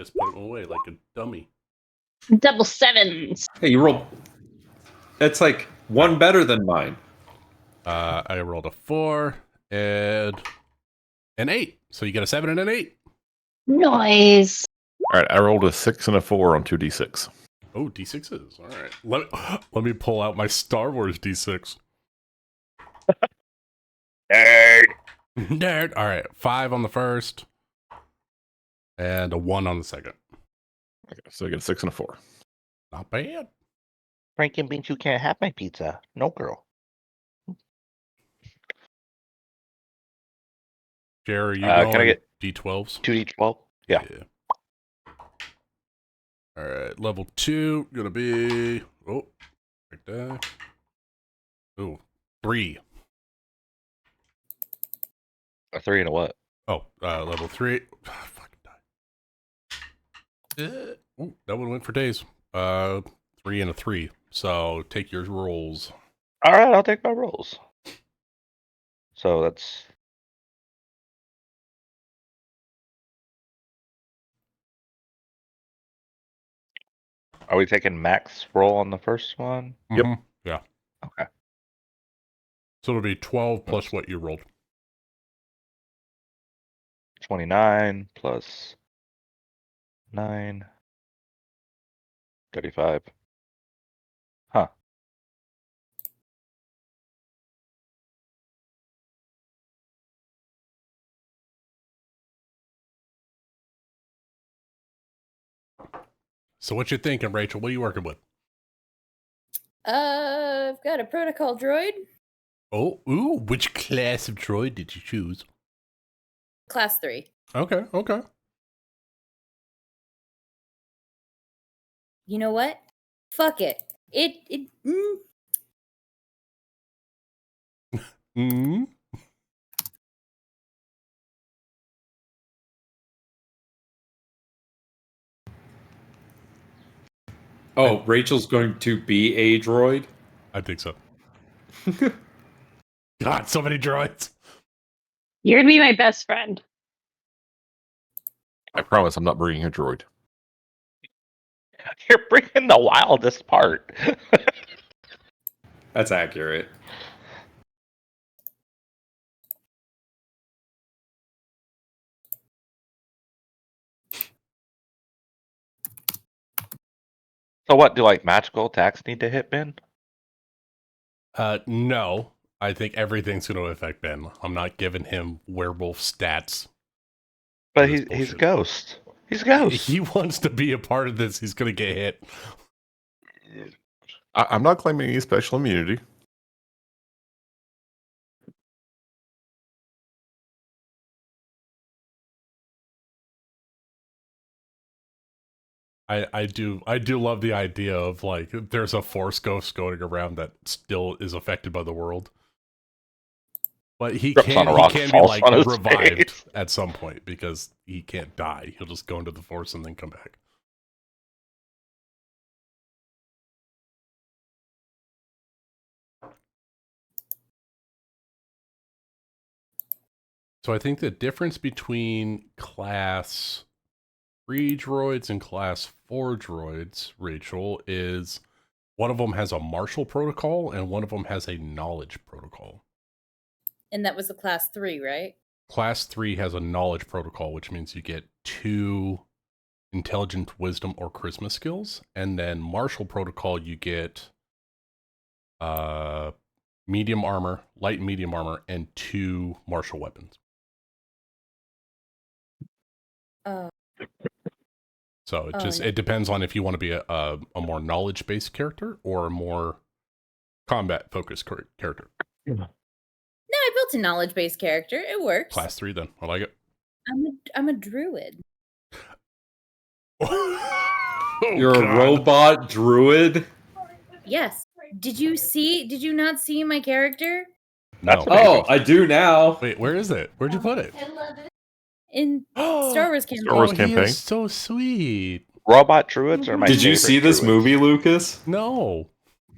just put them away like a dummy. Double sevens. Hey, you rolled. That's like one better than mine. I rolled a 4 and an 8. So you get a 7 and an 8. Nice. All right, I rolled a 6 and a 4 on 2d6. Oh, D6s. All right. Let me pull out my Star Wars D6. Nerd. Nerd. All right. 5 on the first. And a 1 on the second. Okay, so I get a 6 and a 4. Not bad. Franken means you can't have my pizza. No, girl. Jerry, you can I get D12s? 2d12? Yeah. All right. Level 2. Gonna be... Oh. Right there. Oh. 3. A 3 and a what? Oh. Level 3. Fucking die. Ooh, that one went for days. 3 and a 3. So take your rolls. All right, I'll take my rolls. So that's... Are we taking max roll on the first one? Yep. Mm-hmm. Yeah. Okay. So it'll be 12 plus what you rolled. 29 plus 9. 35. Huh. So what you thinking, Rachel? What are you working with? I've got a protocol droid. Oh, ooh, which class of droid did you choose? Class 3. Okay, okay. You know what? Fuck it. Mm-hmm. Oh, Rachel's going to be a droid? I think so. God, so many droids. You're gonna be my best friend. I promise I'm not bringing a droid. You're bringing the wildest part. That's accurate. So what, do like magical attacks need to hit Ben? No. I think everything's going to affect Ben. I'm not giving him werewolf stats. But This he's bullshit. Ghost. He's Ghost. He wants to be a part of this. He's going to get hit. I'm not claiming any special immunity. I do love the idea of like there's a force ghost going around that still is affected by the world. But he Trips on can a rock, be falls like on his revived face. at some point because he can't die. He'll just go into the force and then come back. So I think the difference between class 3 droids and class 4 droids, Rachel, is one of them has a martial protocol and one of them has a knowledge protocol. And that was a class 3, right? Class 3 has a knowledge protocol, which means you get 2 intelligent, wisdom, or charisma skills. And then martial protocol, you get medium armor, light and medium armor, and 2 martial weapons. So it depends on if you want to be a more knowledge-based character or a more combat-focused character. No, I built a knowledge-based character. It works. Class 3 then. I like it. I'm a druid. You're a robot druid? Yes. Did you not see my character? No. Oh, I do now. Wait, where is it? Where'd you put it? In Star Wars campaign. Star Wars He campaign. is so sweet. Robot druids are my Did you favorite see this druids. movie, Lucas? No.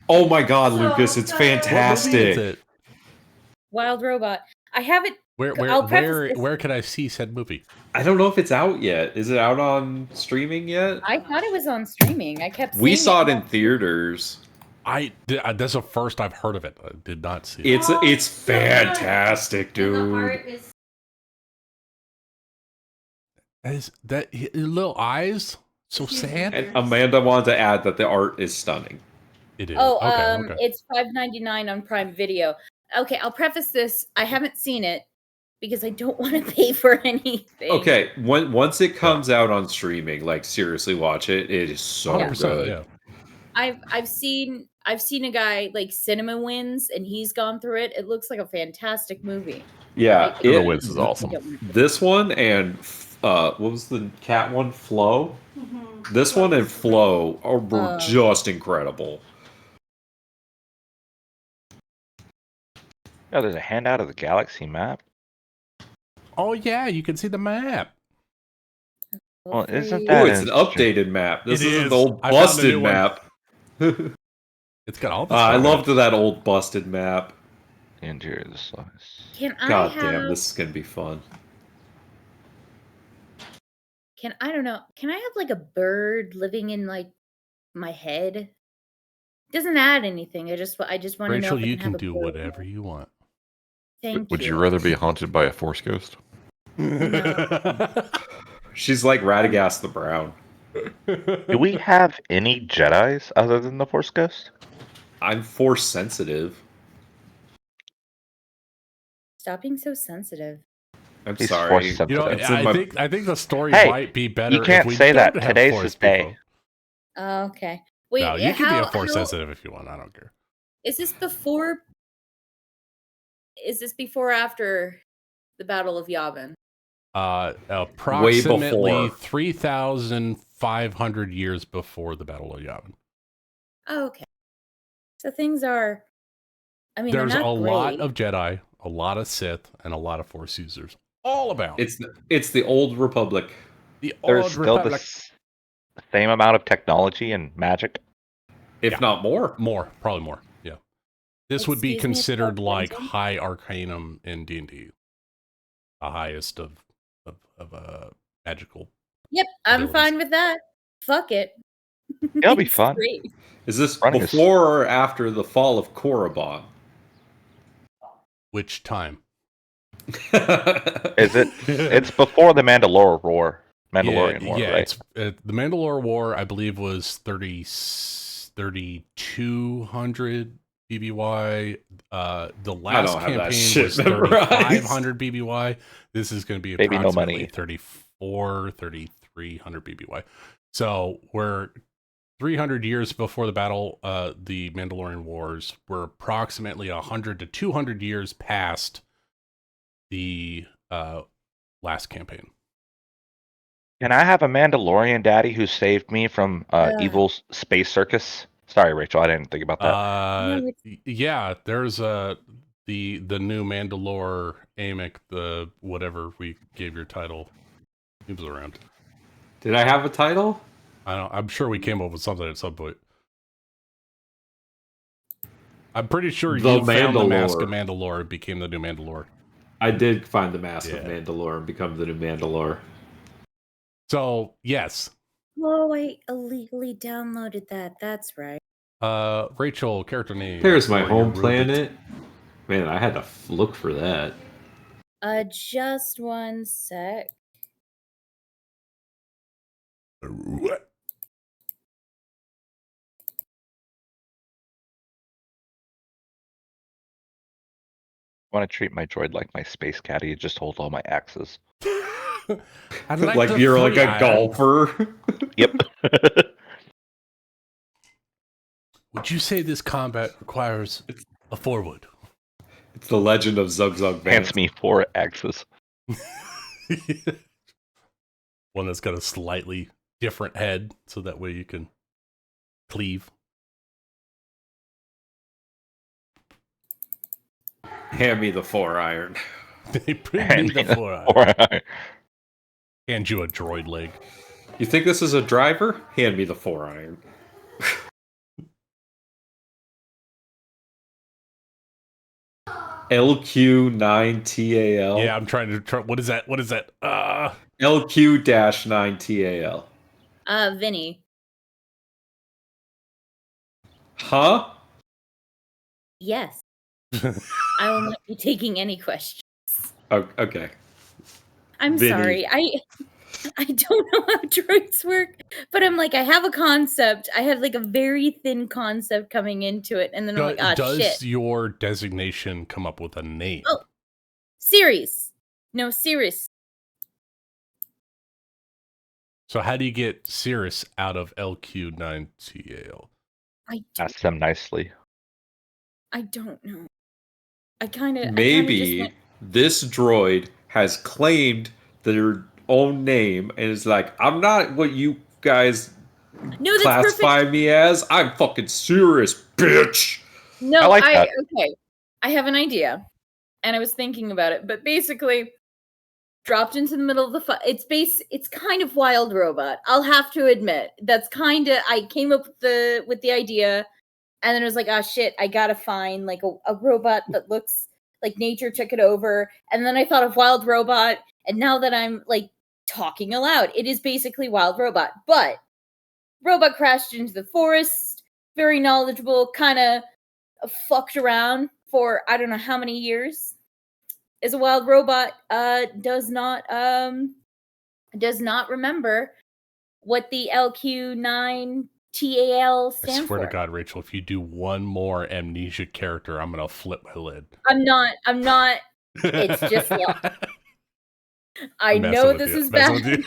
Oh my god, Lucas, it's What movie is fantastic. it? Wild Robot. I have it I'll preface this. Where can I see said movie? I don't know if it's out yet. Is it out on streaming yet? I thought it was on streaming. I kept We seeing saw it in on- theaters. That's the first I've heard of it. I did not see it. It's fantastic, dude. Is that little eyes? So sad. And Amanda wanted to add that the art is stunning. It is. Oh, Okay. it's $5.99 on Prime Video. Okay, I'll preface this. I haven't seen it because I don't want to pay for anything. Okay, once it comes out on streaming, like seriously watch it. It is so 100%, good. yeah. I've seen a guy like Cinema Wins, and he's gone through it. It looks like a fantastic movie. Yeah, Like, Cinema Wins is awesome. This one and what was the cat one? Flow. This one and Flow were just incredible. Oh, there's a handout of the galaxy map. Oh yeah, you can see the map. Well, isn't Oh, that it's an updated map. This It isn't is. the old I found a busted new one. map. It's got all the I stuff. loved that old busted map. the interior of the slice? Can God I have? damn, this is gonna be fun. I don't know. Can I have like a bird living in like my head? Doesn't add anything. I just want to know. Rachel, if I you can can have a do bird. whatever you want. Thank Would you you. rather be haunted by a force ghost? She's like Radagast the Brown. Do we have any Jedis other than the Force Ghost? I'm force sensitive. Stop being so sensitive. I'm He's sorry. force sensitive. You know, It's in I my- think the story Hey, might be better. you can't if we say that. don't have Today's force his day. people. Oh, okay. Wait, No, you can be a how- force how- sensitive if you want. I don't care. Is this before? Is this before or after the Battle of Yavin? Approximately before. 3,500 years before the Battle of Yavin. Oh, okay. So things are. I mean, There's they're a not lot great. of Jedi, a lot of Sith, and a lot of Force users. All about It's the old Republic. the There's old still Republic. the same amount of technology and magic. If Yeah. not more. More, probably more. Yeah, this would be Excuse me, it's considered called like Quantum? high arcanum in D&D, the highest of magical. Yep, I'm abilities. fine with that. Fuck it. It'll be It's fun. great. Is this Running is- before or after the fall of Korriban? Which time? Is it? It's before the Mandalorian War. Mandalorian War, yeah, right? it's the Mandalore War. I believe was 3,200 BBY. The last don't have that campaign shit was memorized. 3,500 BBY. This is going to be Baby, no approximately money. 3,300 BBY. So we're 300 years before the battle. The Mandalorian Wars were approximately 100 to 200 years past the last campaign. Can I have a Mandalorian daddy who saved me from evil space circus? Sorry, Rachel, I didn't think about that. No, Yeah, there's the new Mandalore Amic, the whatever we gave your title. He was around. Did I have a title? I'm sure we came up with something at some point. I'm pretty sure The you found the Mask of Mandalore. Mandalore and became the new Mandalore. I did find the Mask of Yeah. Mandalore and become the new Mandalore. So yes, Oh, I illegally downloaded that. That's right. Rachel, character name. There's my for your home Rubik. planet. Man, I had to look for that. Just one sec. I want to treat my droid like my space caddy. It just holds all my axes. I'd Like to you're like free a iron. golfer. Yep. Would you say this combat requires a forward? It's the legend of Zug Zug Vance. Pants me 4 axes. One that's got a slightly different head, so that way you can cleave. Hand me the 4-iron. They bring me the And- forearm. or- Hand you a droid leg. You think this is a driver? Hand me the 4-iron. LQ9TAL. Yeah, I'm trying to. What is that? What is that? LQ-9TAL. Vinny. Huh? Yes. I will not be taking any questions. Oh, okay. I'm Vinny. sorry. I don't know how droids work, but I'm like, I have a concept. I have like a very thin concept coming into it, and then I'm like, Does shit. your designation come up with a name? Oh, series. No, series. So how do you get Cirrus out of LQ9TAL? Ask them nicely. I don't know. I kind of Maybe this droid has claimed their own name and is like, I'm not what you guys No, that's classify perfect. me as. I'm fucking serious, bitch. No, I like that. Okay. I have an idea, and I was thinking about it, but basically, dropped into the middle of the it's kind of Wild Robot. I'll have to admit that's kind of I came up with the idea, and then it was like, shit, I gotta find like a robot that looks like nature took it over, and then I thought of Wild Robot, and now that I'm like talking aloud, it is basically Wild Robot, but robot crashed into the forest, very knowledgeable, kind of fucked around for I don't know how many years. Is a wild robot, does not remember what the LQ9 TAL I stands swear for. to God, Rachel, if you do one more amnesia character, I'm gonna flip my lid. I'm not. It's just I know this is bad.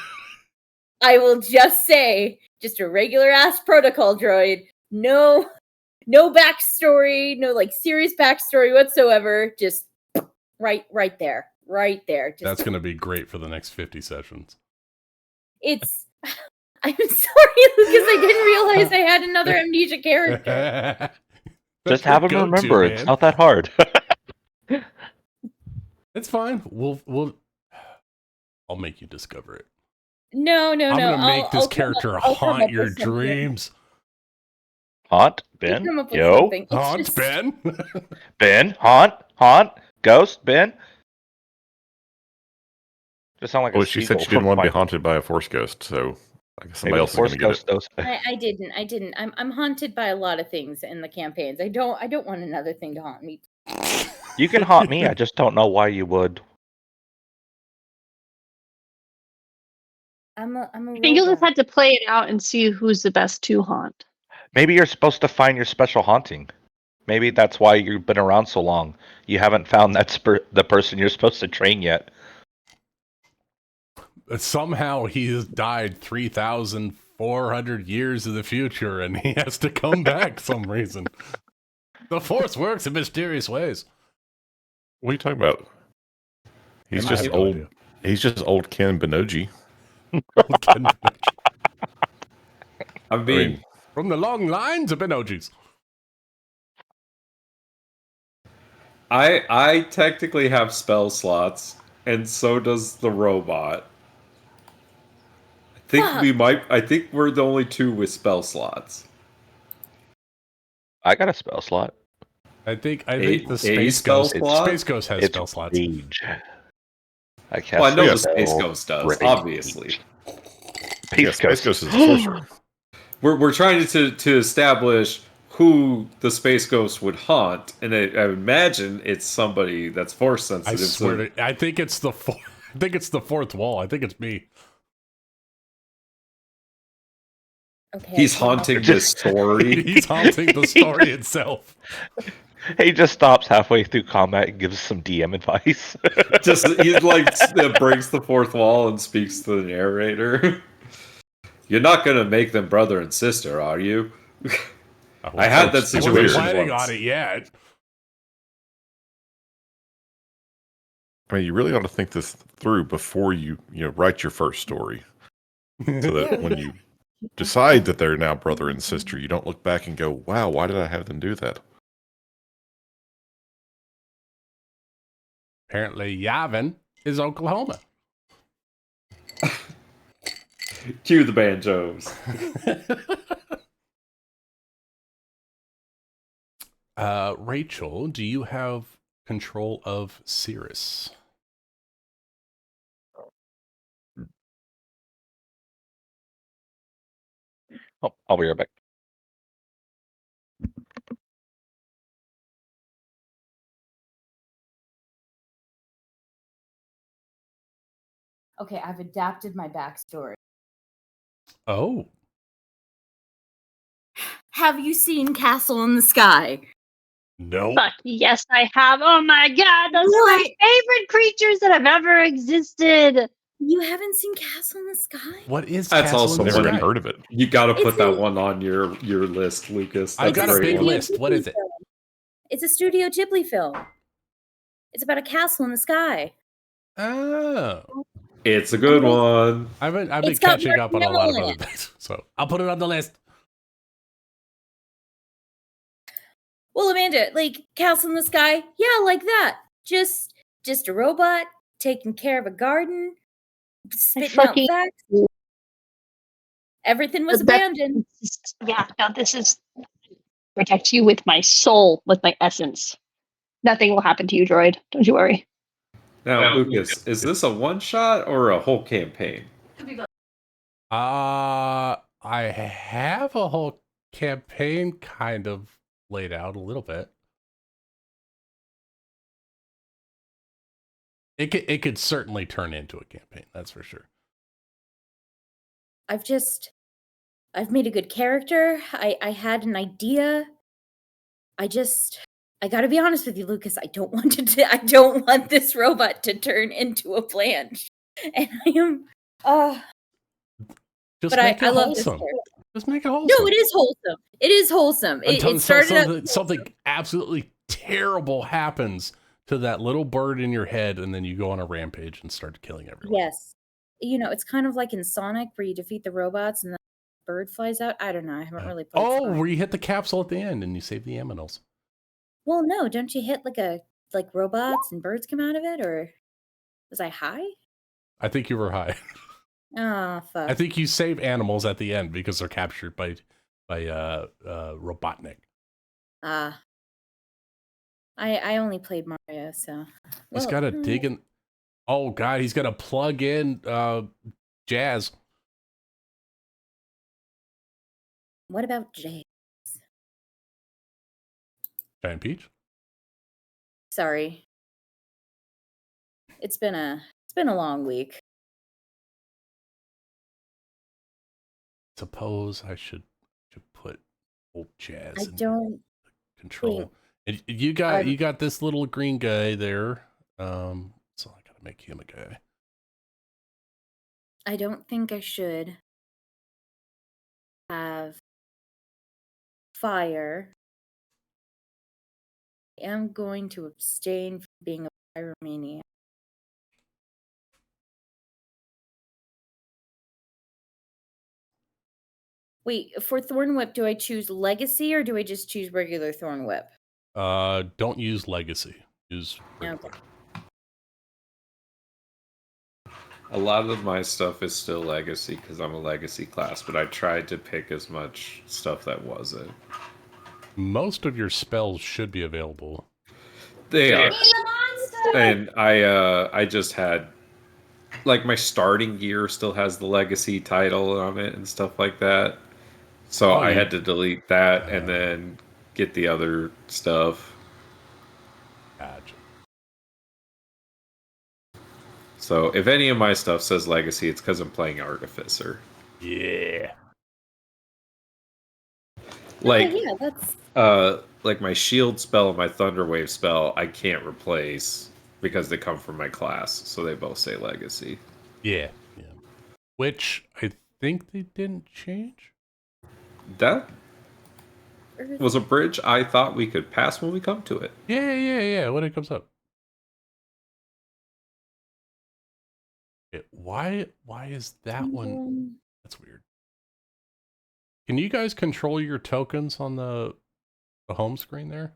I will just say, just a regular ass protocol droid. No backstory, no like serious backstory whatsoever. Just right there. Just, That's gonna be great for the next 50 sessions. It's. I'm sorry, Lucas. I didn't realize I had another amnesia character. Just have them remember. It's not that hard. It's fine. I'll make you discover it. No. I'm gonna make this I'll character I'll come haunt up your with something. dreams. Haunt, I'll Ben. come up with Yo. something. It's Haunt, just- Ben. Ben. Haunt. Ghost, Ben. Just sound like Well, a she said sequel she didn't from want to be Final- haunted by a force ghost, so I guess somebody Maybe else the is going Force to get Ghost it. knows. I didn't. I'm haunted by a lot of things in the campaigns. I don't want another thing to haunt me. You can haunt me. I just don't know why you would. I'm a I think you'll just robot. have to play it out and see who's the best to haunt. Maybe you're supposed to find your special haunting. Maybe that's why you've been around so long. You haven't found the person you're supposed to train yet. Somehow he has died 3,400 years in the future, and he has to come back some reason. The Force works in mysterious ways. What are you talking about? He's I just have no old. idea. He's just old Ken Benoji. I mean, From the long lines of emojis. I technically have spell slots, and so does the robot. I think we're the only two with spell slots. I got a spell slot. I think the Space spell Ghost. slot? Space Ghost has spell slots. Rage. I cast Well, I know the spell Space Ghost does, Rage. obviously. Space Space Ghost is a sorcerer. We're trying to establish who the Space Ghost would haunt, and I imagine it's somebody that's force sensitive. I swear to, I think it's the I think it's the fourth wall. I think it's me. Okay. He's haunting the story. He's haunting the story itself. He just stops halfway through combat and gives some DM advice. He like breaks the fourth wall and speaks to the narrator. You're not gonna make them brother and sister, are you? I had that I wasn't situation planning once. on it yet. I mean, you really ought to think this through before you write your first story, so that when you decide that they're now brother and sister, you don't look back and go, "Wow, why did I have them do that?" Apparently, Yavin is Oklahoma. Cue the banjos. Rachel, do you have control of Cirrus. Oh, I'll be right back. Okay, I've adapted my backstory. Oh, Have you seen Castle in the Sky? no. Fuck yes, I have. Oh my god, those are my What? favorite creatures that have ever existed. You haven't seen Castle in the Sky? What is That's Castle also in the Never one even Sky? heard of it. You got to It's put that a- one on your list, Lucas. I That's got a a great big one. list. What is it? film. It's a Studio Ghibli film. It's about a castle in the sky. Oh, It's a good one. I've been It's got catching up on a lot of marshmallow in other it. things, so I'll put it on the list. Well, Amanda, like Castle in the Sky, yeah, like that. Just a robot taking care of a garden, spitting out fucking- facts. Everything was But that- abandoned. Yeah, no, this is protect you with my soul, with my essence. Nothing will happen to you, droid. Don't you worry. Now, Lucas, is this a one shot or a whole campaign? I have a whole campaign kind of laid out a little bit. It could certainly turn into a campaign, that's for sure. I've made a good character. I had an idea. I gotta be honest with you, Lucas. I don't want this robot to turn into a plant. And I am Just but make I it love this wholesome. character. Just make it wholesome. No, it is wholesome. It is wholesome. Until It started out something absolutely terrible happens to that little bird in your head, and then you go on a rampage and start killing everyone. Yes. You know, it's kind of like in Sonic where you defeat the robots and the bird flies out. I don't know. I haven't really played Oh, Sonic. where you hit the capsule at the end and you save the aminals. Well, no, don't you hit like robots and birds come out of it, or was I high? I think you were high. Oh fuck. I think you save animals at the end because they're captured by Robotnik. I only played Mario, so He's well, got to dig in. Oh god, he's got to plug in Jazz. What about Jay? Giant Peach. Sorry. It's been a long week. Suppose I should put old Jazz I in don't control. And you got this little green guy there. So I gotta make him a guy. I don't think I should have fire. I am going to abstain from being a pyromaniac. Wait, for Thorn Whip, do I choose Legacy or do I just choose regular Thorn Whip? Don't use Legacy. Use regular. Okay. A lot of my stuff is still legacy because I'm a legacy class, but I tried to pick as much stuff that wasn't. Most of your spells should be available. They are. And I just had like my starting gear still has the legacy title on it and stuff like that. So Oh, I yeah. had to delete that and then get the other stuff. Gotcha. So if any of my stuff says legacy, it's because I'm playing Artificer. Yeah. Like Okay, yeah, that's like my shield spell and my thunderwave spell, I can't replace because they come from my class, so they both say legacy. Yeah. Yeah. Which I think they didn't change. That was a bridge I thought we could pass when we come to it. Yeah. When it comes up. Why is that one? That's weird. Can you guys control your tokens on the home screen there?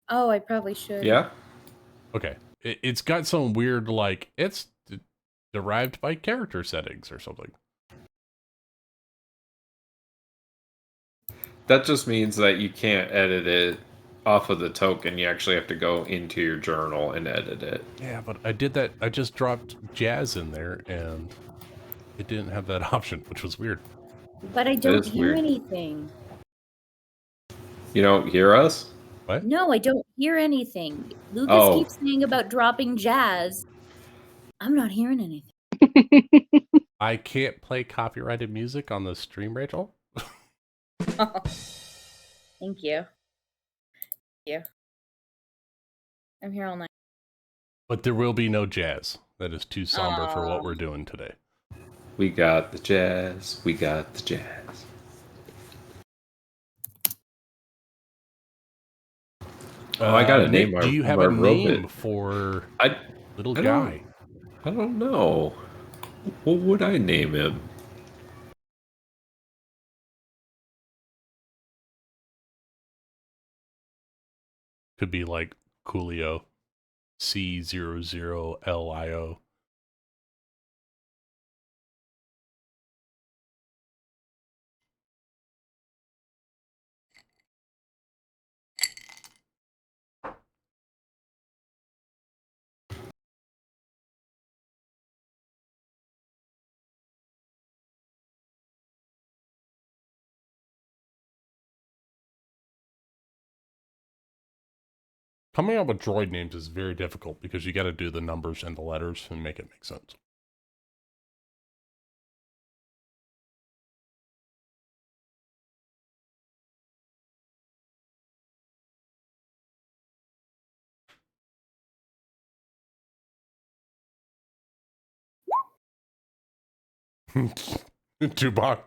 Oh, I probably should. Yeah? Okay. It's got some weird, like, it's derived by character settings or something. That just means that you can't edit it off of the token. You actually have to go into your journal and edit it. Yeah, but I did that. I just dropped jazz in there, and it didn't have that option, which was weird. But I That don't is hear weird. anything. You don't hear us? What? No, I don't hear anything. Lucas Oh. keeps saying about dropping jazz. I'm not hearing anything. I can't play copyrighted music on the stream, Rachel. Thank you. I'm here all night. But there will be no jazz. That is too somber for what Aw. we're doing today. We got the jazz. We got the jazz. Oh, I got a Nick, name. do you have a name for little guy? I don't know. What would I name him? Could be like Coolio. C00LIO. Coming up with droid names is very difficult because you got to do the numbers and the letters and make it make sense. Tubok.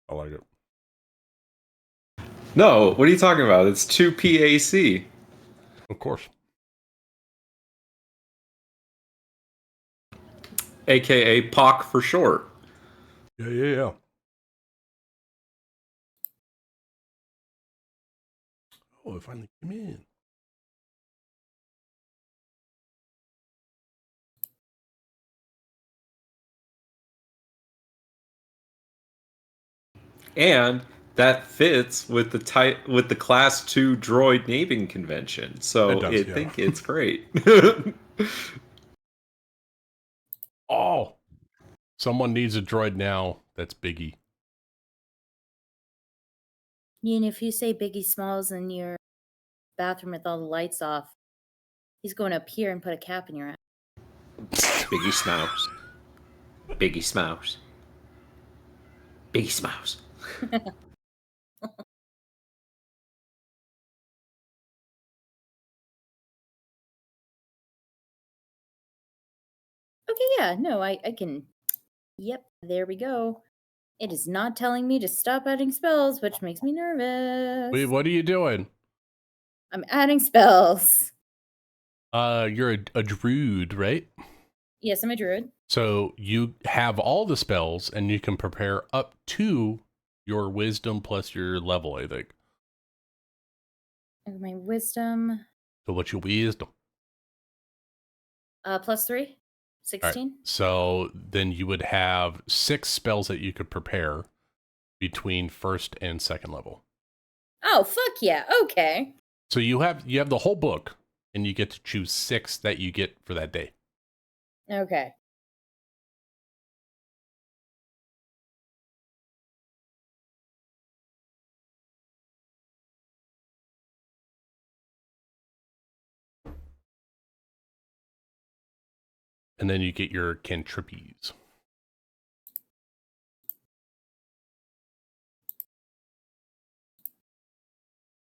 I like it. No, what are you talking about? It's 2PAC. Of course. AKA POC for short. Yeah. Oh, it finally came in. And that fits with the class 2 droid naming convention. So It does, I yeah. think it's great. Oh, someone needs a droid now. That's Biggie. And if you say Biggie Smalls in your bathroom with all the lights off, he's going up here and put a cap in your ass. Biggie Smouse. Biggie Smouse. Biggie Smouse. Okay, yeah, no, I can. Yep, there we go. It is not telling me to stop adding spells, which makes me nervous. Wait, what are you doing? I'm adding spells. You're a druid, right? Yes, I'm a druid. So you have all the spells, and you can prepare up to your wisdom plus your level, I think. My wisdom. So what's your wisdom? +3. 16. Right. So then you would have 6 spells that you could prepare between first and second level. Oh, fuck yeah. Okay. So you have the whole book, and you get to choose 6 that you get for that day. Okay. And then you get your cantrips.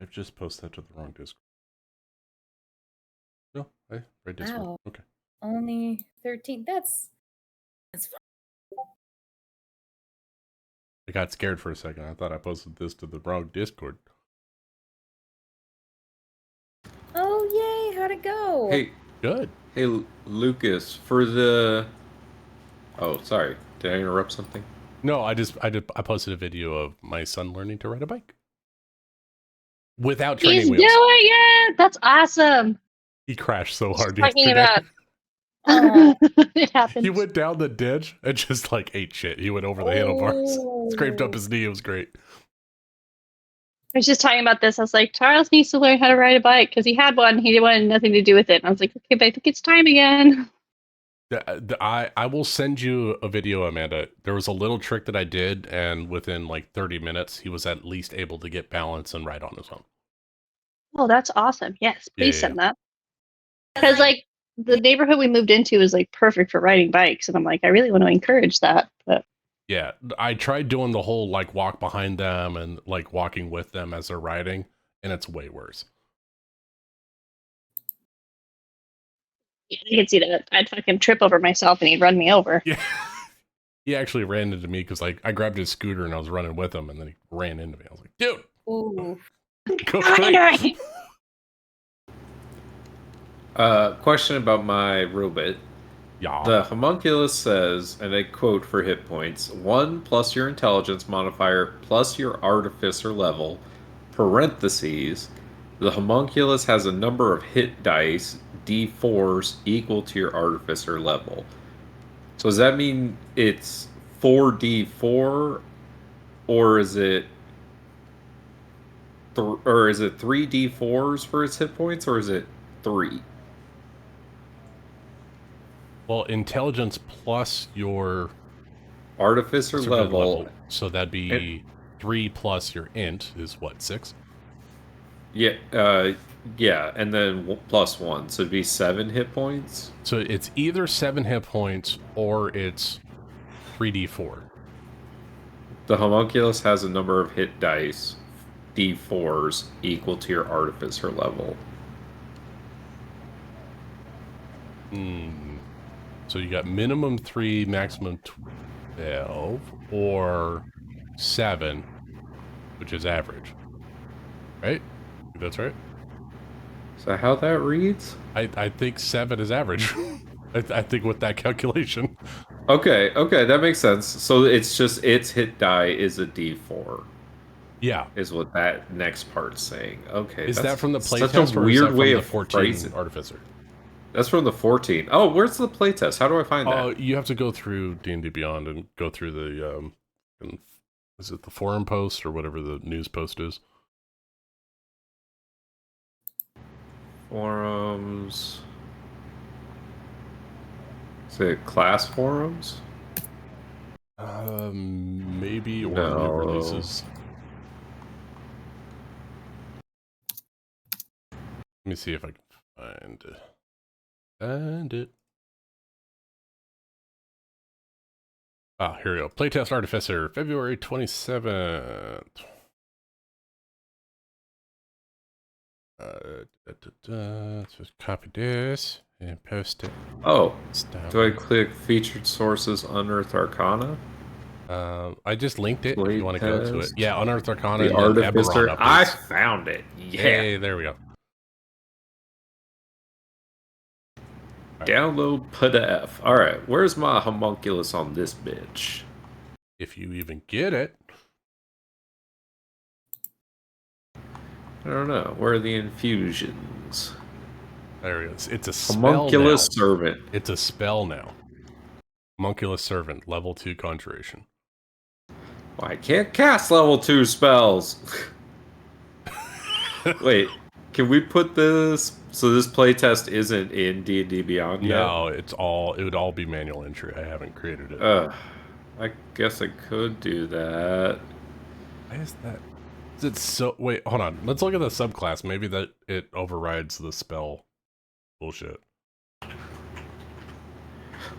I've just posted that to the wrong Discord. No, right Discord. Wow. Okay. Only 13. That's fine. I got scared for a second. I thought I posted this to the wrong Discord. Oh, yay. How'd it go? Hey, Good. hey, Lucas, for the... Oh, sorry. Did I interrupt something? No, I posted a video of my son learning to ride a bike without training He's wheels. doing it. That's awesome. He crashed so hard Talking yesterday. about it happens. He went down the ditch and just like ate shit. He went over the handlebars, scraped up his knee. It was great. I was just talking about this. I was like, Charles needs to learn how to ride a bike because he had one. He wanted nothing to do with it. And I was like, okay, but I think it's time again. I will send you a video, Amanda. There was a little trick that I did, and within like 30 minutes, he was at least able to get balance and ride on his own. Oh, that's awesome. Yes, please Yeah. send that. Because like the neighborhood we moved into is like perfect for riding bikes, and I'm like, I really want to encourage that. But Yeah, I tried doing the whole like walk behind them and like walking with them as they're riding, and it's way worse. yeah, I can see that. I'd fucking trip over myself and he'd run me over. Yeah. He actually ran into me because like I grabbed his scooter and I was running with him, and then he ran into me. I was like, dude, Ooh. go quick. Question about my robot. Yeah. The homunculus says, and I quote for hit points, 1 plus your intelligence modifier plus your artificer level, parentheses, the homunculus has a number of hit dice, d4s, equal to your artificer level. So does that mean it's 4d4, or is it 3d4s for its hit points, or is it 3? Well, intelligence plus your Artificer level. so that'd be 3 plus your int is what, 6? Yeah, yeah, and then plus 1, so it'd be 7 hit points. So it's either 7 hit points or it's 3d4. The homunculus has a number of hit dice, d4s, equal to your artificer level. So you got minimum 3, maximum 12, or 7, which is average. Right? That's right. Is that how that reads? I think 7 is average. I think with that calculation. Okay, that makes sense. So it's just its hit die is a d4. Yeah. Is what that next part's saying. Okay. Is that from the such playtest a or is that weird from way the of 14 phrasing? Artificer? That's from the 14. Oh, where's the playtest? How do I find Oh, that? you have to go through D&D Beyond and go through the is it the forum post or whatever the news post is? Forums. Is it class forums? Maybe, or No. new releases. Let me see if I can find it. Ah, here we go. Playtest Artificer, February 27th. Just copy this and post it. Oh, do I click featured sources Unearthed Arcana? I just linked it if you want to go to it. Playtest. Yeah, Unearthed Arcana The and then Artificer. Eberron I updates. found it. Yeah. Hey, there we go. Download PDF. Alright, where's my homunculus on this bitch? If you even get it. I don't know. Where are the infusions? There it is. It's a spell Homunculus now. Servant. It's a spell now. Homunculus Servant, level 2 Conjuration. Well, I can't cast level 2 spells. Wait, can we put this... So this playtest isn't in D&D Beyond yet? No, it would all be manual entry. I haven't created it. I guess I could do that. Why is that? Is it so... Wait, hold on. Let's look at the subclass. Maybe that it overrides the spell bullshit.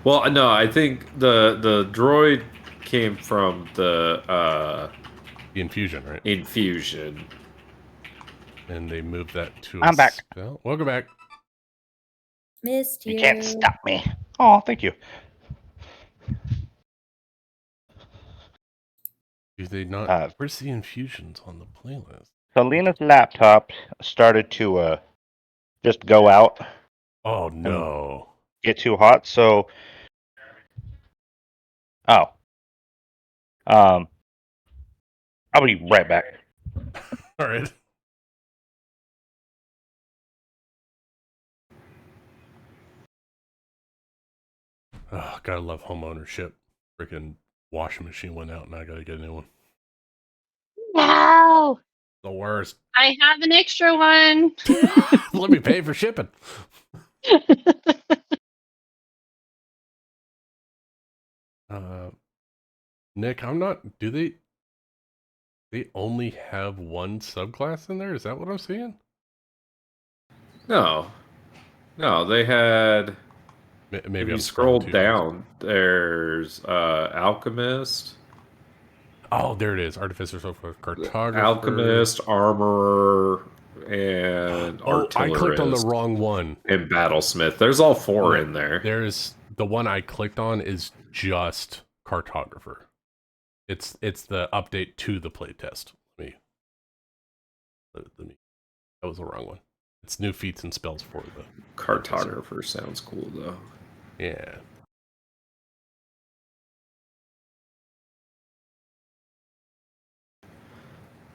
Well, no, I think the droid came from the infusion, right? Infusion. And they moved that to I'm back. Spell. Welcome back. Missed you. You can't stop me. Oh, thank you. Do they not... where's the infusions on the playlist? So Lena's laptop started to just go out. Oh, no. Get too hot, so... Oh. I'll be right back. All right. Oh, gotta love home ownership. Freaking washing machine went out and I gotta get a new one. No. The worst. I have an extra one. Let me pay for shipping. Nick, I'm not. Do they only have one subclass in there? Is that what I'm seeing? No, they had. Maybe If you I'm scroll scrolling too fast. down, there's Alchemist. Oh, there it is. Artificer, so forth. Cartographer. Alchemist, Armorer, and Oh, I clicked on the Artillerist, wrong one. and Battlesmith. There's all four No, in there. There's the one I clicked on is just Cartographer. It's the update to the playtest. Let me. That was the wrong one. It's new feats and spells for the Cartographer sounds cool though. Yeah.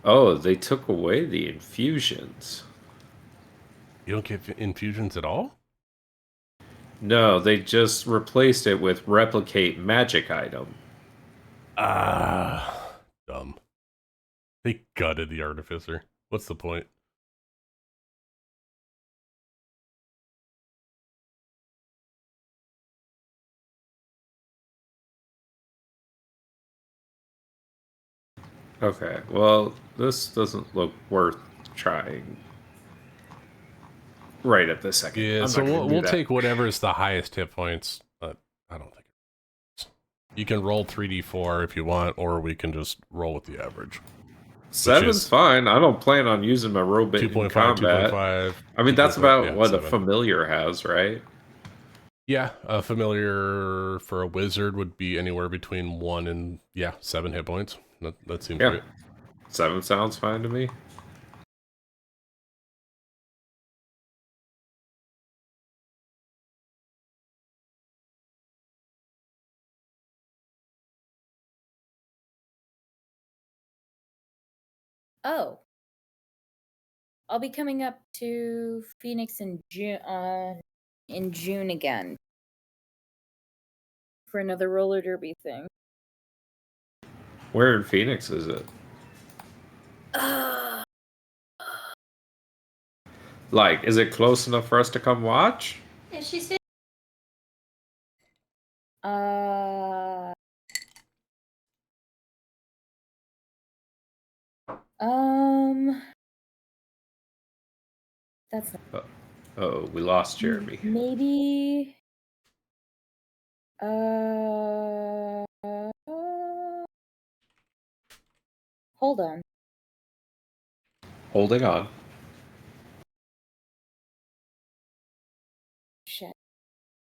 Oh, they took away the infusions. You don't get infusions at all? No, they just replaced it with replicate magic item. Dumb. They gutted the Artificer. What's the point? Okay, well, this doesn't look worth trying right at this second. Yeah, I'm so not gonna do we'll that. take whatever is the highest hit points, but I don't think it is. You can roll 3d4 if you want, or we can just roll with the average. 7's fine. I don't plan on using my robot in 2.5, combat. 2.5. I mean, that's about yeah, what 7. a familiar has, right? Yeah, a familiar for a wizard would be anywhere between 1 and 7 hit points. That seems right. 7 sounds fine to me. Oh. I'll be coming up to Phoenix in June again for another roller derby thing. Where in Phoenix is it? Like, is it close enough for us to come watch? Yeah, she said. That's not. Oh, we lost Jeremy. Maybe. Hold on. Holding on. Shit.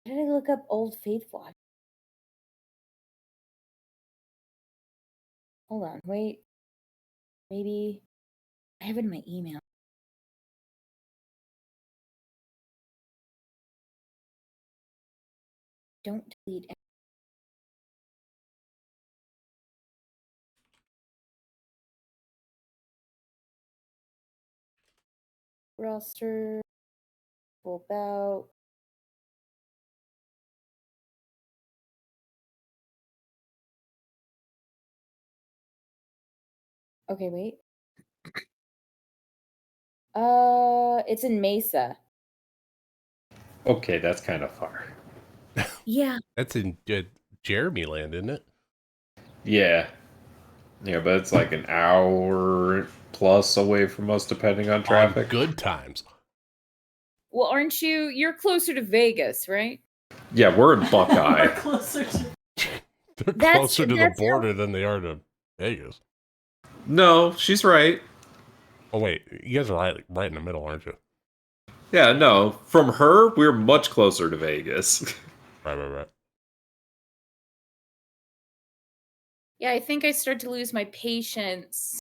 Why did I look up Old Faithful? Hold on. Wait. Maybe. I have it in my email. Don't delete it. Roster. Full bout. Okay, wait. It's in Mesa. Okay, that's kind of far. Yeah. That's in Jeremy land, isn't it? Yeah. Yeah, but it's like an hour plus away from us, depending on traffic. On good times. Well, aren't you? You're closer to Vegas, right? Yeah, we're in Buckeye. They're closer to the border than they are to Vegas. No, she's right. Oh wait, you guys are right in the middle, aren't you? Yeah, no. From her, we're much closer to Vegas. Right. Yeah, I think I start to lose my patience.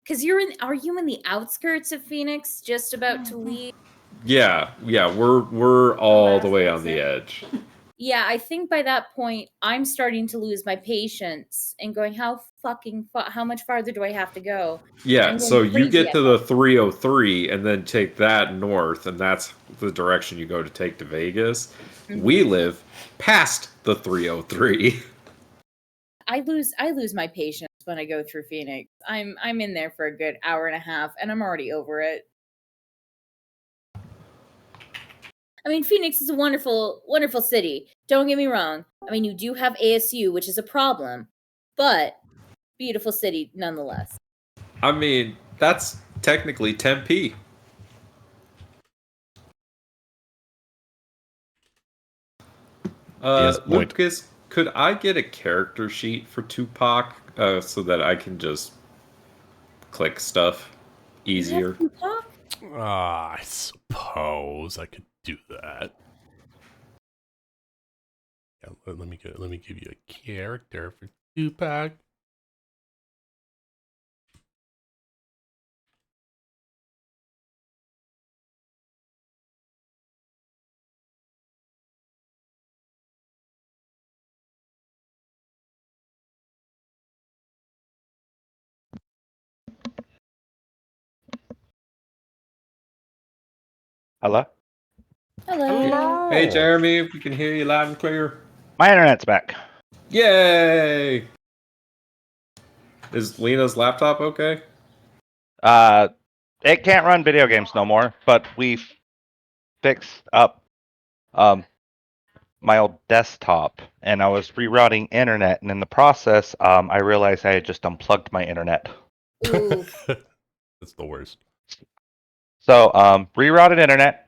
Because are you in the outskirts of Phoenix, just about to leave? Yeah, we're all the way on the edge. Yeah, I think by that point, I'm starting to lose my patience and going, how much farther do I have to go? Yeah, so you get to the 303 and then take that north, and that's the direction you go to take to Vegas. Mm-hmm. We live past the 303. I lose my patience when I go through Phoenix. I'm in there for a good hour and a half, and I'm already over it. I mean, Phoenix is a wonderful, wonderful city. Don't get me wrong. I mean, you do have ASU, which is a problem, but beautiful city nonetheless. I mean, that's technically Tempe. Yes, point. Lucas, could I get a character sheet for Tupac so that I can just click stuff easier? I suppose I could do that. Yeah, let me give you a character for Tupac. Hello? Hello. Hey, Jeremy, we can hear you loud and clear. My internet's back. Yay! Is Lena's laptop okay? It can't run video games no more, but we've fixed up my old desktop, and I was rerouting internet, and in the process, I realized I had just unplugged my internet. Ooh. That's the worst. So, rerouted internet.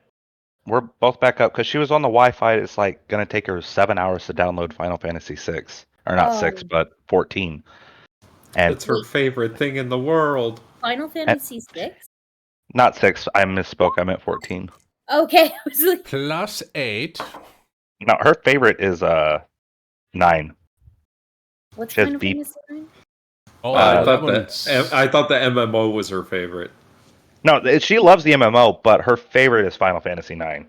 We're both back up because she was on the Wi-Fi. It's like gonna take her 7 hours to download Final Fantasy 6, or not 6, but 14. And It's her favorite thing in the world. Final Fantasy 6? not 6. I misspoke. I meant 14. Okay. I was like, Plus 8. No, her favorite is 9. what's She has Final beep. Fantasy 9? Oh, I that thought one's- I thought the MMO was her favorite. No, she loves the MMO, but her favorite is Final Fantasy 9.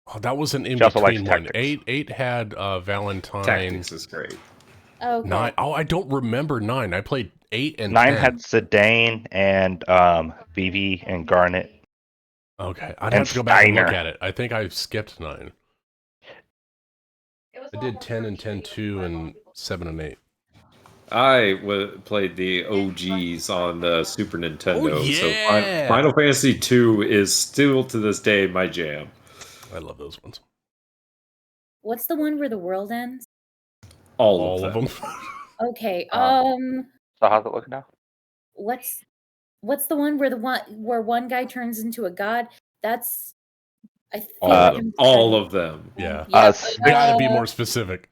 Oh, that was an She also likes in-between one. Tactics. 8 had Valentine. Tactics is great. Okay. 9. Oh, I don't remember 9. I played 8 and 9 10. had Zidane and Vivi and Garnet. Okay, I'd and have to go back and look Steiner. at it. I think I skipped 9. I did 10 and 10-2 and 7 and 8. I played the OGs on the Super Nintendo. Oh, So yeah! Final Fantasy 2 is still to this day my jam. I love those ones. What's the one where the world ends? All of them. Okay. So how's it looking now? What's the one where one guy turns into a god? That's I think All of them. Yeah. Yeah. Gotta be more specific.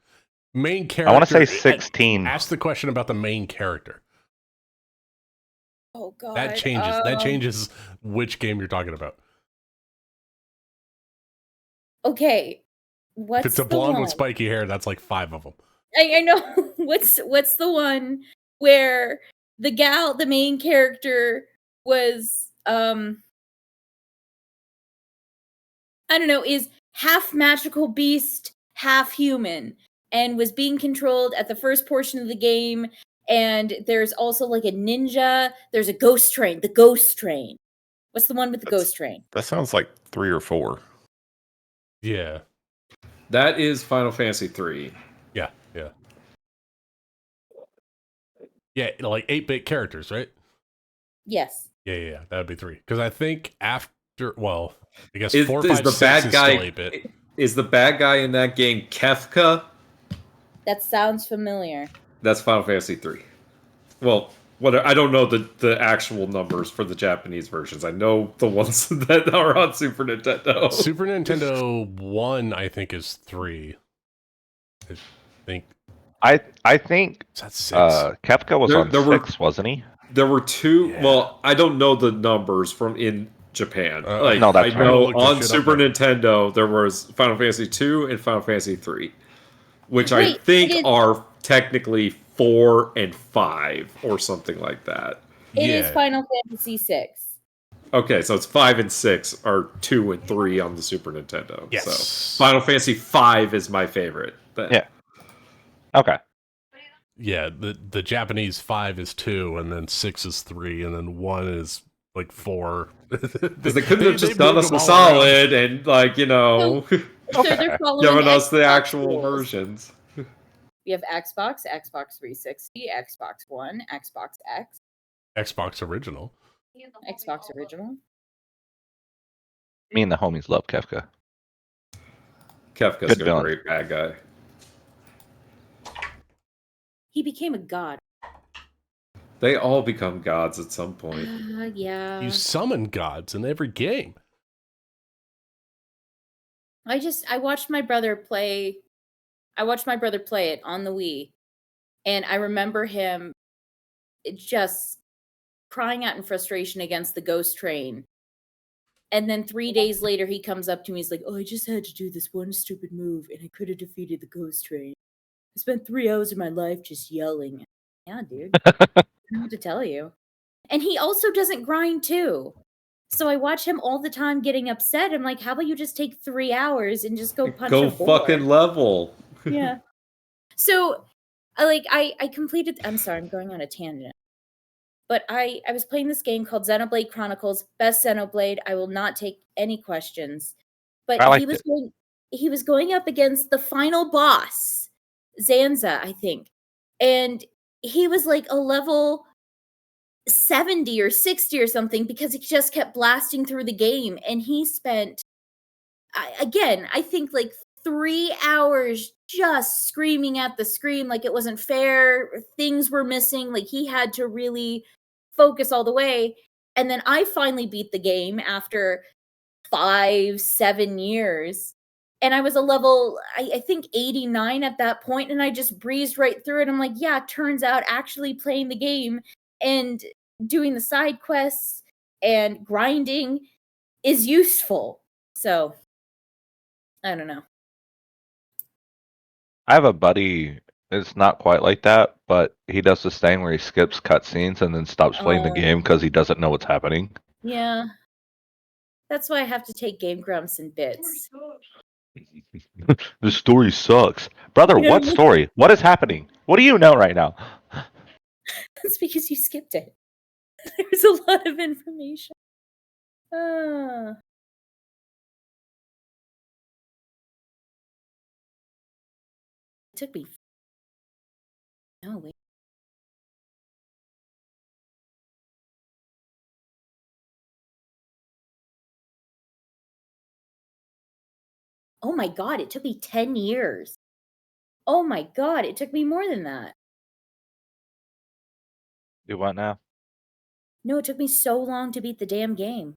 Main character. I want to say 16. Ask the question about the main character. Oh god. That changes. That changes which game you're talking about. Okay. What's If it's a the blonde one? with spiky hair, that's like 5 of them. I know. What's the one where the main character was I don't know, is half magical beast, half human, and was being controlled at the first portion of the game. And there's also like a ninja. There's a ghost train. The ghost train. What's the one with the ghost train? That sounds like 3 or 4. Yeah. That is Final Fantasy 3. Yeah. Yeah. Yeah, like 8-bit characters, right? Yes. Yeah. That would be 3. Because I think after, well, I guess Is 4, the 5, 6 bad is guy still 8-bit. is the bad guy in that game Kefka? That sounds familiar. That's Final Fantasy 3. Well, I don't know the actual numbers for the Japanese versions. I know the ones that are on Super Nintendo. Super Nintendo 1, I think, is 3. I think. I think Is that 6? Kefka was on There were- 6, wasn't he? There were 2. Yeah. Well, I don't know the numbers from in Japan. No, that's I fine. know Look this on shit up Super there. Nintendo there was Final Fantasy 2 and Final Fantasy 3, which I Wait, think it is- are technically 4 and 5 or something like that. It is Yeah. Final Fantasy 6. Okay, so it's 5 and 6 are 2 and 3 on the Super Nintendo. Yes. So Final Fantasy 5 is my favorite. But Yeah. Okay. Yeah, the Japanese 5 is 2, and then 6 is 3, and then 1 is like 4. because they couldn't have just done moved us them a all around. solid and So they're following giving us the Xbox actual rules. versions. We have Xbox, Xbox 360, Xbox One, Xbox X, Xbox original. Xbox Original. Me and the homies love Kefka. Kefka's Good a villain. great bad guy. He became a god. They all become gods at some point. Yeah. You summon gods in every game. I watched my brother play. I watched my brother play it on the Wii, and I remember him just crying out in frustration against the ghost train. And then 3 days later, he comes up to me. He's like, "Oh, I just had to do this one stupid move, and I could have defeated the ghost train. I spent 3 hours of my life just yelling." Yeah, dude. I don't know what to tell you. And he also doesn't grind too. So I watch him all the time getting upset. I'm like, how about you just take 3 hours and just go punch Go a board? fucking level. Yeah. So I completed. I'm sorry, I'm going on a tangent. But I was playing this game called Xenoblade Chronicles, best Xenoblade. I will not take any questions. But I he liked was going up against the final boss, Zanza, I think. And he was like a level 70 or 60 or something because he just kept blasting through the game. And he spent, I think like 3 hours just screaming at the screen like it wasn't fair. Things were missing. Like he had to really focus all the way. And then I finally beat the game after 5-7 years. And I was a level, I think 89 at that point, and I just breezed right through it. I'm like, yeah, turns out actually playing the game and doing the side quests and grinding is useful. So, I don't know. I have a buddy. It's not quite like that, but he does this thing where he skips cutscenes and then stops playing the game because he doesn't know what's happening. Yeah. That's why I have to take Game Grumps in bits. The story sucks. Brother, Yeah, what look- story? What is happening? What do you know right now? That's because you skipped it. There's a lot of information. It took me. No, wait. Oh my god, it took me 10 years. Oh my god, it took me more than that. Do what now? No, it took me so long to beat the damn game.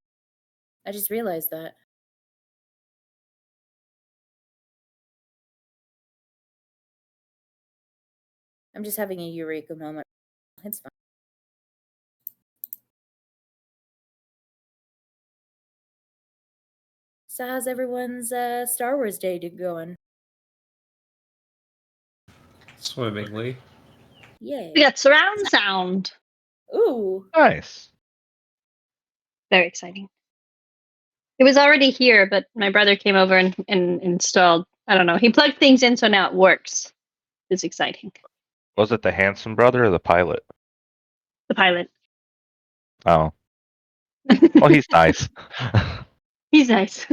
I just realized that. I'm just having a eureka moment. It's fine. So how's everyone's Star Wars Day going? Swimmingly. Yay. We got surround sound. Ooh. Nice. Very exciting. It was already here, but my brother came over and installed. I don't know. He plugged things in, so now it works. It's exciting. Was it the handsome brother or the pilot? The pilot. Oh. Well, he's nice. He's nice.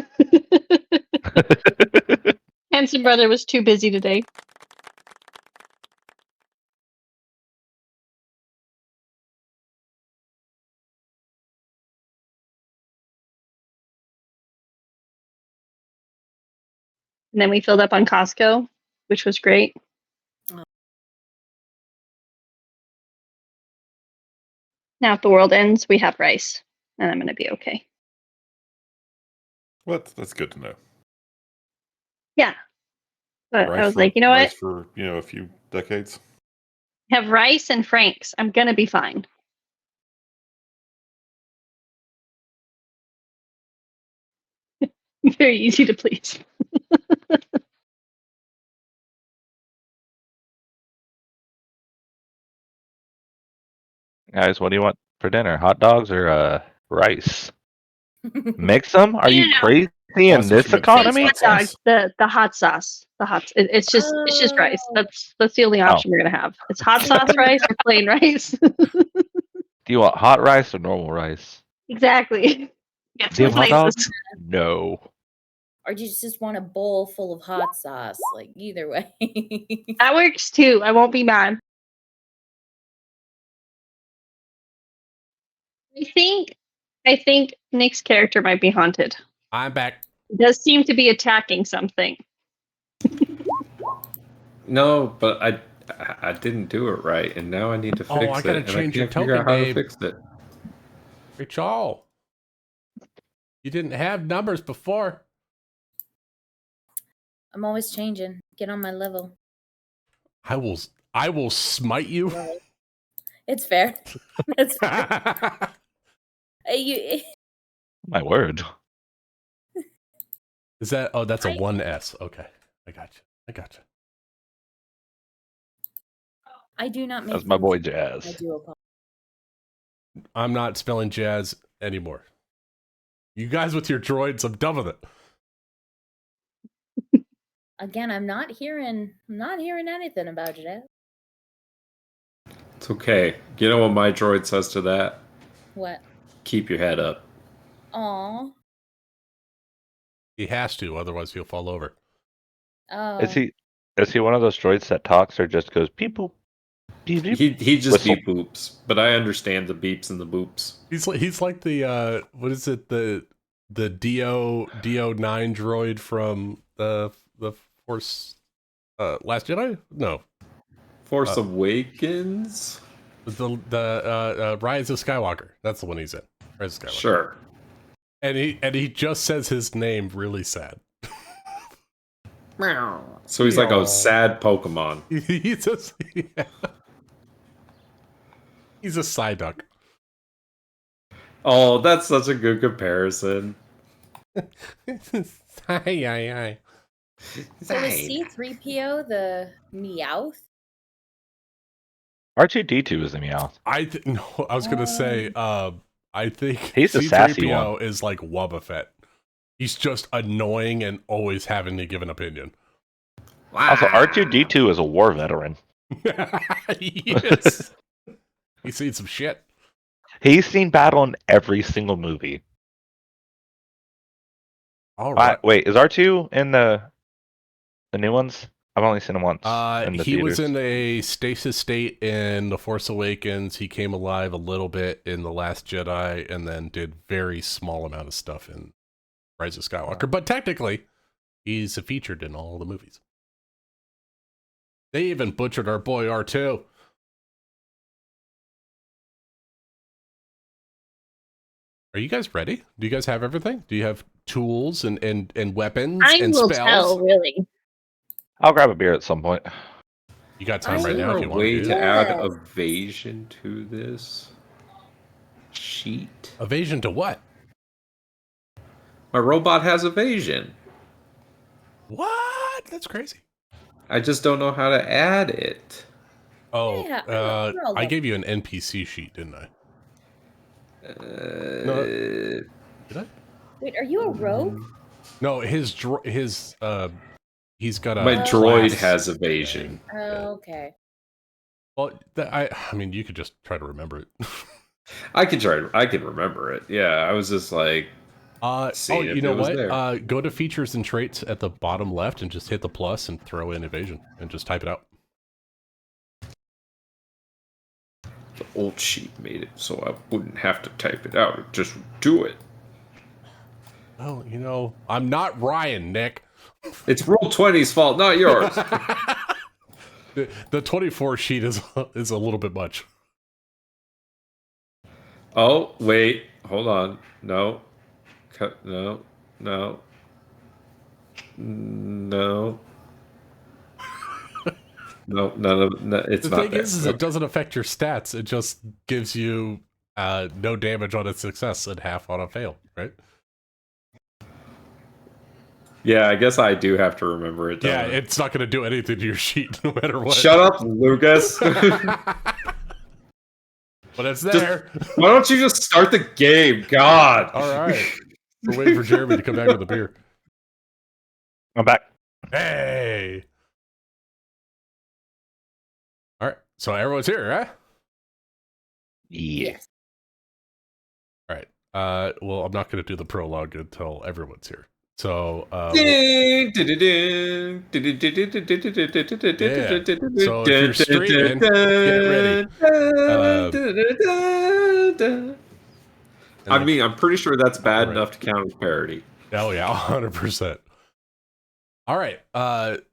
Handsome brother was too busy today. And then we filled up on Costco, which was great. Oh. Now, if the world ends, we have rice, and I'm going to be okay. Well, that's good to know. Yeah. But Rice I was for- like, you know what? rice for a few decades. Have rice and Franks. I'm going to be fine. Very easy to please. Guys, what do you want for dinner? Hot dogs or rice? Mix them? Are you No. crazy in That's what this you meant for economy? hot Hot sauce. dogs, the hot sauce. It's just rice. Oh. That's the only option we're gonna have. It's hot sauce rice or plain rice. Do you want hot rice or normal rice? Exactly. Yeah, Do you two have hot places. dogs? No. Or do you just want a bowl full of hot sauce? Like either way. That works too. I won't be mad. I think Nick's character might be haunted. I'm back. It does seem to be attacking something. No, but I didn't do it right, and now I need to fix it. I gotta and change I your can't figure out token how to name. fix it. Rachel, you didn't have numbers before. I'm always changing. Get on my level. I will smite you. It's fair. It's fair. My word. Is that? Oh, that's a 1S. Okay, I got you. I do not make. That's my boy things- I Jazz. do apologize. I'm not spelling jazz anymore. You guys with your droids, I'm done with it. Again, I'm not hearing anything about it. It's okay. You know what my droid says to that? What? Keep your head up. Aw. He has to, otherwise he'll fall over. Oh. Is he one of those droids that talks or just goes beep boop? Beep, beep? He just Whistle. beep boops, but I understand the beeps and the boops. He's like the what is it, the Do9 droid from the Force Last Jedi? No. Force Awakens? The Rise of Skywalker. That's the one he's in. Rise of Skywalker. Sure. And he just says his name really sad. So he's like a sad Pokemon. He's a Psyduck. Oh, that's such a good comparison. Hi. So is C-3PO the Meowth? R2-D2 is the Meowth. I was gonna say, I think He's the sassy C-3PO is like Wubba Fett. He's just annoying and always having to give an opinion. Also, R2-D2 is a war veteran. Yes. He's seen some shit. He's seen battle in every single movie. All right. Wait, is R2 in the new ones? I've only seen him once. In the He was theaters. in a stasis state in The Force Awakens. He came alive a little bit in The Last Jedi, and then did very small amount of stuff in Rise of Skywalker. But technically, he's featured in all the movies. They even butchered our boy R2. Are you guys ready? Do you guys have everything? Do you have tools and weapons I and will spells? tell, really. I'll grab a beer at some point. You got time Is right there now if a you want way to do to it. add Yes. evasion to this sheet? Evasion to what? My robot has evasion. What? That's crazy. I just don't know how to add it. Oh, Yeah, we're all I done. gave you an NPC sheet, didn't I? Did I? Wait, are you a rogue? No, he's got a. My droid class has evasion. thing. Oh, okay. Well, I mean, you could just try to remember it. I can remember it. Yeah, I was just like, seeing if you know it was what? there. Go to features and traits at the bottom left and just hit the plus and throw in evasion and just type it out. The old sheet made it so I wouldn't have to type it out. Just do it. Oh, you know, I'm not Ryan, Nick. It's Roll20's fault, not yours. The 24 sheet is a little bit much. Oh, wait. Hold on. No. No. No. No. No, it's The not thing there. is it doesn't affect your stats. It just gives you no damage on a success and half on a fail, right? Yeah, I guess I do have to remember it. Yeah, don't I? it's not going to do anything to your sheet, no matter what. Shut up, Lucas. But it's there. Why don't you just start the game? God. All right. We're waiting for Jeremy to come back with a beer. I'm back. Hey. All right. So everyone's here, right? Yeah. Yes. All right. Well, I'm not going to do the prologue until everyone's here. So, So So if you're streaming, get ready. I mean, I'm pretty sure that's bad Copyright. enough to count as parody. Oh yeah, 100%. All right.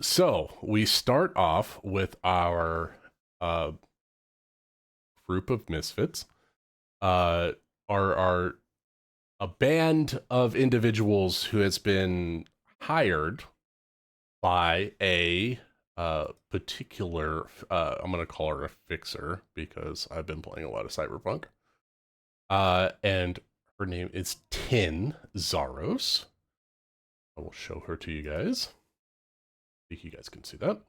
So we start off with our group of misfits. Are a band of individuals who has been hired by a particular I'm gonna call her a fixer because I've been playing a lot of Cyberpunk. And her name is Tin Zaros. I will show her to you guys. I think you guys can see that.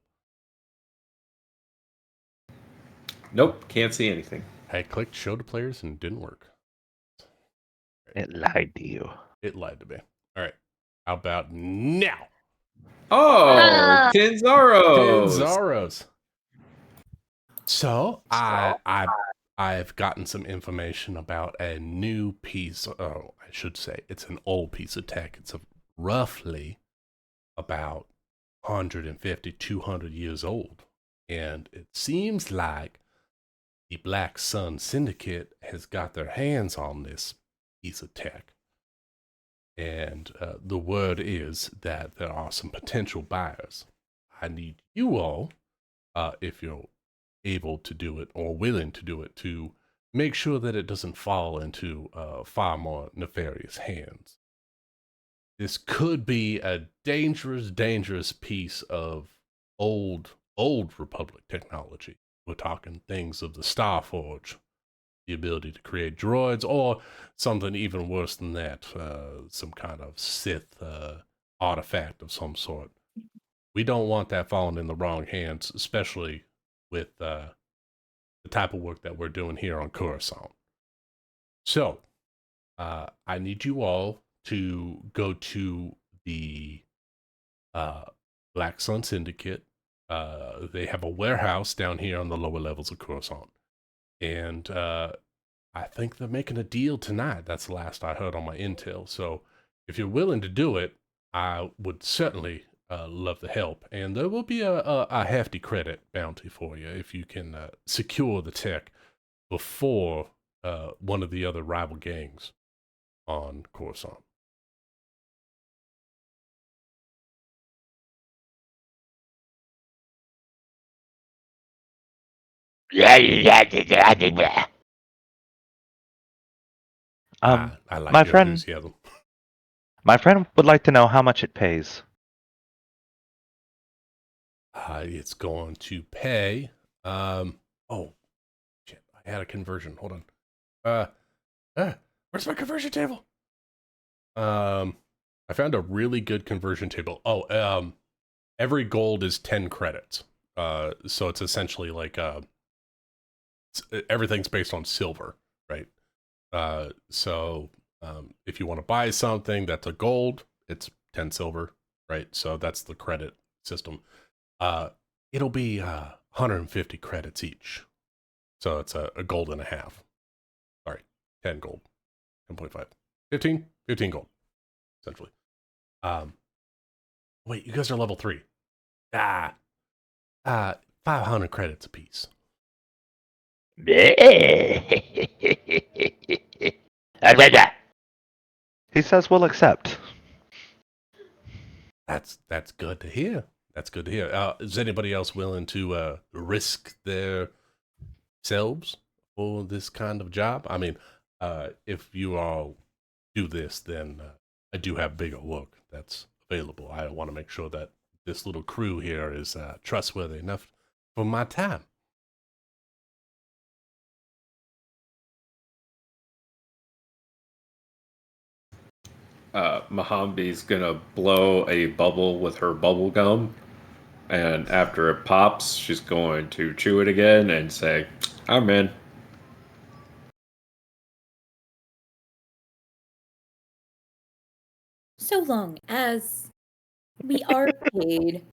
Nope, can't see anything. I clicked show to players and it didn't work. It lied to you. It lied to me. All right. How about now? Oh, Tin Tinzaros. Zaros. So I've gotten some information about a new piece. Oh, I should say it's an old piece of tech. It's roughly about 150, 200 years old. And it seems like the Black Sun Syndicate has got their hands on this piece of tech. And the word is that there are some potential buyers. I need you all, if you're able to do it or willing to do it, to make sure that it doesn't fall into far more nefarious hands. This could be a dangerous, dangerous piece of old Republic technology. We're talking things of the Starforge, the ability to create droids, or something even worse than that, some kind of Sith artifact of some sort. We don't want that falling in the wrong hands, especially with the type of work that we're doing here on Coruscant. So, I need you all to go to the Black Sun Syndicate. They have a warehouse down here on the lower levels of Coruscant. And I think they're making a deal tonight. That's the last I heard on my intel. So if you're willing to do it, I would certainly love the help. And there will be a hefty credit bounty for you if you can secure the tech before one of the other rival gangs on Coruscant. I like my your friend- enthusiasm. My friend would like to know how much it pays. It's going to pay. Oh, shit! I had a conversion. Hold on. Where's my conversion table? I found a really good conversion table. Oh, every gold is 10 credits. So it's essentially like everything's based on silver, right? So if you want to buy something that's a gold, it's 10 silver, right? So that's the credit system. It'll be 150 credits each. So it's a gold and a half. Sorry, 10 gold, 10.5. 15 gold, essentially. Wait, you guys are level 3. 500 credits apiece. He says we'll accept. That's good to hear. That's good to hear. Is anybody else willing to risk their selves for this kind of job? I mean, if you all do this, then I do have bigger work that's available. I want to make sure that this little crew here is trustworthy enough for my time. Mahambi's gonna blow a bubble with her bubble gum, and after it pops, she's going to chew it again and say, "I'm in." So long as we are paid,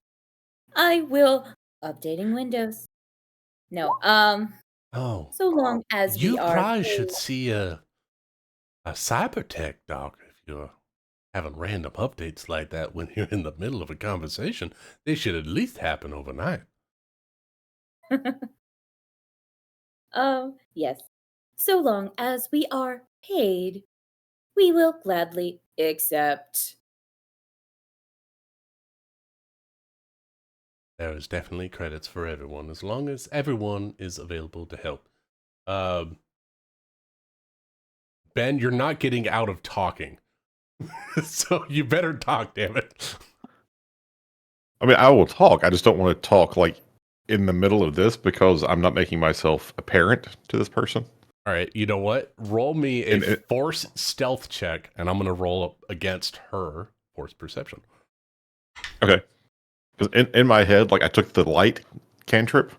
I will updating Windows. No, Oh, so long as you we are probably paid. should see a cybertech doc if you're having random updates like that when you're in the middle of a conversation. They should at least happen overnight. Yes. So long as we are paid, we will gladly accept. There is definitely credits for everyone, as long as everyone is available to help. Ben, you're not getting out of talking. So you better talk, damn it. I mean, I will talk. I just don't want to talk like in the middle of this because I'm not making myself apparent to this person. All right, you know what? Roll me a And force stealth check, and I'm going to roll up against her force perception. Okay. 'Cause in my head, like I took the light cantrip,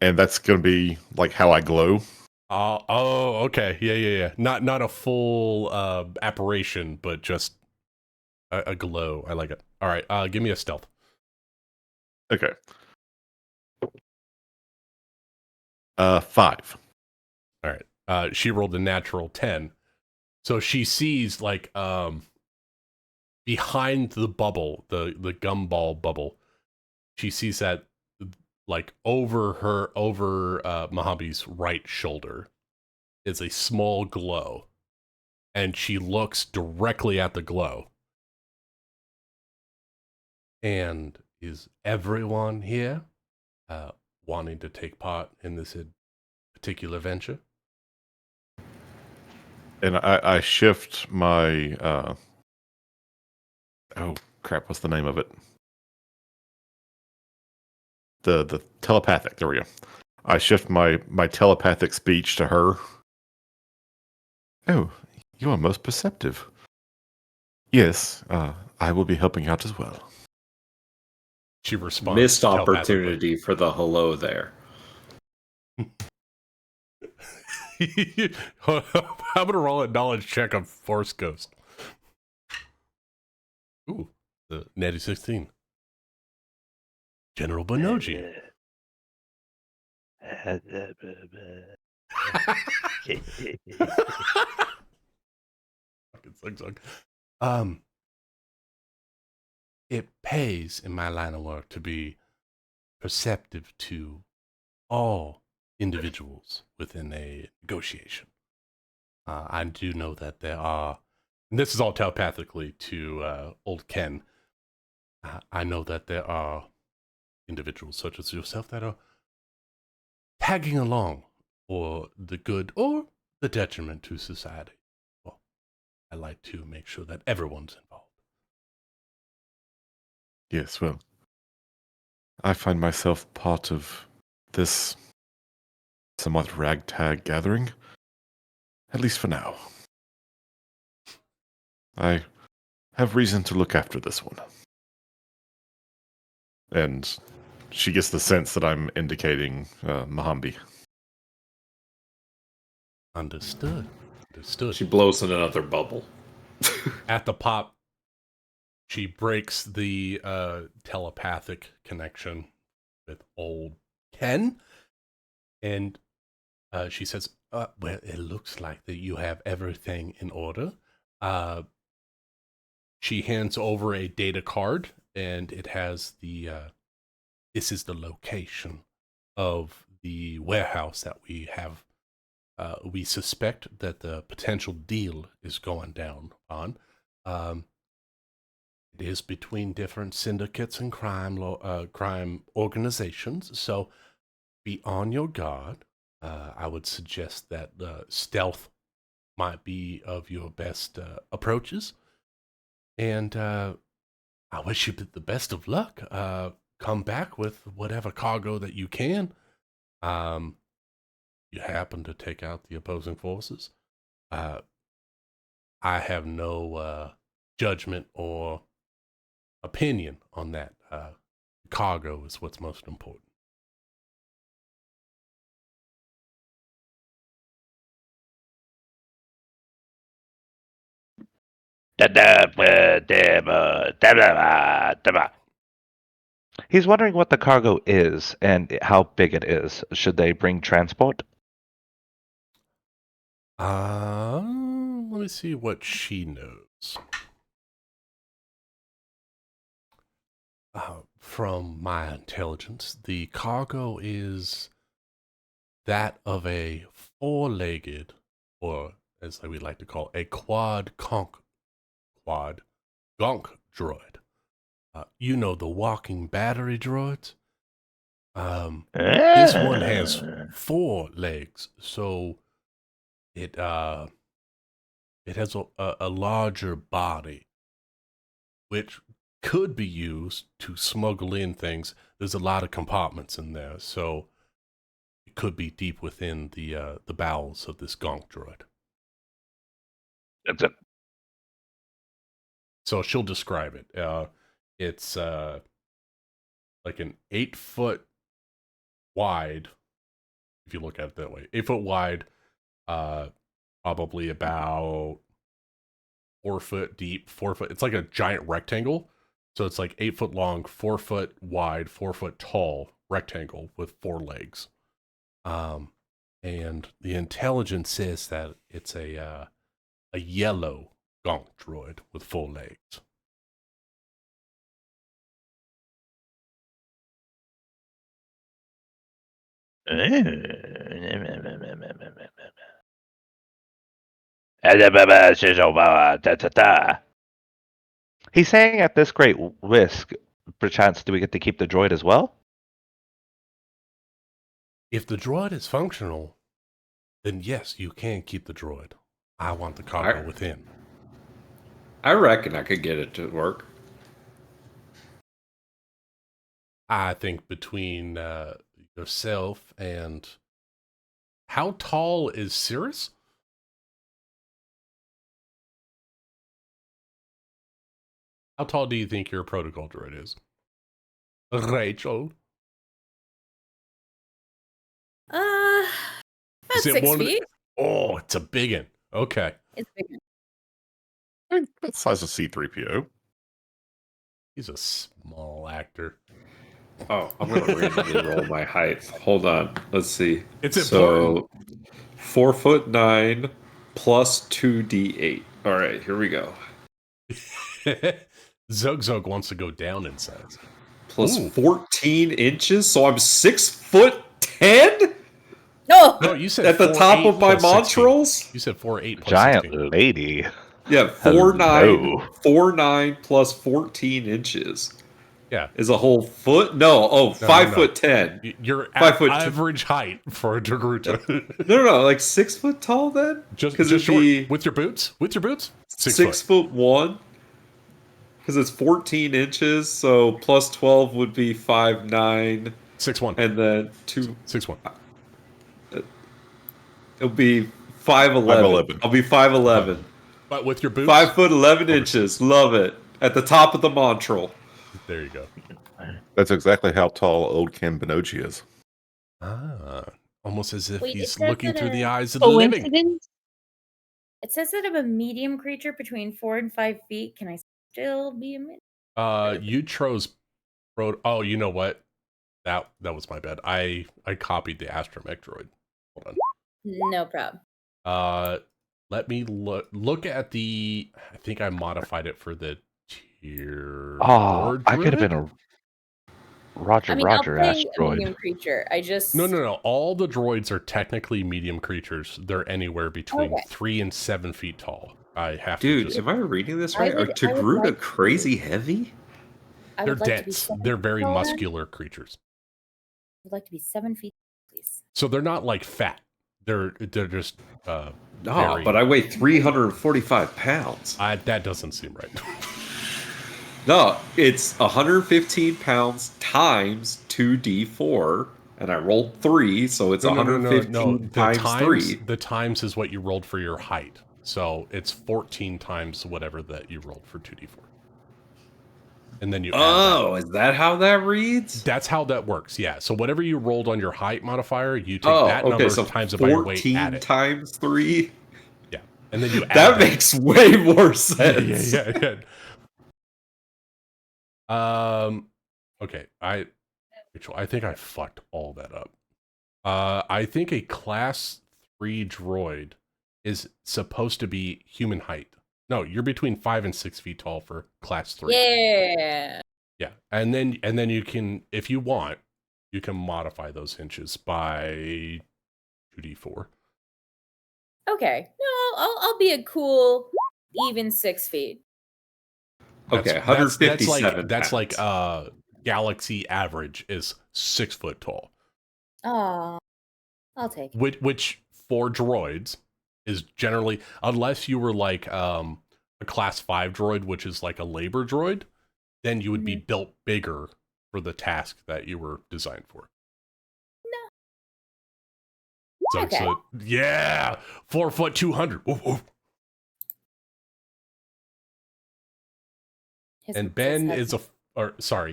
and that's going to be like how I glow. Oh, okay. Yeah. Not a full apparition, but just a glow. I like it. All right, give me a stealth. Okay. 5. All right. She rolled a natural 10. So she sees like behind the bubble, the gumball bubble, she sees that like over Mojave right shoulder is a small glow. And she looks directly at the glow. And is everyone here wanting to take part in this particular venture? And I shift my oh crap, what's the name of it? The telepathic, there we go. I shift my telepathic speech to her. Oh, you are most perceptive. Yes, I will be helping out as well. She responds. Missed telepathically. opportunity for the hello there. I'm gonna roll a knowledge check on Force Ghost. Ooh, the natty 16. General Bonoji. Fucking sing. It pays in my line of work to be perceptive to all individuals within a negotiation. I do know that there are, and this is all telepathically to old Ken. I know that there are individuals such as yourself that are tagging along for the good or the detriment to society. Well, I like to make sure that everyone's involved. Yes, well, I find myself part of this somewhat ragtag gathering, at least for now. I have reason to look after this one. And she gets the sense that I'm indicating Mahambi. Understood. She blows in another bubble. At the pop, she breaks the telepathic connection with old Ken, and she says, well, it looks like that you have everything in order. She hands over a data card, and it has the, this is the location of the warehouse that we have. We suspect that the potential deal is going down on. It is between different syndicates and crime organizations, so be on your guard. I would suggest that stealth might be of your best approaches. And I wish you the best of luck. Come back with whatever cargo that you can. You happen to take out the opposing forces. I have no judgment or opinion on that. Cargo is what's most important. He's wondering what the cargo is and how big it is. Should they bring transport? Let me see what she knows. From my intelligence, the cargo is that of a four-legged, or as we like to call, a quad gonk droid. You know, the walking battery droids. This one has 4 legs, so it has a larger body, which could be used to smuggle in things. There's a lot of compartments in there, so it could be deep within the bowels of this gonk droid. That's it. So she'll describe it. It's like an 8-foot wide, if you look at it that way. 8-foot wide, probably about 4 foot deep, 4 foot. It's like a giant rectangle. So it's like 8 foot long, 4 foot wide, 4 foot tall rectangle with 4 legs. And the intelligence says that it's a yellow gonk droid with 4 legs. He's saying at this great risk, perchance, do we get to keep the droid as well? If the droid is functional, then yes, you can keep the droid. I want the cargo within. I reckon I could get it to work. I think between yourself and... How tall is Cirrus? How tall do you think your protocol droid is? Rachel? About Is it 6 one of the- feet. Oh, it's a big one. Okay. It's bigger. That's the size of C-3PO. He's a small actor. Oh, I'm going to randomly roll my height. Hold on. Let's see. It's important. 4'9" plus 2d8. All right, here we go. Zug wants to go down in size. Plus Ooh. 14 inches, so I'm 6'10"? No. No, you said At the 4'8" top of my plus 16. montrals? You said 4'8" plus Giant 16. lady. Yeah, Hello. 4'9" plus 14 inches. Yeah. Is a whole foot? No, No, 5'10". Your 5'2". average height for a Degruta. No, like 6 foot tall then? Just it'd short. be With your boots? 6 foot 1. Because it's 14 inches, so plus 12 would be 5'9". 6'1". And then 2. 6'1". It'll be 5'11". I'll be 5'11". But with your boots? 5'11" inches. Love it. At the top of the montrol. There you go. That's exactly how tall old Ken Benochi is. Almost as if Wait, it he's says looking that through the eyes of the living. Coincidence? It says that I'm a medium creature between 4 and 5 feet. Can I still be a medium? You chose... Oh, you know what? That was my bad. I copied the astromech droid. Hold on. No problem. Let me look at the... I think I modified it for the tier... Oh, I could have droid? been a Roger I'll play a medium asteroid. creature. I just No. All the droids are technically medium creatures. They're anywhere between Okay. 3 and 7 feet tall. I have Dude, to just... am I reading this I right? Are would Togruta like to- crazy heavy? I They're would like to be dense. 7 They're feet very taller. muscular creatures. I would like to be 7 feet, please. So they're not like fat. They're just No, very... but I weigh 345 pounds. That doesn't seem right. No, it's 115 pounds times 2d4, and I rolled 3, so it's 115 times 3. The times is what you rolled for your height. So it's 14 times whatever that you rolled for 2d4. And then you add that. Is that how that reads? That's how that works, yeah. So whatever you rolled on your height modifier, you take that number so times it by your weight, 14 add it. times 3? Yeah. And then you add That makes way more sense. Yeah. Okay, Rachel, I think I fucked all that up. I think a class 3 droid is supposed to be human height. No, you're between 5 and 6 feet tall for class 3. Yeah. Yeah, and then you can, if you want, you can modify those hinges by 2d4. Okay. No, I'll be a cool even 6 feet. Okay, That's 157 that's like pounds. galaxy average is 6 foot tall. Oh, I'll take it. Which for droids is generally, unless you were like a class 5 droid, which is like a labor droid, then you would be built bigger for the task that you were designed for. No. Okay. So yeah, 4 foot 200. Woof, woof. And Ben is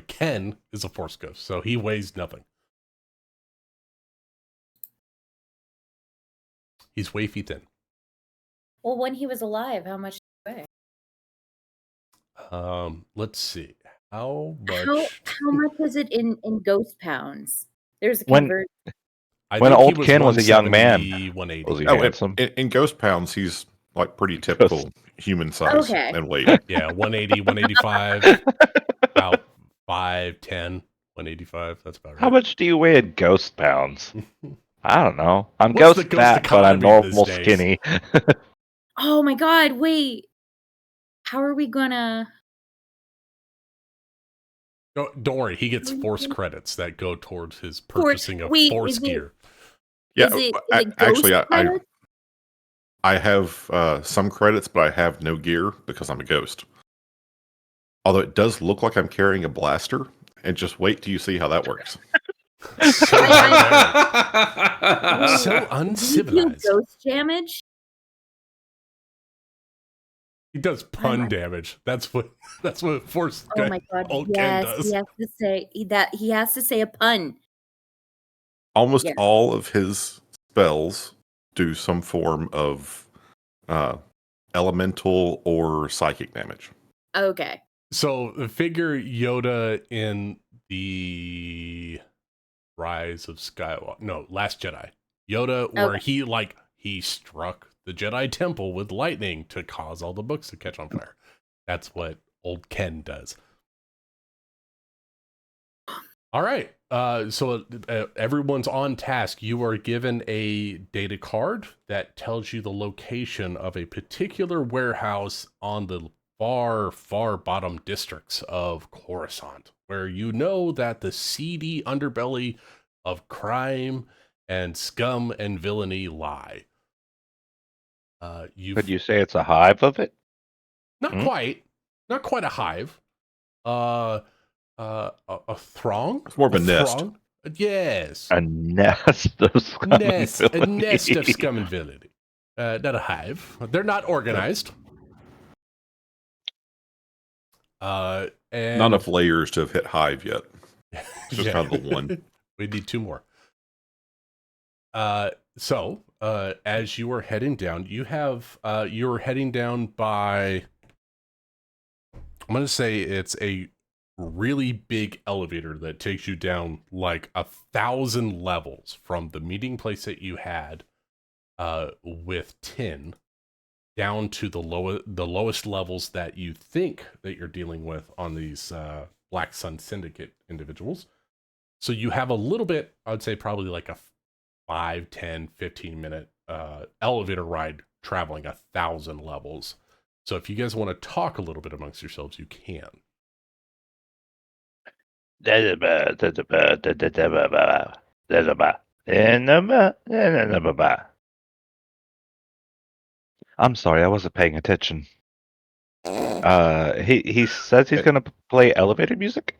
Ken is a Force ghost, so he weighs nothing. He's wafy thin. Well, when he was alive, how much did he weigh? Let's see. How much? How much is it in ghost pounds? There's a When- convert. When old Ken was a young man, 180. was he Oh, handsome? in ghost pounds, he's like pretty typical human size Okay. and weight. Yeah, 180, 185, about 5'10", 185. That's about right. How much do you weigh in ghost pounds? I don't know. I'm What's the ghost ghost fat, but I'm economy these normal days? skinny. Oh my god, wait. How are we gonna... Don't worry, he gets Force credits that go towards his purchasing of wait, Force is it- gear. Yeah, is it actually, ghost credits? I have some credits, but I have no gear because I'm a ghost. Although it does look like I'm carrying a blaster, and just wait till you see how that works. So Wait, so do you do uncivilized. ghost damage? He does pun damage. That's what Force Oh my god, old Ken yes, does. he has to say that. He has to say a pun. Almost Yes. all of his spells do some form of elemental or psychic damage. Okay. So figure Yoda in the Rise of Skywalker. No, Last Jedi. Yoda, where he struck the Jedi Temple with lightning to cause all the books to catch on fire. That's what old Ken does. All right. So everyone's on task. You are given a data card that tells you the location of a particular warehouse on the far, far bottom districts of Coruscant, where you know that the seedy underbelly of crime and scum and villainy lie. Could you say it's a hive of it? Not quite a hive. A throng? It's more of a nest. Throng? Yes. A nest of scum and A nest of villainy. scum and villainy. Not a hive. They're not organized. And Not enough layers to have hit hive yet. Just Yeah. kind of the one. We need 2 more. So as you are heading down, you're heading down by, I'm going to say it's a really big elevator that takes you down like 1,000 levels from the meeting place that you had with Tin down to the lowest levels that you think that you're dealing with on these Black Sun Syndicate individuals. So you have a little bit, I would say probably like a 5, 10, 15 minute elevator ride traveling 1,000 levels. So if you guys want to talk a little bit amongst yourselves, you can. I'm sorry, I wasn't paying attention. He says he's gonna play elevator music,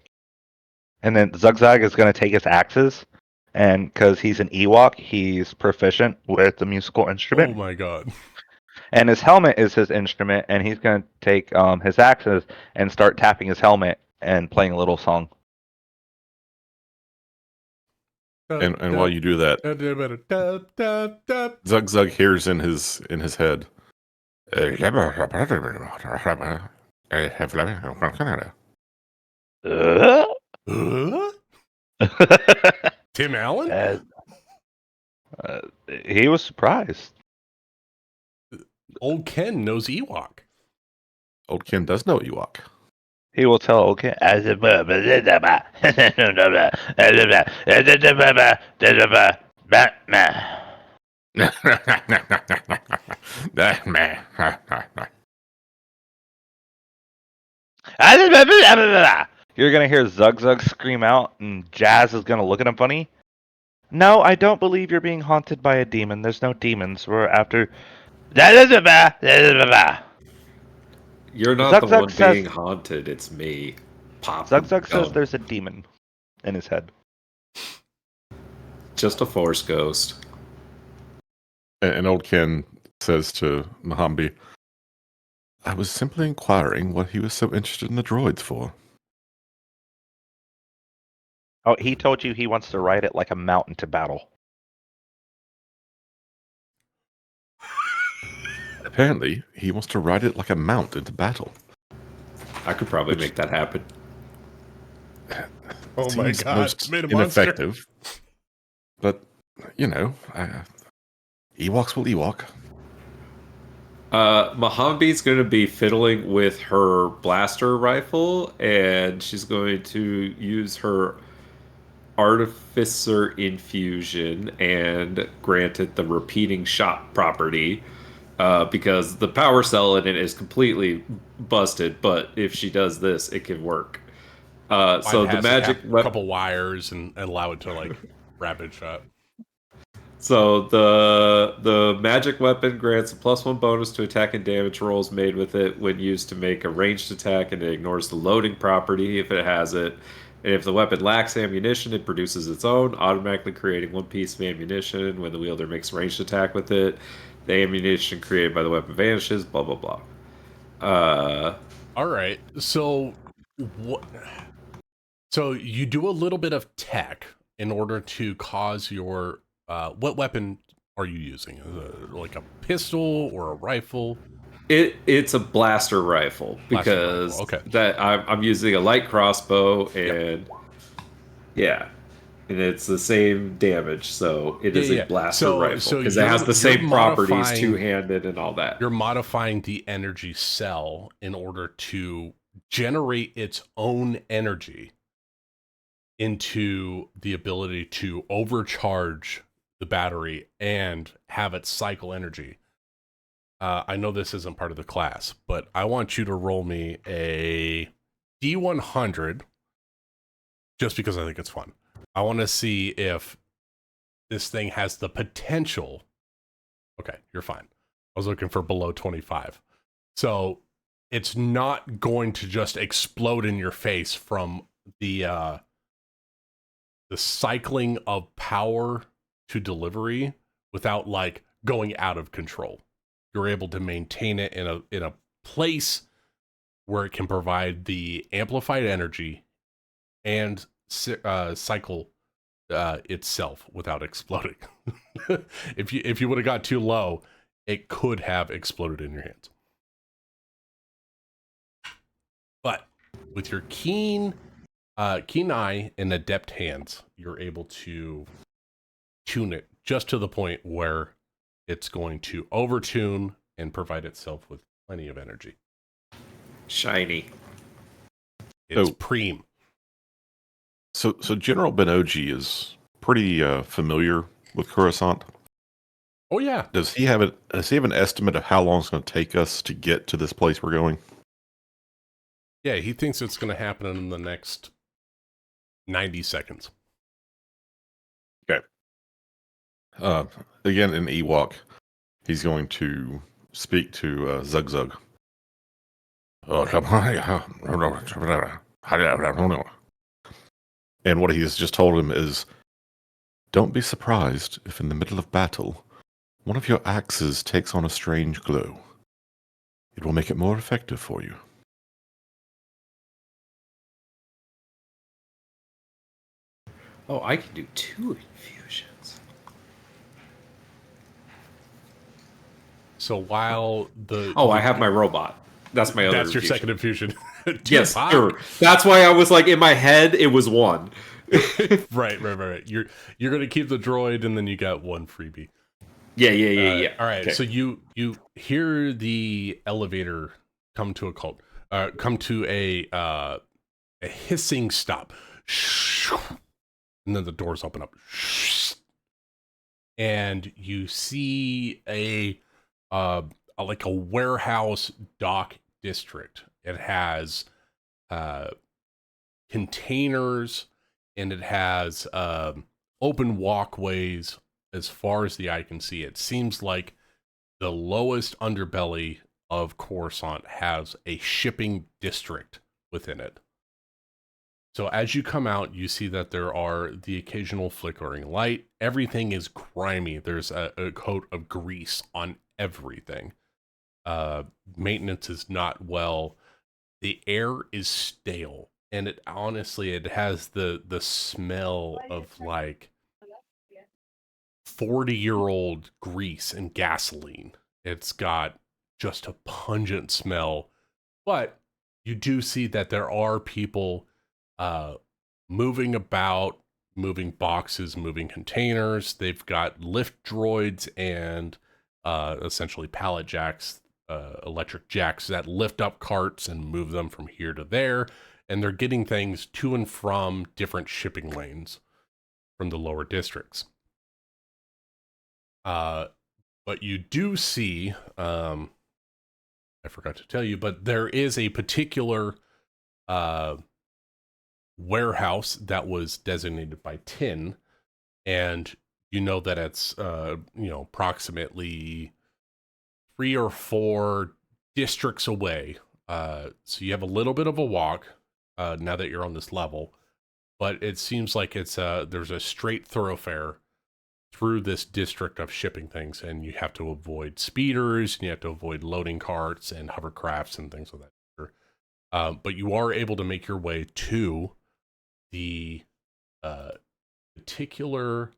and then Zugzag is gonna take his axes, and because he's an Ewok, he's proficient with the musical instrument. Oh my god. And his helmet is his instrument, and he's gonna take his axes and start tapping his helmet and playing a little song. And while you do that, Zug hears in his head. Tim Allen? He was surprised. Old Ken knows Ewok. Old Ken does know Ewok. He will tell, okay, you're gonna hear Zug Zug scream out, and Jazz is gonna look at him funny. No, I don't believe you're being haunted by a demon. There's no demons. We're after. You're not Zug the Zug one says- being haunted. It's me. Pop. Zug Zug says gun. there's a demon in his head. Just a force ghost. And old Ken says to Mahambi, I was simply inquiring what he was so interested in the droids for. Oh, he told you he wants to ride it like a mountain to battle. Apparently, he wants to ride it like a mount into battle. I could probably make that happen. Oh my Seems god, most made a monster. ineffective. But, Ewoks will Ewok. Mahambi's going to be fiddling with her blaster rifle, and she's going to use her artificer infusion and grant it the repeating shot property, because the power cell in it is completely busted, but if she does this, it can work. So the magic a couple wires and allow it to like rapid shot. So the magic weapon grants a +1 bonus to attack and damage rolls made with it when used to make a ranged attack, and it ignores the loading property if it has it. And if the weapon lacks ammunition, it produces its own, automatically creating 1 piece of ammunition when the wielder makes a ranged attack with it. The ammunition created by the weapon vanishes, blah, blah, blah. All right. So what? So you do a little bit of tech in order to cause your what weapon are you using? Is it like a pistol or a rifle? It's a blaster rifle because that I'm using a light crossbow, and and it's the same damage, so it is a blaster rifle because it has the same properties, two-handed and all that. You're modifying the energy cell in order to generate its own energy into the ability to overcharge the battery and have it cycle energy. I know this isn't part of the class, but I want you to roll me a D100 just because I think it's fun. I want to see if this thing has the potential. Okay, you're fine. I was looking for below 25. So it's not going to just explode in your face from the cycling of power to delivery without like going out of control. You're able to maintain it in a place where it can provide the amplified energy and cycle itself without exploding. If you would have got too low, it could have exploded in your hands. But with your keen eye and adept hands, you're able to tune it just to the point where it's going to overtune and provide itself with plenty of energy. Shiny. It's preem. So General Benoji is pretty familiar with Coruscant. Oh yeah. Does he have an estimate of how long it's going to take us to get to this place we're going? Yeah, he thinks it's going to happen in the next 90 seconds. Okay. Again, in Ewok, he's going to speak to Zug Zug. And what he has just told him is, don't be surprised if in the middle of battle, one of your axes takes on a strange glow. It will make it more effective for you. Oh, I can do 2 infusions. So while the... Oh, I have my robot. That's my other That's your infusion. second infusion. Yes, sure. That's why I was like, in my head, it was 1. Right. You're going to keep the droid, and then you got 1 freebie. Yeah. All right, Okay. so you hear the elevator come to a halt. come to a hissing stop. And then the doors open up. And you see a like a warehouse dock district. It has containers, and it has open walkways as far as the eye can see. It seems like the lowest underbelly of Coruscant has a shipping district within it. So as you come out, you see that there are the occasional flickering light. Everything is grimy. There's a coat of grease on everything. Maintenance is not well. The air is stale, and it honestly, it has the smell of like 40-year-old grease and gasoline. It's got just a pungent smell, but you do see that there are people moving about, moving boxes, moving containers. They've got lift droids and essentially pallet jacks, electric jacks that lift up carts and move them from here to there. And they're getting things to and from different shipping lanes from the lower districts. But you do see, I forgot to tell you, but there is a particular warehouse that was designated by tin, and you know that it's approximately 3 or 4 districts away. So you have a little bit of a walk now that you're on this level, but it seems like it's there's a straight thoroughfare through this district of shipping things, and you have to avoid speeders, and you have to avoid loading carts and hovercrafts and things of that nature. But you are able to make your way to the particular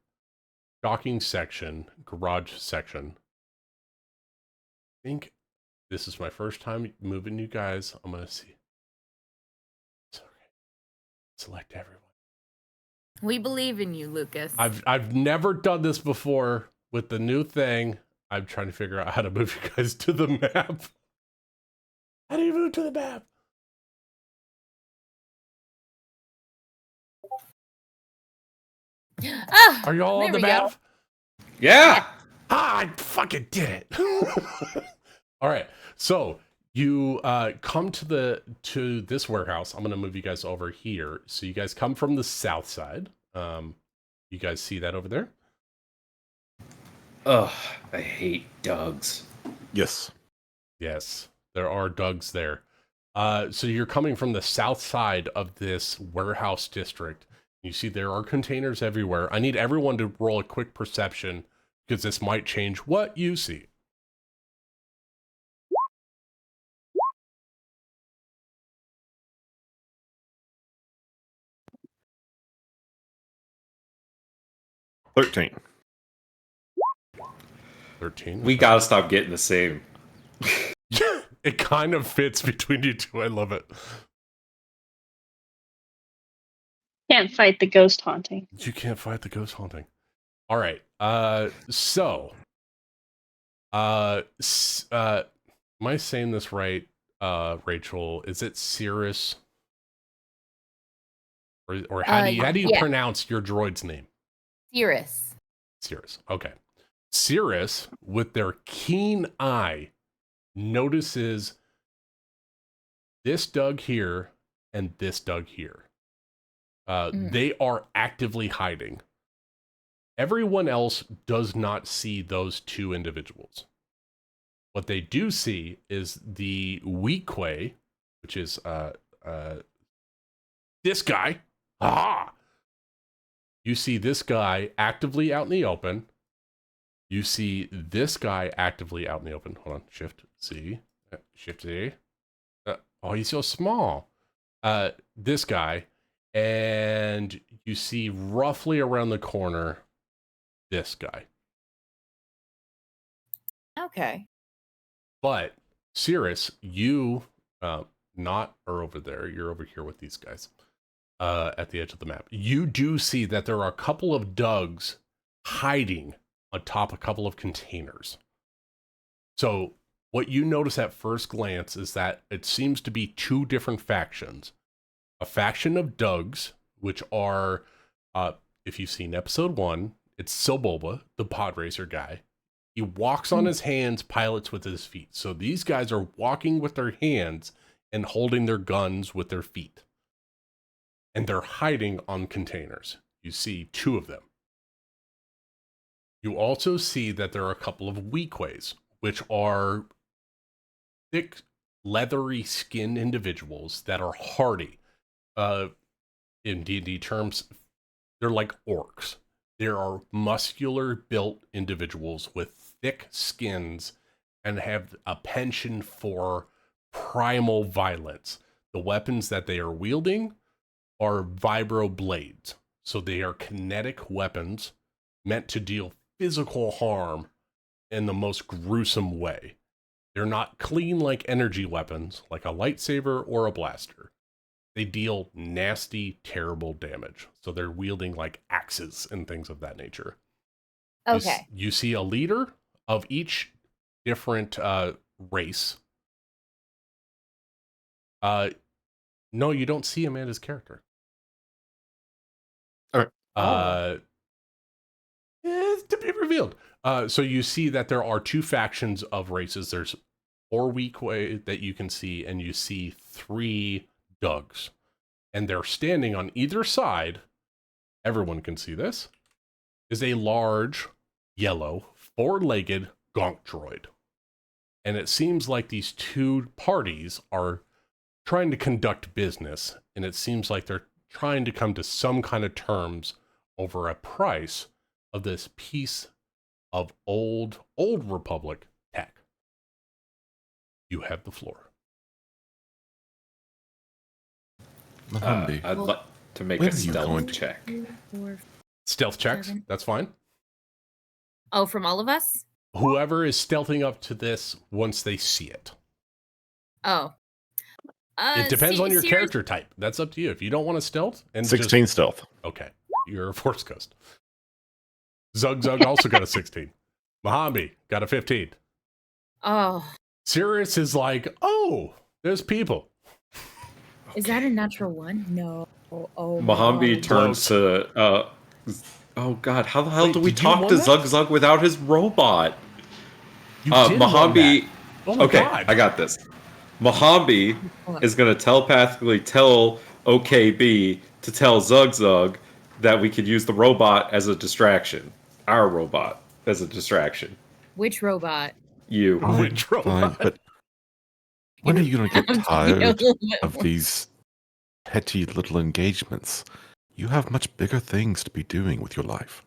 docking section, garage section. I think this is my first time moving you guys. I'm gonna see. It's okay. Select everyone. We believe in you, Lucas. I've never done this before with the new thing. I'm trying to figure out how to move you guys to the map. How do you move to the map? Are you all on the map? Go. Yeah. Ah, I fucking did it. All right. So you come to this warehouse. I'm gonna move you guys over here. So you guys come from the south side. You guys see that over there? Ugh, I hate Dougs. Yes. Yes, there are Dougs there. So you're coming from the south side of this warehouse district. You see there are containers everywhere. I need everyone to roll a quick perception, because this might change what you see. $13. 13. We gotta stop getting the same. It kind of fits between you two. I love it. Can't fight the ghost haunting. You can't fight the ghost haunting. All right. So, am I saying this right, Rachel? Is it Cirrus? Or how do you pronounce your droid's name? Cirrus. Cirrus. Okay. Cirrus, with their keen eye, notices this Doug here and this Doug here. They are actively hiding. Everyone else does not see those two individuals. What they do see is the Weequay, which is this guy. Ah! You see this guy actively out in the open. You see this guy actively out in the open. Hold on. Shift C. Shift Z. Oh, he's so small. This guy. And you see roughly around the corner this guy. Okay. But Cirrus, you not are over there. You're over here with these guys at the edge of the map. You do see that there are a couple of Dougs hiding atop a couple of containers. So what you notice at first glance is that it seems to be two different factions. A faction of Dougs, which are, if you've seen episode 1, it's Silboba, the pod racer guy. He walks on his hands, pilots with his feet. So these guys are walking with their hands and holding their guns with their feet. And they're hiding on containers. You see 2 of them. You also see that there are a couple of Weequays, which are thick, leathery skinned individuals that are hardy. In D&D terms, they're like orcs. There are muscular built individuals with thick skins and have a penchant for primal violence. The weapons that they are wielding are vibro blades. So they are kinetic weapons meant to deal physical harm in the most gruesome way. They're not clean like energy weapons, like a lightsaber or a blaster. They deal nasty, terrible damage. So they're wielding like axes and things of that nature. Okay. You see a leader of each different race. No, you don't see Amanda's character. All It's to be revealed. So you see that there are 2 factions of races. There's 4 Weequay that you can see, and you see 3 Dougs. And they're standing on either side. Everyone can see this. Is a large, yellow, 4-legged gonk droid. And it seems like these 2 parties are trying to conduct business. And it seems like they're trying to come to some kind of terms over a price of this piece of old Republic tech. You have the floor. Mahambi, I'd like to make when a are you stealth going to- check. Stealth checks, 7. that's fine. Oh, from all of us? Whoever is stealthing up to this once they see it. Oh. It depends on your Sirius- character type. That's up to you. If you don't want to stealth, and 16 stealth. okay, you're a Force Ghost. Zug also got a 16. Mahambi got a 15. Oh. Sirius is like, oh, there's people. Is that a natural 1? No. Oh. Mahambi my turns to oh god, how the hell Wait, do we did you talk want to that? Zug Zug without his robot? You did want Mahambi that. Oh my okay, God. I got this. Mahambi God. is gonna telepathically tell OKB to tell Zug Zug that we could use the robot as a distraction. Our robot as a distraction. Which robot? You. Which Fine, robot? but when are you going to get I'm tired feeling of these petty little engagements? You have much bigger things to be doing with your life.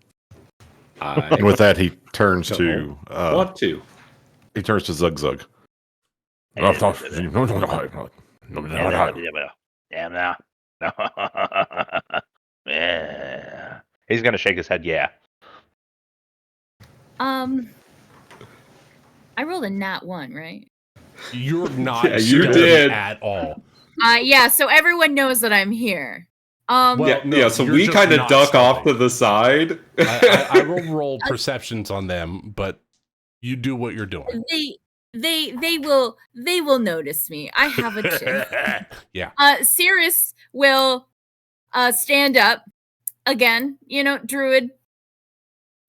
I And with that, he turns don't to want to. he turns to Zug Zug. Damn now. Yeah. He's gonna shake his head, yeah. I rolled a nat 1, right? You're not Yeah, you stealthy did. at all. Yeah, so everyone knows that I'm here. Well, Yeah, no, yeah, so you're we just kind of not duck off stealthy. to the side. I will roll perceptions on them, but you do what you're doing. They will notice me. I have a chip. Yeah. Cirrus will stand up again. You know, Druid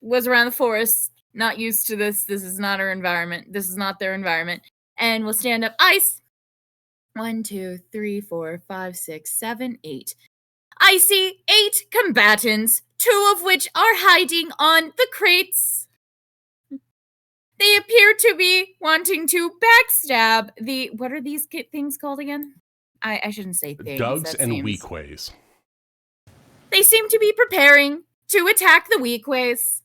was around the forest, not used to this. This is not her environment. This is not their environment. And will stand up. Ice. 1, 2, 3, 4, 5, 6, 7, 8. I see 8 combatants, 2 of which are hiding on the crates. They appear to be wanting to backstab the. What are these things called again? I shouldn't say things. Dougs that and seems- Weequays. They seem to be preparing to attack the Weequays.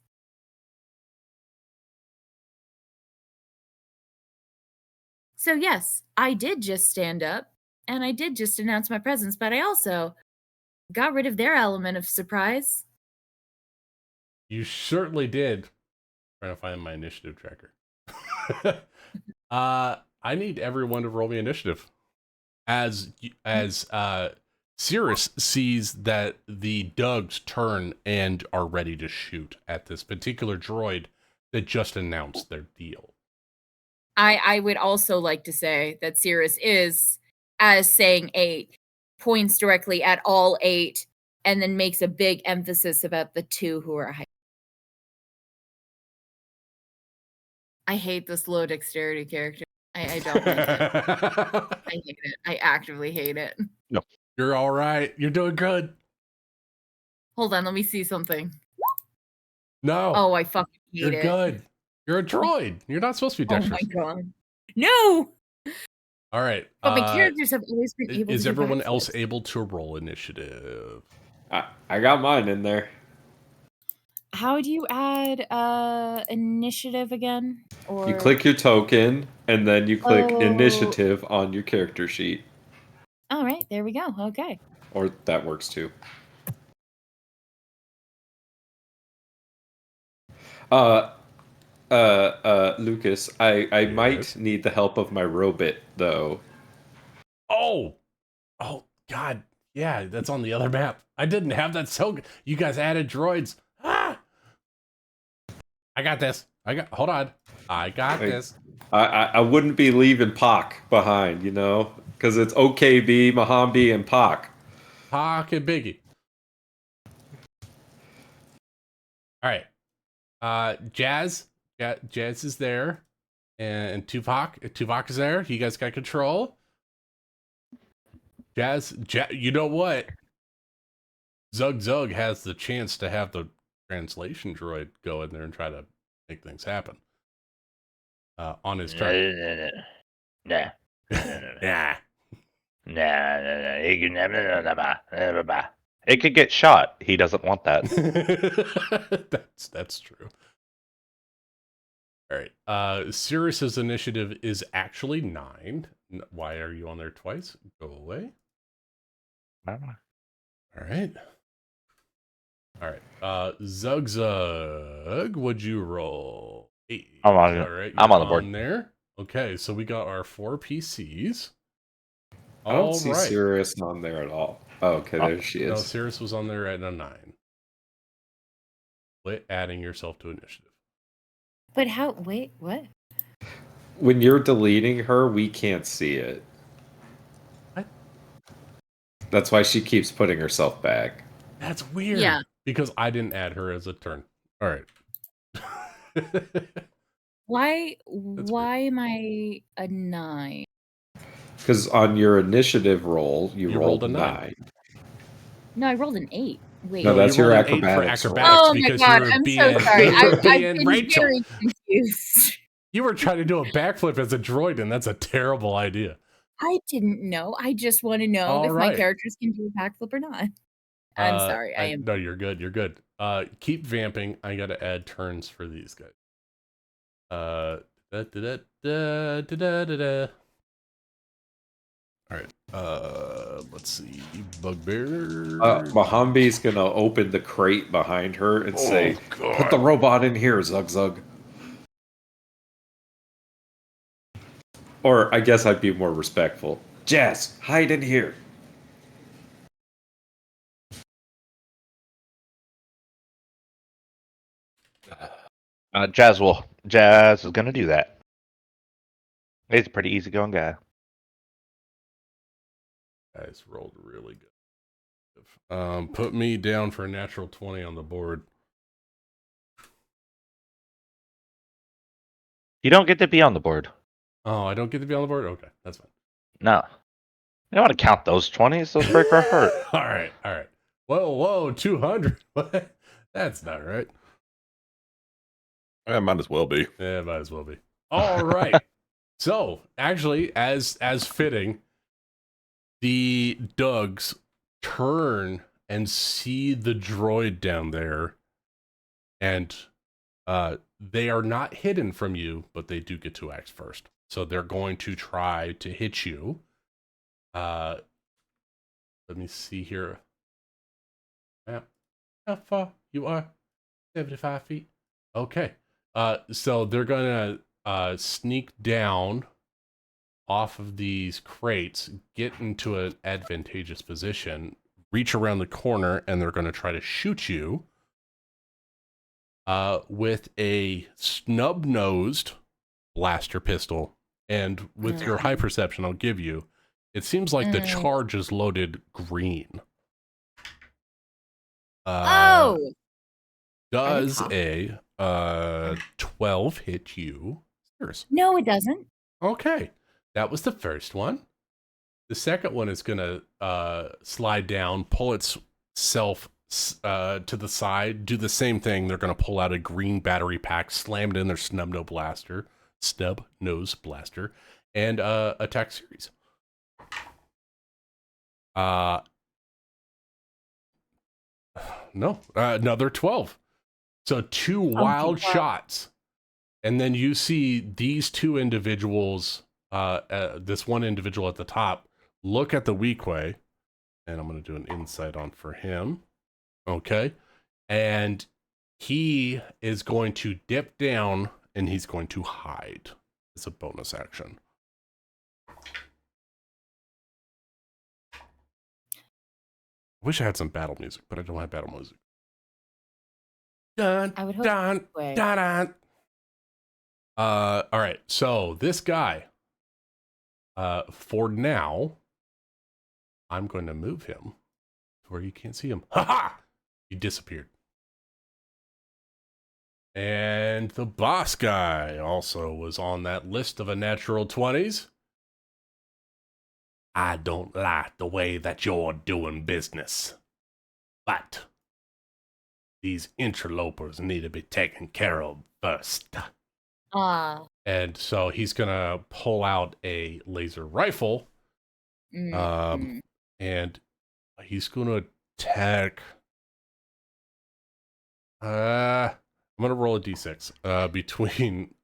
So yes, I did just stand up, and I did just announce my presence, but I also got rid of their element of surprise. You certainly did. Trying to find my initiative tracker. I need everyone to roll me initiative. As Cirrus sees that the Dougs turn and are ready to shoot at this particular droid that just announced their deal. I would also like to say that Cirrus is, as saying 8, points directly at all 8, and then makes a big emphasis about the 2 who are high. I hate this low dexterity character. I don't like it. I hate it. I actively hate it. You're all right. You're doing good. Hold on, let me see something. No. Oh, I fucking hate You're it. good. You're a droid. You're not supposed to be Oh dexterous. my god. No! All right. But my characters have always been able to Is do everyone backflips. else able to roll initiative? I got mine in there. How do you add initiative again? Or You click your token, and then you click Oh. initiative on your character sheet. All right, there we go. Okay. Or that works too. Lucas, I might Yes? need the help of my robot, though. Oh, God, yeah, that's on the other map. I didn't have that. So you guys added droids. Ah, I got this. Hold on. I got this. I wouldn't be leaving Pac behind, you know, because it's OKB, Mahambi, and Pac. Pac and Biggie. All right. Jazz is there, and Tuvok is there. You guys got control. Jazz, you know what? Zug has the chance to have the translation droid go in there and try to make things happen. On his turn. Nah. Yeah. It could get shot. He doesn't want that. That's true. All right. Cirrus's initiative is actually 9. Why are you on there twice? Go away. All right. All right. Zug, would you roll? 8. I'm on it. All right. I'm on the you're board. There. Okay, so we got our 4 PCs. I don't see Cirrus on there at all. Oh, okay, there she is. No, Cirrus was on there at a 9. Quit adding yourself to initiative. But how? Wait, what? When you're deleting her, we can't see it. What? That's why she keeps putting herself back. That's weird. Yeah. Because I didn't add her as a turn. All right. Why am I a 9? Because on your initiative roll, you rolled rolled a 9. No, I rolled an 8. Wait. No, that's you your rolled an 8 for acrobatics roll. acrobatics Oh my because god, you were I'm being, so sorry. you were I've being been Rachel. very confused. You were trying to do a backflip as a droid, and that's a terrible idea. I didn't know. I just want to know All if right. my characters can do a backflip or not. I'm sorry. I am. No, you're good. You're good. Keep vamping. I got to add turns for these guys. All right. Let's see. Bugbear. Mahambi's gonna open the crate behind her and say, "Put the robot in here, Zug." Or I guess I'd be more respectful. Jazz, hide in here. Jazz is gonna do that. He's a pretty easygoing guy. Guys rolled really good. Put me down for a natural 20 on the board. You don't get to be on the board. Oh, I don't get to be on the board? Okay, that's fine. No. You don't want to count those 20s. Those break our heart. All right. Whoa, 200. What? That's not right. Might as well be. Yeah, might as well be. All right. So, actually, as fitting, the Dougs turn and see the droid down there, and they are not hidden from you, but they do get to act first. So they're going to try to hit you. Let me see here. How far you are? 75 feet. Okay. So they're gonna sneak down off of these crates, get into an advantageous position, reach around the corner, and they're gonna try to shoot you with a snub-nosed blaster pistol. And with your high perception, I'll give you, it seems like the charge is loaded green. Oh, Does cough. a 12 hit you? Yours. No, it doesn't. Okay. That was the first one. The second one is going to slide down, pull itself to the side, do the same thing. They're going to pull out a green battery pack, slam it in their snub nose blaster, and attack series. No, another 12. So 2 wild shots. And then you see these two individuals, this one individual at the top, look at the Weequay, and I'm going to do an insight on for him. Okay. And he is going to dip down and he's going to hide as a bonus action. I wish I had some battle music, but I don't have battle music. Dun, I would hope dun, way. dun, dun. All right. So this guy, for now, I'm going to move him to where you can't see him. Ha ha! He disappeared. And the boss guy also was on that list of a natural 20s. I don't like the way that you're doing business, but these interlopers need to be taken care of first. And so he's going to pull out a laser rifle, and he's going to attack. I'm going to roll a d6 between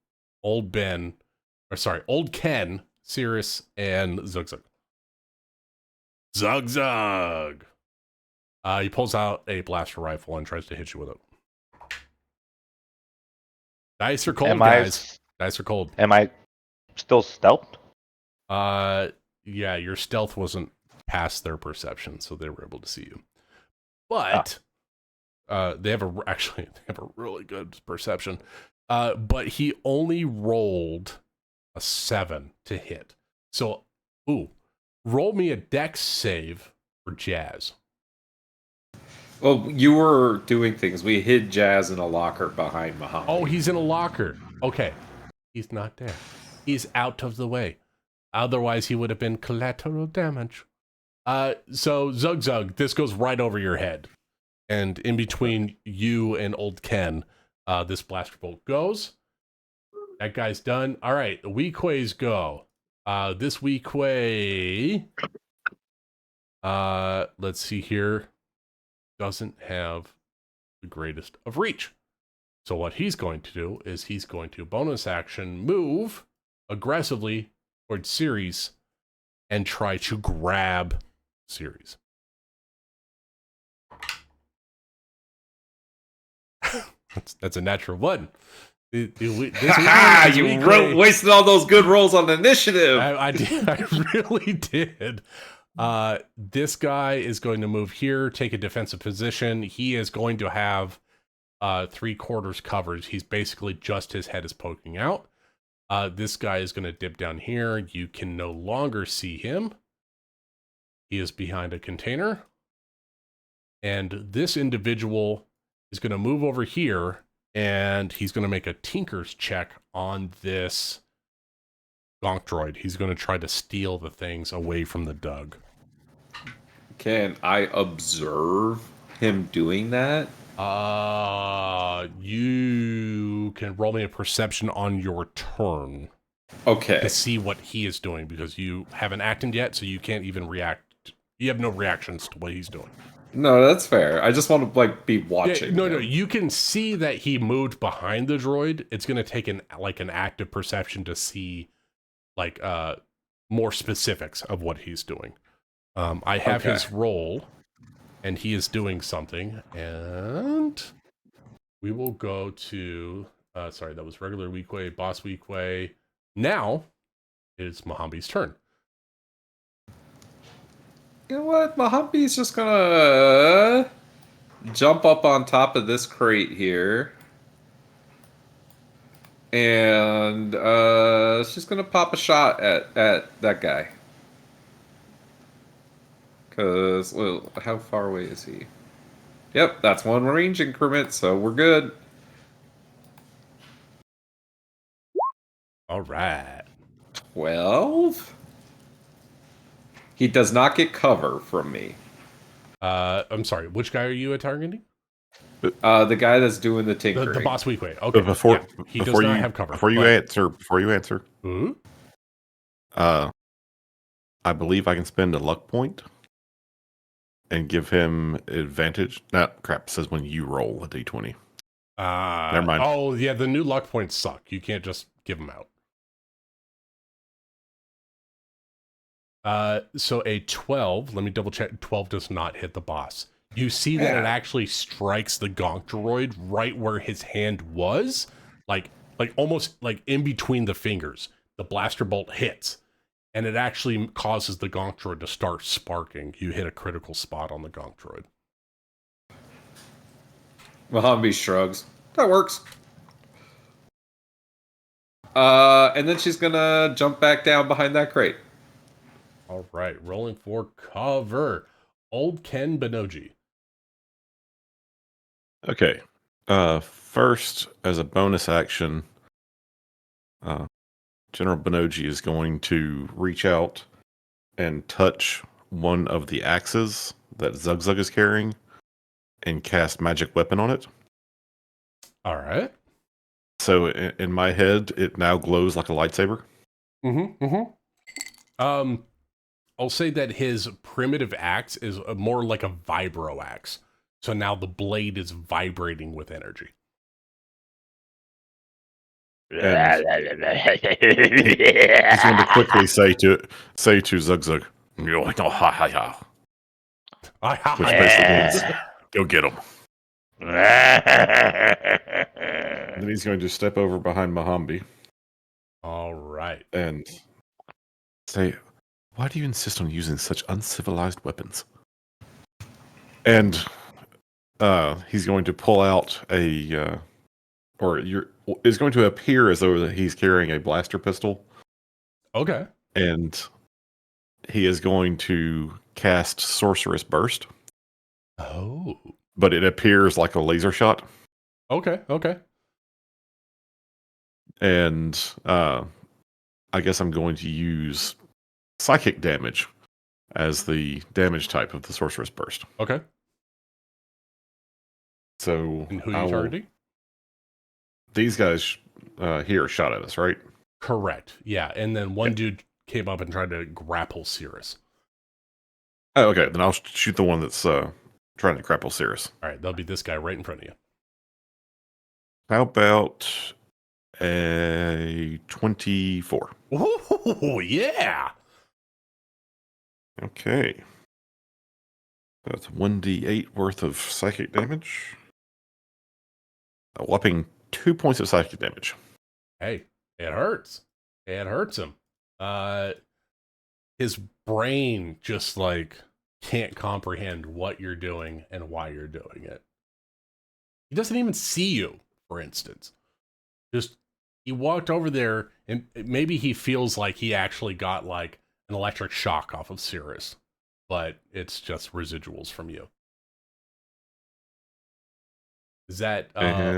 Old Ken, Cirrus, and Zugzug. Zugzug! He pulls out a blaster rifle and tries to hit you with it. Dice are cold, guys. Dice are cold. Am I still stealthed? Yeah, your stealth wasn't past their perception, so they were able to see you. But they have a really good perception. But he only rolled a 7 to hit. So, roll me a dex save for Jazz. Well, you were doing things. We hid Jazz in a locker behind Muhammad. Oh, he's in a locker. Okay. He's not there. He's out of the way. Otherwise, he would have been collateral damage. So, Zugzug, this goes right over your head. And in between you and Old Ken, this blaster bolt goes. That guy's done. All right, the Weequays go. This Weequay, let's see here, doesn't have the greatest of reach. So what he's going to do is he's going to bonus action move aggressively towards Ceres and try to grab Ceres. That's a natural one. You wasted all those good rolls on the initiative. I did. I really did. This guy is going to move here, take a defensive position. He is going to have 3/4 covered. He's basically just his head is poking out. This guy is going to dip down here. You can no longer see him. He is behind a container. And this individual is going to move over here, and he's going to make a Tinker's check on this Gonk droid. He's going to try to steal the things away from the Doug. Can I observe him doing that? You can roll me a perception on your turn. Okay. To see what he is doing, because you haven't acted yet, so you can't even react. You have no reactions to what he's doing. No, that's fair. I just want to be watching. Yeah, no, you can see that he moved behind the droid. It's going to take an active perception to see more specifics of what he's doing. I have his roll, and he is doing something, and we will go to sorry, that was regular Weequay, boss Weequay. Now it's Mohambi's turn. You know what? Mohambi's just gonna jump up on top of this crate here. And she's gonna pop a shot at that guy. Cause well, how far away is he? Yep, that's one range increment, so we're good. All right. 12. He does not get cover from me. I'm sorry. Which guy are you targeting? The guy that's doing the tinkering. The boss weak way. Okay. But before yeah, he does before not you have cover. before you answer, Ooh. I believe I can spend a luck point and give him advantage. No, crap. It says when you roll a d20. Never mind. Oh, yeah, the new luck points suck. You can't just give them out. So a 12, let me double check. 12 does not hit the boss. You see that it actually strikes the gonk droid right where his hand was, like almost like in between the fingers. The blaster bolt hits, and it actually causes the gonk droid to start sparking. You hit a critical spot on the gonk droid. Mohambi shrugs. That works. And then she's gonna jump back down behind that crate. All right, rolling for cover. Old Ken Benoji. Okay. First, as a bonus action, General Benoji is going to reach out and touch one of the axes that Zug Zug is carrying and cast magic weapon on it. All right. So in my head, it now glows like a lightsaber. I'll say that his primitive axe is more like a vibro axe. So now the blade is vibrating with energy. And he's going to quickly say to Zug Zug, which basically means go get him. And then he's going to step over behind Mohambi. All right. And say, why do you insist on using such uncivilized weapons? And he's going to pull out is going to appear as though he's carrying a blaster pistol. Okay. And he is going to cast Sorcerous Burst. Oh. But it appears like a laser shot. Okay. And I guess I'm going to use psychic damage as the damage type of the Sorcerous Burst. Okay. So And who are you targeting? These guys here shot at us, right? Correct. Yeah. And then one dude came up and tried to grapple Cirrus. Oh, okay. Then I'll shoot the one that's trying to grapple Cirrus. All right. That'll be this guy right in front of you. How about a 24? Oh, yeah. Okay. That's 1d8 worth of psychic damage. A whopping 2 points of psychic damage. Hey, it hurts. It hurts him. His brain just can't comprehend what you're doing and why you're doing it. He doesn't even see you, for instance. Just he walked over there and maybe he feels like he actually got an electric shock off of Cirrus, but it's just residuals from you. Is that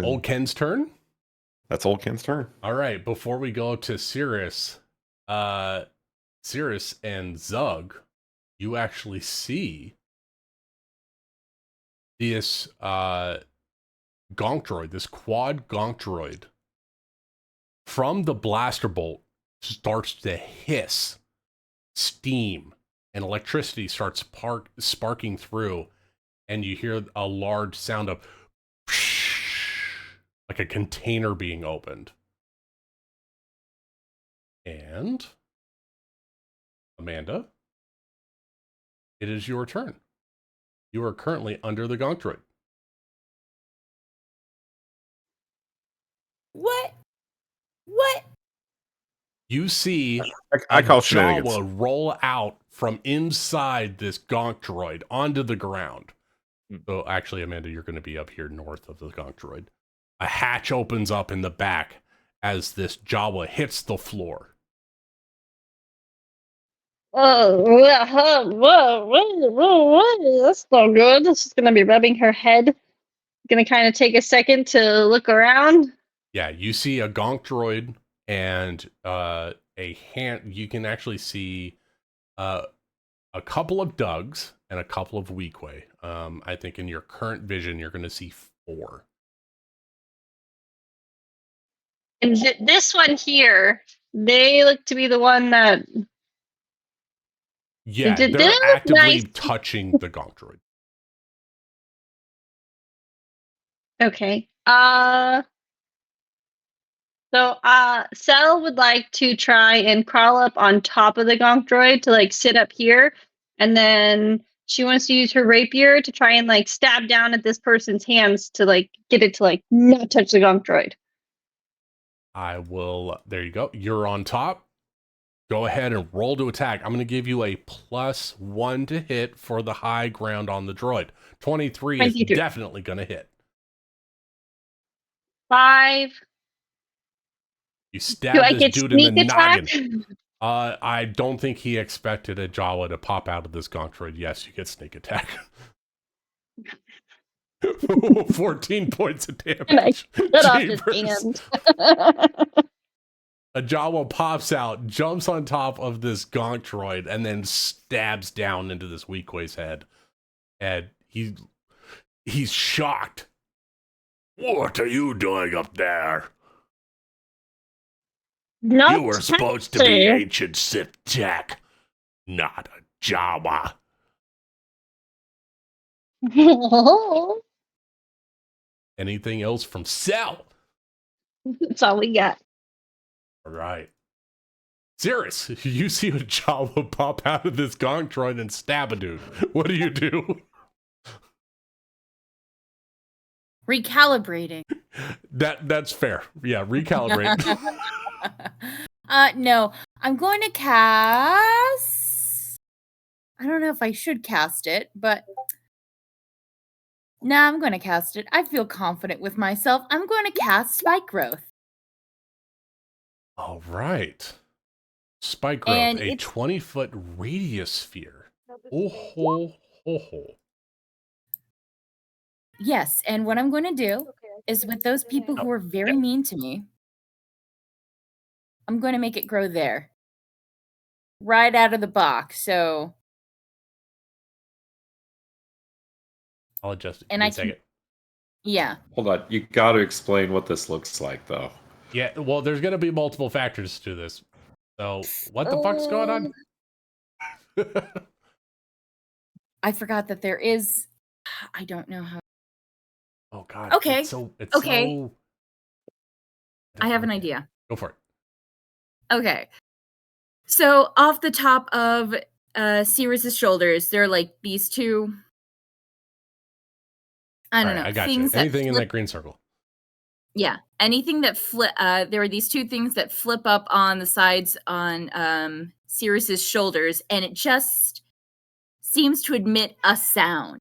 Old Ken's turn? That's Old Ken's turn. All right, before we go to Cirrus, Cirrus and Zug, you actually see this gonk droid, this quad gonk droid, from the blaster bolt starts to hiss steam and electricity starts sparking through, and you hear a large sound of like a container being opened. And Amanda, it is your turn. You are currently under the gonk droid. What? You see I call shenanigans. Jawa roll out from inside this gonk droid onto the ground. So actually, Amanda, you're going to be up here north of the gonk droid. A hatch opens up in the back, as this Jawa hits the floor. Whoa, that's not good. She's gonna be rubbing her head. Gonna kind of take a second to look around. Yeah, you see a gonk droid and a hand. You can actually see a couple of Dougs and a couple of Weequay. I think in your current vision, you're going to see 4. And this one here, they look to be the one that. Yeah, They they're look actively nice. touching the gonk droid. Okay. So Cell would like to try and crawl up on top of the gonk droid to like sit up here, and then she wants to use her rapier to try and like stab down at this person's hands to like get it to like not touch the gonk droid. I will. There you go. You're on top. Go ahead and roll to attack. I'm going to give you a +1 to hit for the high ground on the droid. 23 is 23. definitely going to hit. 5. You Do stab I this get dude in the sneak attack? noggin. I don't think he expected a Jawa to pop out of this gonk droid. Yes, you get sneak attack. 14 points of damage. And I cut off his Jeepers. hand. A Jawa pops out, jumps on top of this gonk droid, and then stabs down into this Weequay's head. And he's shocked. What are you doing up there? Not You were supposed to be touching. ancient Sith tech, not a Jawa. Anything else from Cell? That's all we got. All right. Cirrus, you see a Jawa pop out of this gonk droid and stab a dude. What do you do? Recalibrating. That's fair. Yeah, recalibrate. No, I'm going to cast. I don't know if I should cast it, but nah, I'm going to cast it. I feel confident with myself. I'm going to cast Spike Growth. All right. Spike growth, And a it's- 20-foot radius sphere. Oh, ho, ho, ho. Yes, and what I'm going to do is with those people who are very mean to me, I'm going to make it grow there. Right out of the box. So, I'll adjust it. And Give me I a second. can- yeah. Hold on, you got to explain what this looks like, though. Yeah, well, there's going to be multiple factors to this. So, what the fuck's going on? I forgot that there is. I don't know how. Oh, God. Okay, It's so. I have an idea. Go for it. Okay. So off the top of Sirius's shoulders, there are like these two. I don't All right, know. I got you. Things that Anything in flip- that green circle. Yeah, anything that flip. There are these two things that flip up on the sides on Sirius's shoulders, and it just seems to emit a sound.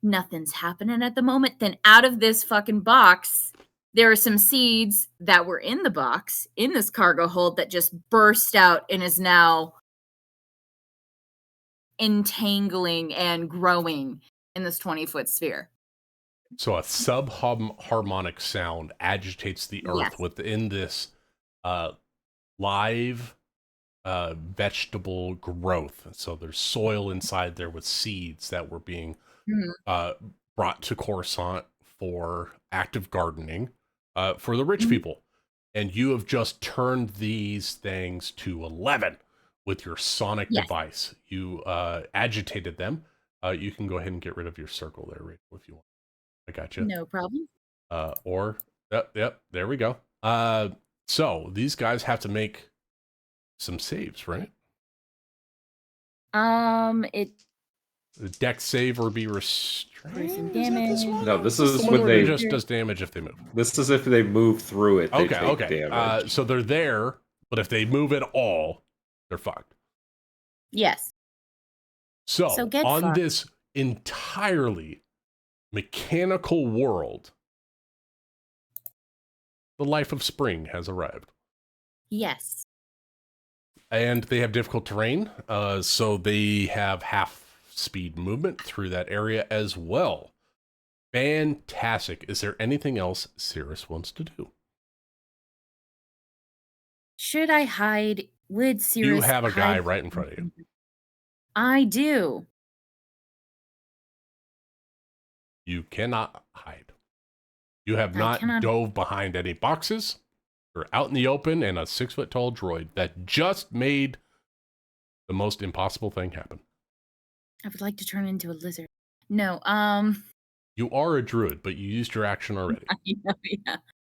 Nothing's happening at the moment. Then out of this fucking box, there are some seeds that were in the box in this cargo hold that just burst out and is now entangling and growing in this 20-foot sphere. So a subharmonic sound agitates the earth Yes. within this live vegetable growth. So there's soil inside there with seeds that were being brought to Coruscant for active gardening for the rich people. And you have just turned these things to 11 with your sonic device. You agitated them. You can go ahead and get rid of your circle there, Rachel, if you want. I got you. No problem. Yep, there we go. So these guys have to make some saves, right? It The deck save or be restrained. Some Is that this damage. one? No, this This is the when one where it they- just does damage if they move. This is if they move through it, they take Okay. damage. So they're there, but if they move at all, they're fucked. yes. So get on fucked. this entirely mechanical world, the life of spring has arrived. Yes. And they have difficult terrain, so they have half speed movement through that area as well. Fantastic. Is there anything else Cirrus wants to do? Should I hide? Would Cirrus You have a guy hide? right in front of you. I do. You cannot hide. You have I not cannot- dove behind any boxes. You're out in the open and a 6-foot-tall droid that just made the most impossible thing happen. I would like to turn into a lizard. No, You are a druid, but you used your action already. yeah.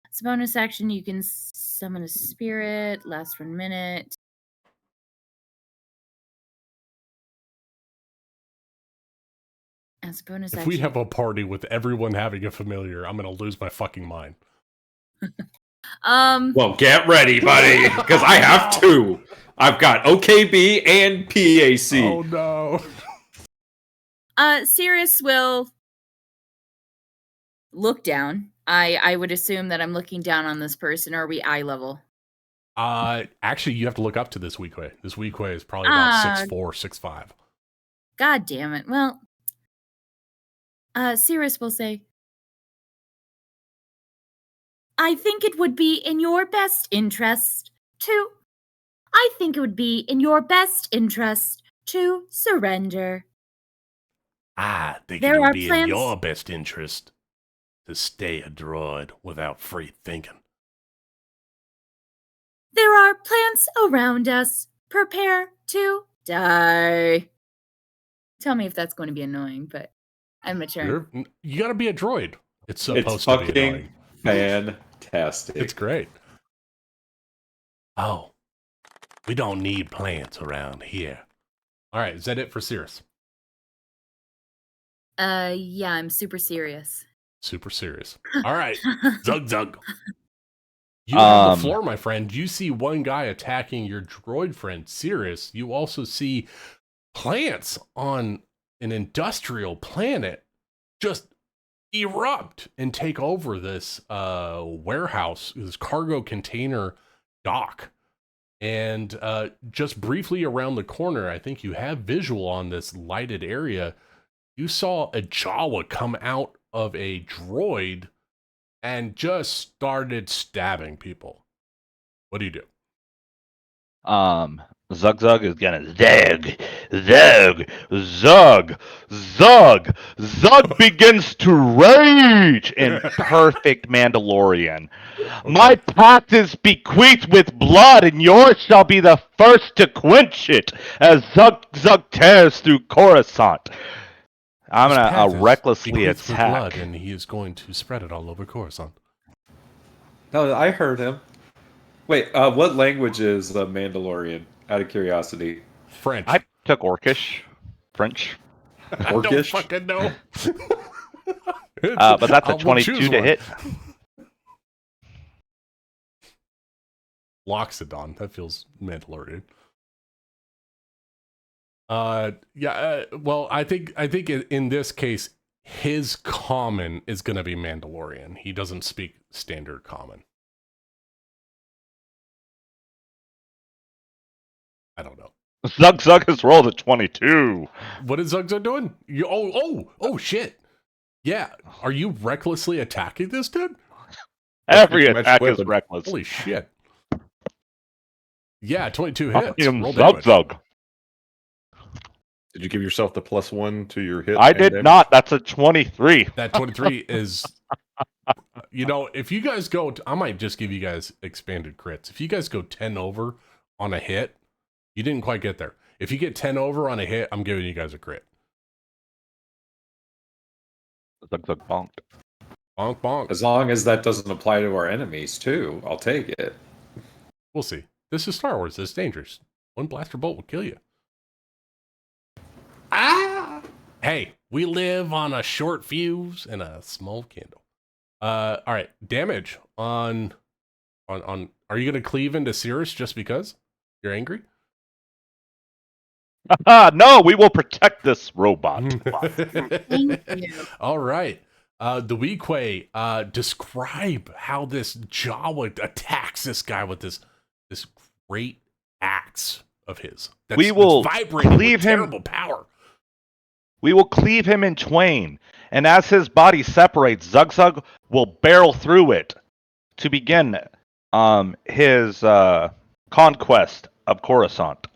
As a bonus action, you can summon a spirit, lasts 1 minute. As a bonus If action. we have a party with everyone having a familiar, I'm going to lose my fucking mind. Well, get ready, buddy, because I have two. I've got OKB and PAC. Oh no. Cirrus will look down. I would assume that I'm looking down on this person, or are we eye level? Actually, you have to look up to this Weequay. This Weequay is probably about 6'4", 6'5". God damn it. Well, Cirrus will say, I think it would be in your best interest to... I think it would be in your best interest to surrender. I think There it would are be in plans- your best interest to stay a droid without free thinking. There are plants around us. Prepare to die. Tell me if that's going to be annoying, but I'm mature. You got to be a droid. It's supposed It's to be fucking annoying. fantastic. It's great. Oh, we don't need plants around here. All right, is that it for Cirrus? Yeah, I'm super serious. Super serious. All right, Zug Zug. You have the floor, my friend. You see one guy attacking your droid friend, Cirrus. You also see plants on an industrial planet just erupt and take over this warehouse, this cargo container dock. And just briefly around the corner, I think you have visual on this lighted area. You saw a Jawa come out of a droid and just started stabbing people. What do you do? Zug Zug is gonna Zug begins to rage in perfect Mandalorian. My pact is bequeathed with blood, and yours shall be the first to quench it as Zug tears through Coruscant. I'm His path gonna is recklessly bequeathed with blood, attack. and he is going to spread it all over Coruscant. No, I heard him. Wait, what language is the Mandalorian? Out of curiosity. French. I took Orcish, French, I don't Orcish? fucking know. but that's a We'll 22 choose to one. hit. Loxodon. That feels Mandalorian. Well, I think in this case, his common is going to be Mandalorian. He doesn't speak standard common. I don't know. Zug has rolled a 22. What is Zugzug doing? Oh, shit. Yeah. Are you recklessly attacking this dude? Every Match attack is weapon. reckless. Holy shit. Yeah, 22 I hits. am Roll damage. Zug. Did you give yourself the +1 to your hit? I and did damage? not. That's a 23. That 23 is, if you guys go, I might just give you guys expanded crits. If you guys go 10 over on a hit, you didn't quite get there. If you get 10 over on a hit, I'm giving you guys a crit. Zug bonked. Bonk, bonk. As long as that doesn't apply to our enemies, too, I'll take it. We'll see. This is Star Wars. It's dangerous. One blaster bolt will kill you. Ah! Hey, we live on a short fuse and a small candle. All right, damage on. Are you gonna cleave into Cirrus just because you're angry? No, we will protect this robot. Thank you. All right. The Weequay, describe how this Jawa attacks this guy with this great axe of his. We will that's vibrating cleave with him- terrible power. We will cleave him in twain, and as his body separates, Zug will barrel through it to begin his conquest of Coruscant.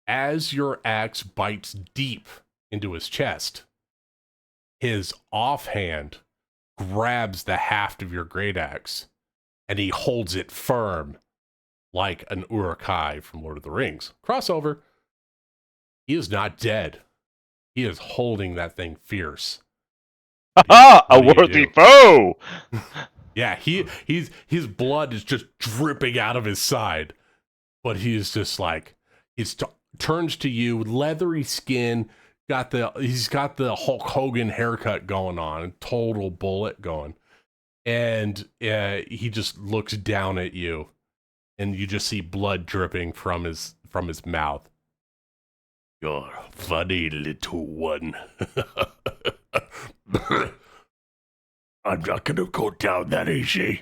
As your axe bites deep into his chest, his offhand grabs the haft of your great axe, and he holds it firm like an Uruk-hai from Lord of the Rings. Crossover. He is not dead. He is holding that thing fierce. Ha! A What do you worthy do? foe! Yeah, his blood is just dripping out of his side, but he is just like turns to you, leathery skin, he's got the Hulk Hogan haircut going on, total bullet going, and he just looks down at you, and you just see blood dripping from his mouth. You're funny, little one. I'm not gonna go down that easy.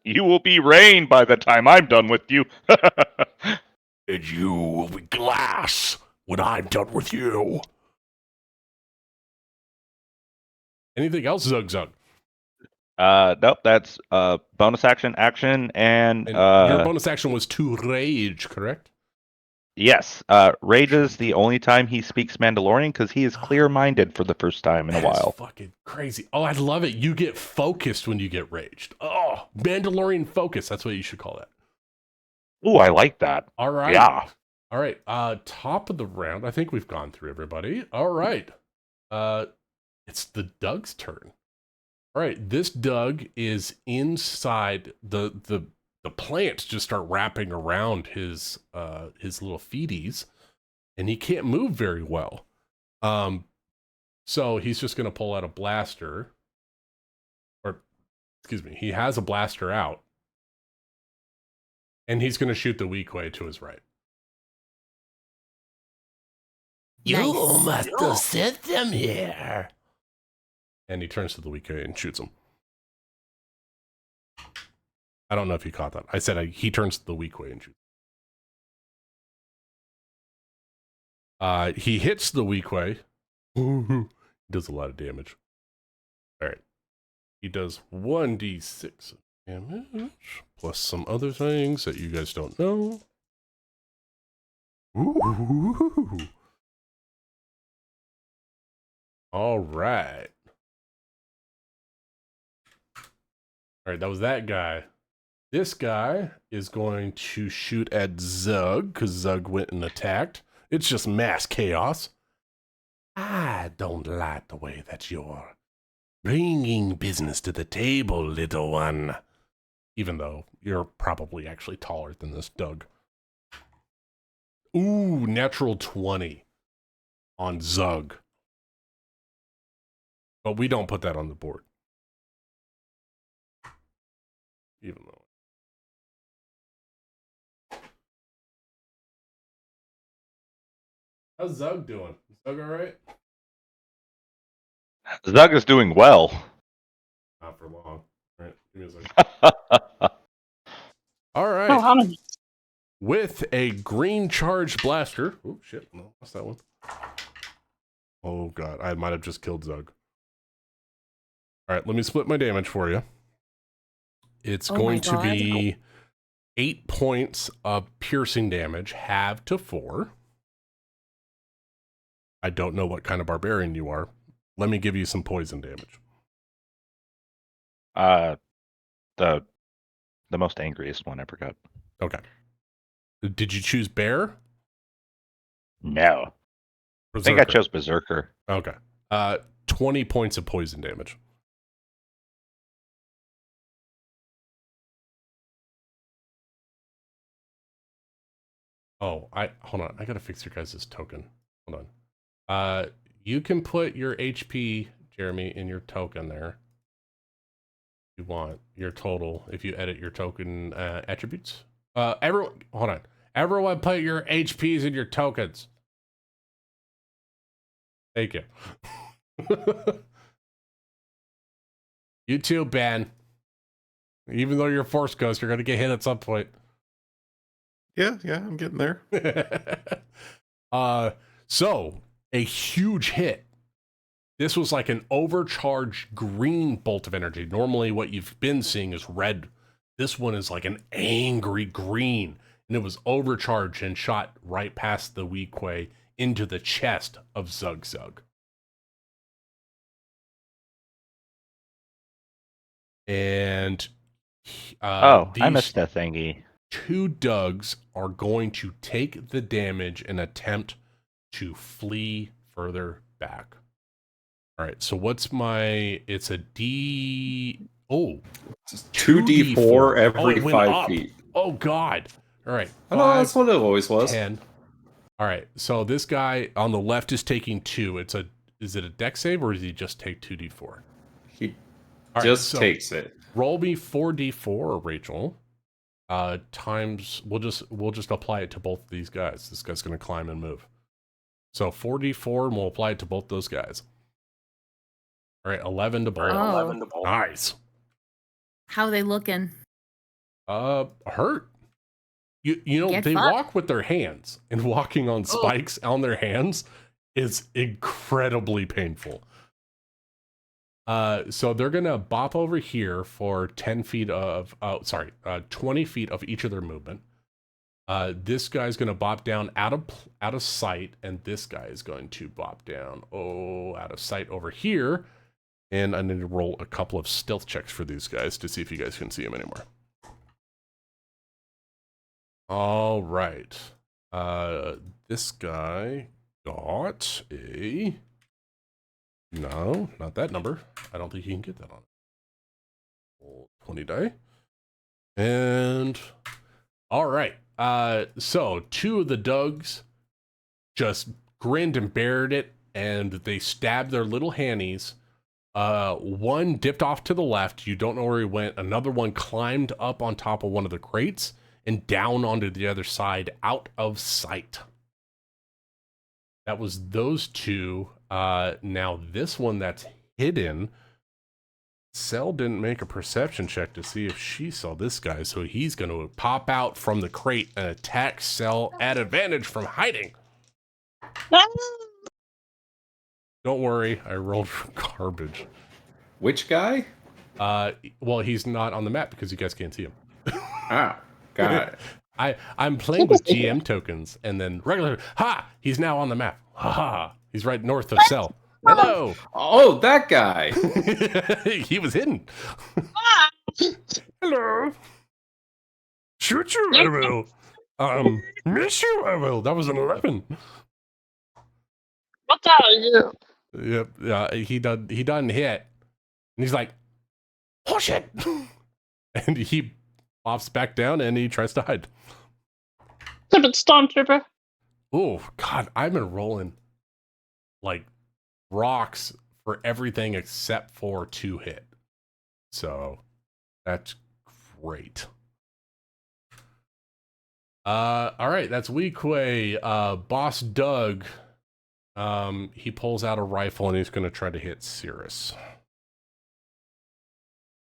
You will be rain by the time I'm done with you. And you will be glass when I'm done with you. Anything else, Zug Zug? Nope, that's bonus action, and And your bonus action was to rage, correct? yes, Rage is the only time he speaks Mandalorian because he is clear-minded for the first time in a That is while. fucking crazy. Oh, I love it. You get focused when you get raged. Oh, Mandalorian focus. That's what you should call that. Ooh, I like that. All right. Yeah. All right. Top of the round. I think we've gone through everybody. All right. It's the Doug's turn. All right. This Doug is inside the plants just start wrapping around his little feeties, and he can't move very well. So he's just gonna pull out a blaster, or excuse me, he has a blaster out, and he's gonna shoot the Weequay to his right. You must have sent them here. And he turns to the Weequay and shoots him. I don't know if you caught that. I said he turns to the Weequay and shoots. He hits the Weequay. He does a lot of damage. All right. He does 1d6 of damage, plus some other things that you guys don't know. Ooh. All right. All right, that was that guy. This guy is going to shoot at Zug, because Zug went and attacked. It's just mass chaos. I don't like the way that you're bringing business to the table, little one. Even though you're probably actually taller than this Doug. Ooh, natural 20 on Zug. But we don't put that on the board. Even though. How's Zug doing? Is Zug alright? Zug is doing well. Not for long. Alright, give me a second. Oh, Alright. how many? With a green charge blaster. Oh, shit. No, what's that one? Oh, God. I might have just killed Zug. Alright, let me split my damage for you. It's going to be 8 points of piercing damage, halved to 4. I don't know what kind of barbarian you are. Let me give you some poison damage. The most angriest one I ever got. Okay. Did you choose bear? No. I think I chose Berserker. Okay. 20 points of poison damage. Oh, hold on. I gotta fix your guys' token. Hold on. You can put your HP, Jeremy, in your token there. If you want your total, if you edit your token attributes. Everyone, hold on. Everyone, put your HPs in your tokens. Thank you. You too, Ben. Even though you're a Force Ghost, you're going to get hit at some point. Yeah, I'm getting there. So a huge hit. This was like an overcharged green bolt of energy. Normally what you've been seeing is red. This one is like an angry green, and it was overcharged and shot right past the Weequay into the chest of Zug Zug. And I missed that thingy. 2 Dougs are going to take the damage and attempt to flee further back. All right, so what's my... It's a D... Oh. 2d4 every it went 5 up. feet. Oh, God. All right. I know, that's what it always was. 10. All right, so this guy on the left is taking 2. Is it a dex save, or does he just take 2d4? He All just right, so takes it. roll me 4d4, Rachel. Times we'll just apply it to both of these guys. This guy's going to climb and move. So 4d4, and we'll apply it to both those guys. All right, 11 to both. Oh. 11 to both. Nice. How they looking? Hurt. You know, Get they fucked. walk with their hands, and walking on spikes on their hands is incredibly painful. So they're gonna bop over here for 10 feet of 20 feet of each of their movement. This guy's gonna bop down out of sight, and this guy is going to bop down out of sight over here. And I need to roll a couple of stealth checks for these guys to see if you guys can see them anymore. All right. This guy got a... No, not that number. I don't think you can get that on. Roll 20 die. And... All right. So 2 of the Dougs just grinned and bared it, and they stabbed their little hannies. One dipped off to the left. You don't know where he went. Another one climbed up on top of one of the crates and down onto the other side, out of sight. That was those 2. Now this one that's hidden, Cell didn't make a perception check to see if she saw this guy, so he's going to pop out from the crate and attack Cell at advantage from hiding. Don't worry, I rolled for garbage. Which guy? Well, he's not on the map because you guys can't see him. Ah, got it. I'm playing with GM tokens, and then regular. Ha! He's now on the map. Ha ha! He's right north of Cell. Hello. Oh, that guy. He was hidden. Hello. Shoot you, I will. Miss you, I will. That was an 11. What are you? Yep. Yeah. He done hit, and he's like, "Oh shit!" And he pops back down, and he tries to hide. Stupid stormtrooper. Oh God, I've been rolling like rocks for everything except for 2 hit. So that's great. All right, that's Weequay. Boss Doug. He pulls out a rifle and he's gonna try to hit Cirrus.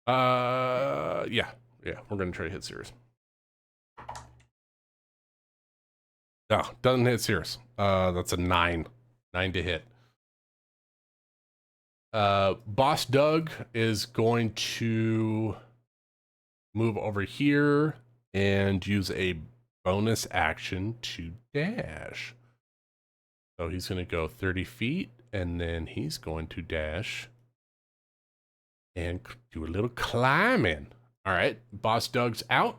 Yeah, we're gonna try to hit Cirrus. No, doesn't hit Cirrus. That's a 9. 9 to hit. Boss Doug is going to move over here and use a bonus action to dash. So he's going to go 30 feet, and then he's going to dash and do a little climbing. All right, Boss Doug's out.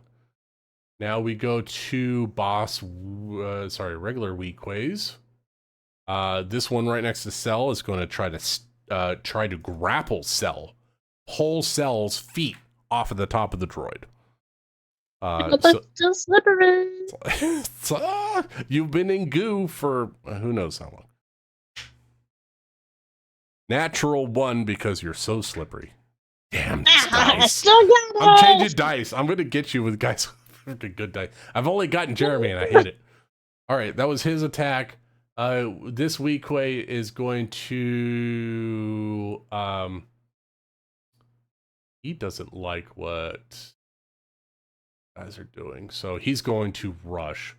Now we go to regular Weequays. This one right next to Cell is going to try to grapple Cell, pull Cell's feet off of the top of the droid. But that's so slippery. You've been in goo for who knows how long. Natural 1 because you're so slippery. Damn this dice. Still got it. I'm changing dice. I'm gonna get you with guys with a good dice. I've only gotten Jeremy and I hit it. All right, that was his attack. This Weequay is going to he doesn't like what guys are doing, so he's going to rush.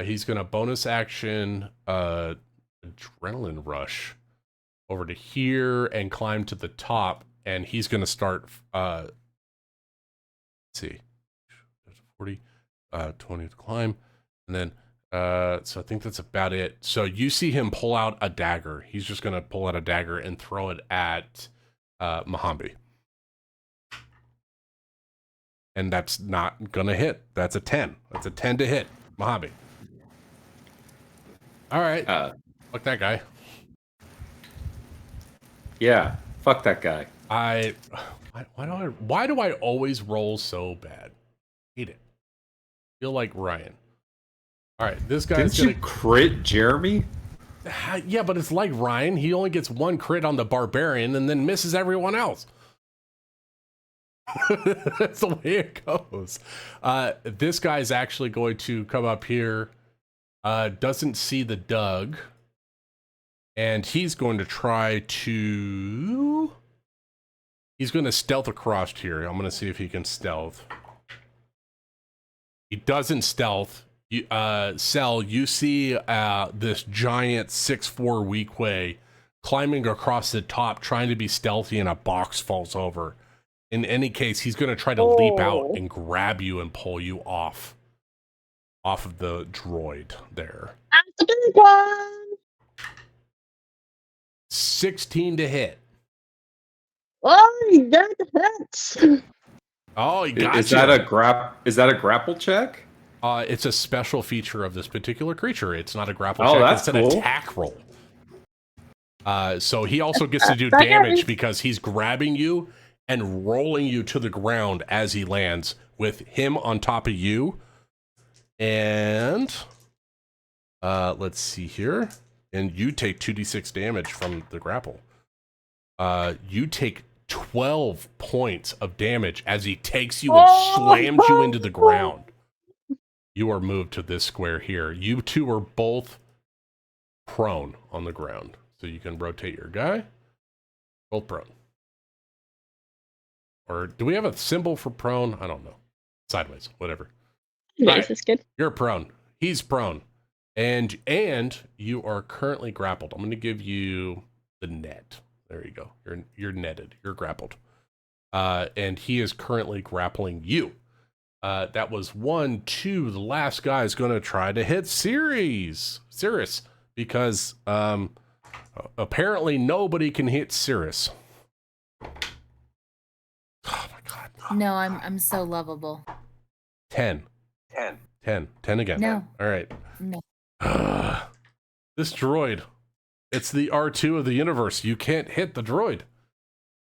He's going to bonus action adrenaline rush over to here and climb to the top, and he's going to start let's see, 40 20 to climb, and then so I think that's about it. So you see him pull out a dagger. He's just going to pull out a dagger and throw it at Mohambi. And that's not going to hit. That's a 10. That's a 10 to hit. Mohambi. All right. Fuck that guy. Yeah, fuck that guy. Why do I always roll so bad? Hate it. Feel like Ryan. All right, this guy's Didn't you crit Jeremy? Yeah, but it's like Ryan. He only gets one crit on the barbarian and then misses everyone else. That's the way it goes. This guy's actually going to come up here. Doesn't see the Doug. And he's going to try to... He's going to stealth across here. I'm going to see if he can stealth. He doesn't stealth. Cell, you see this giant 6'4" Weequay climbing across the top, trying to be stealthy, and a box falls over. In any case, he's going to try to leap out and grab you and pull you off of the droid there. That's the big one. 16 to hit. Oh, that hurts. Oh, he got Is you. that a grapple check? It's a special feature of this particular creature. It's not a grapple Oh, check. that's it's an cool. attack roll. So he also gets to do damage because he's grabbing you and rolling you to the ground as he lands with him on top of you. And let's see here. And you take 2d6 damage from the grapple. You take 12 points of damage as he takes you and slams you into the ground. You are moved to this square here. You two are both prone on the ground. So you can rotate your guy. Both prone. Or do we have a symbol for prone? I don't know. Sideways, whatever. Yes, Right. that's good. You're prone. He's prone. And you are currently grappled. I'm going to give you the net. There you go. You're netted. You're grappled. And he is currently grappling you. That was 1, 2. The last guy is going to try to hit Cirrus, because apparently nobody can hit Cirrus. Oh my god. No, I'm so lovable. 10 again. No. All right. No. This droid, it's the R2 of the universe. You can't hit the droid.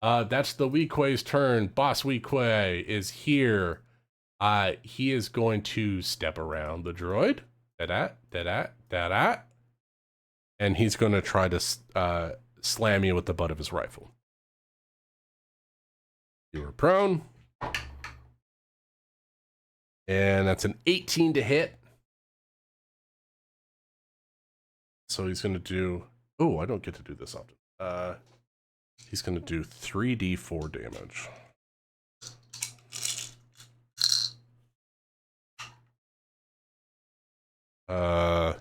That's the Weequay's turn. Boss Weequay is here. He is going to step around the droid. Da-da. And he's going to try to slam you with the butt of his rifle. You are prone. And that's an 18 to hit. So he's going to do... Oh, I don't get to do this often. He's going to do 3d4 damage. Uh,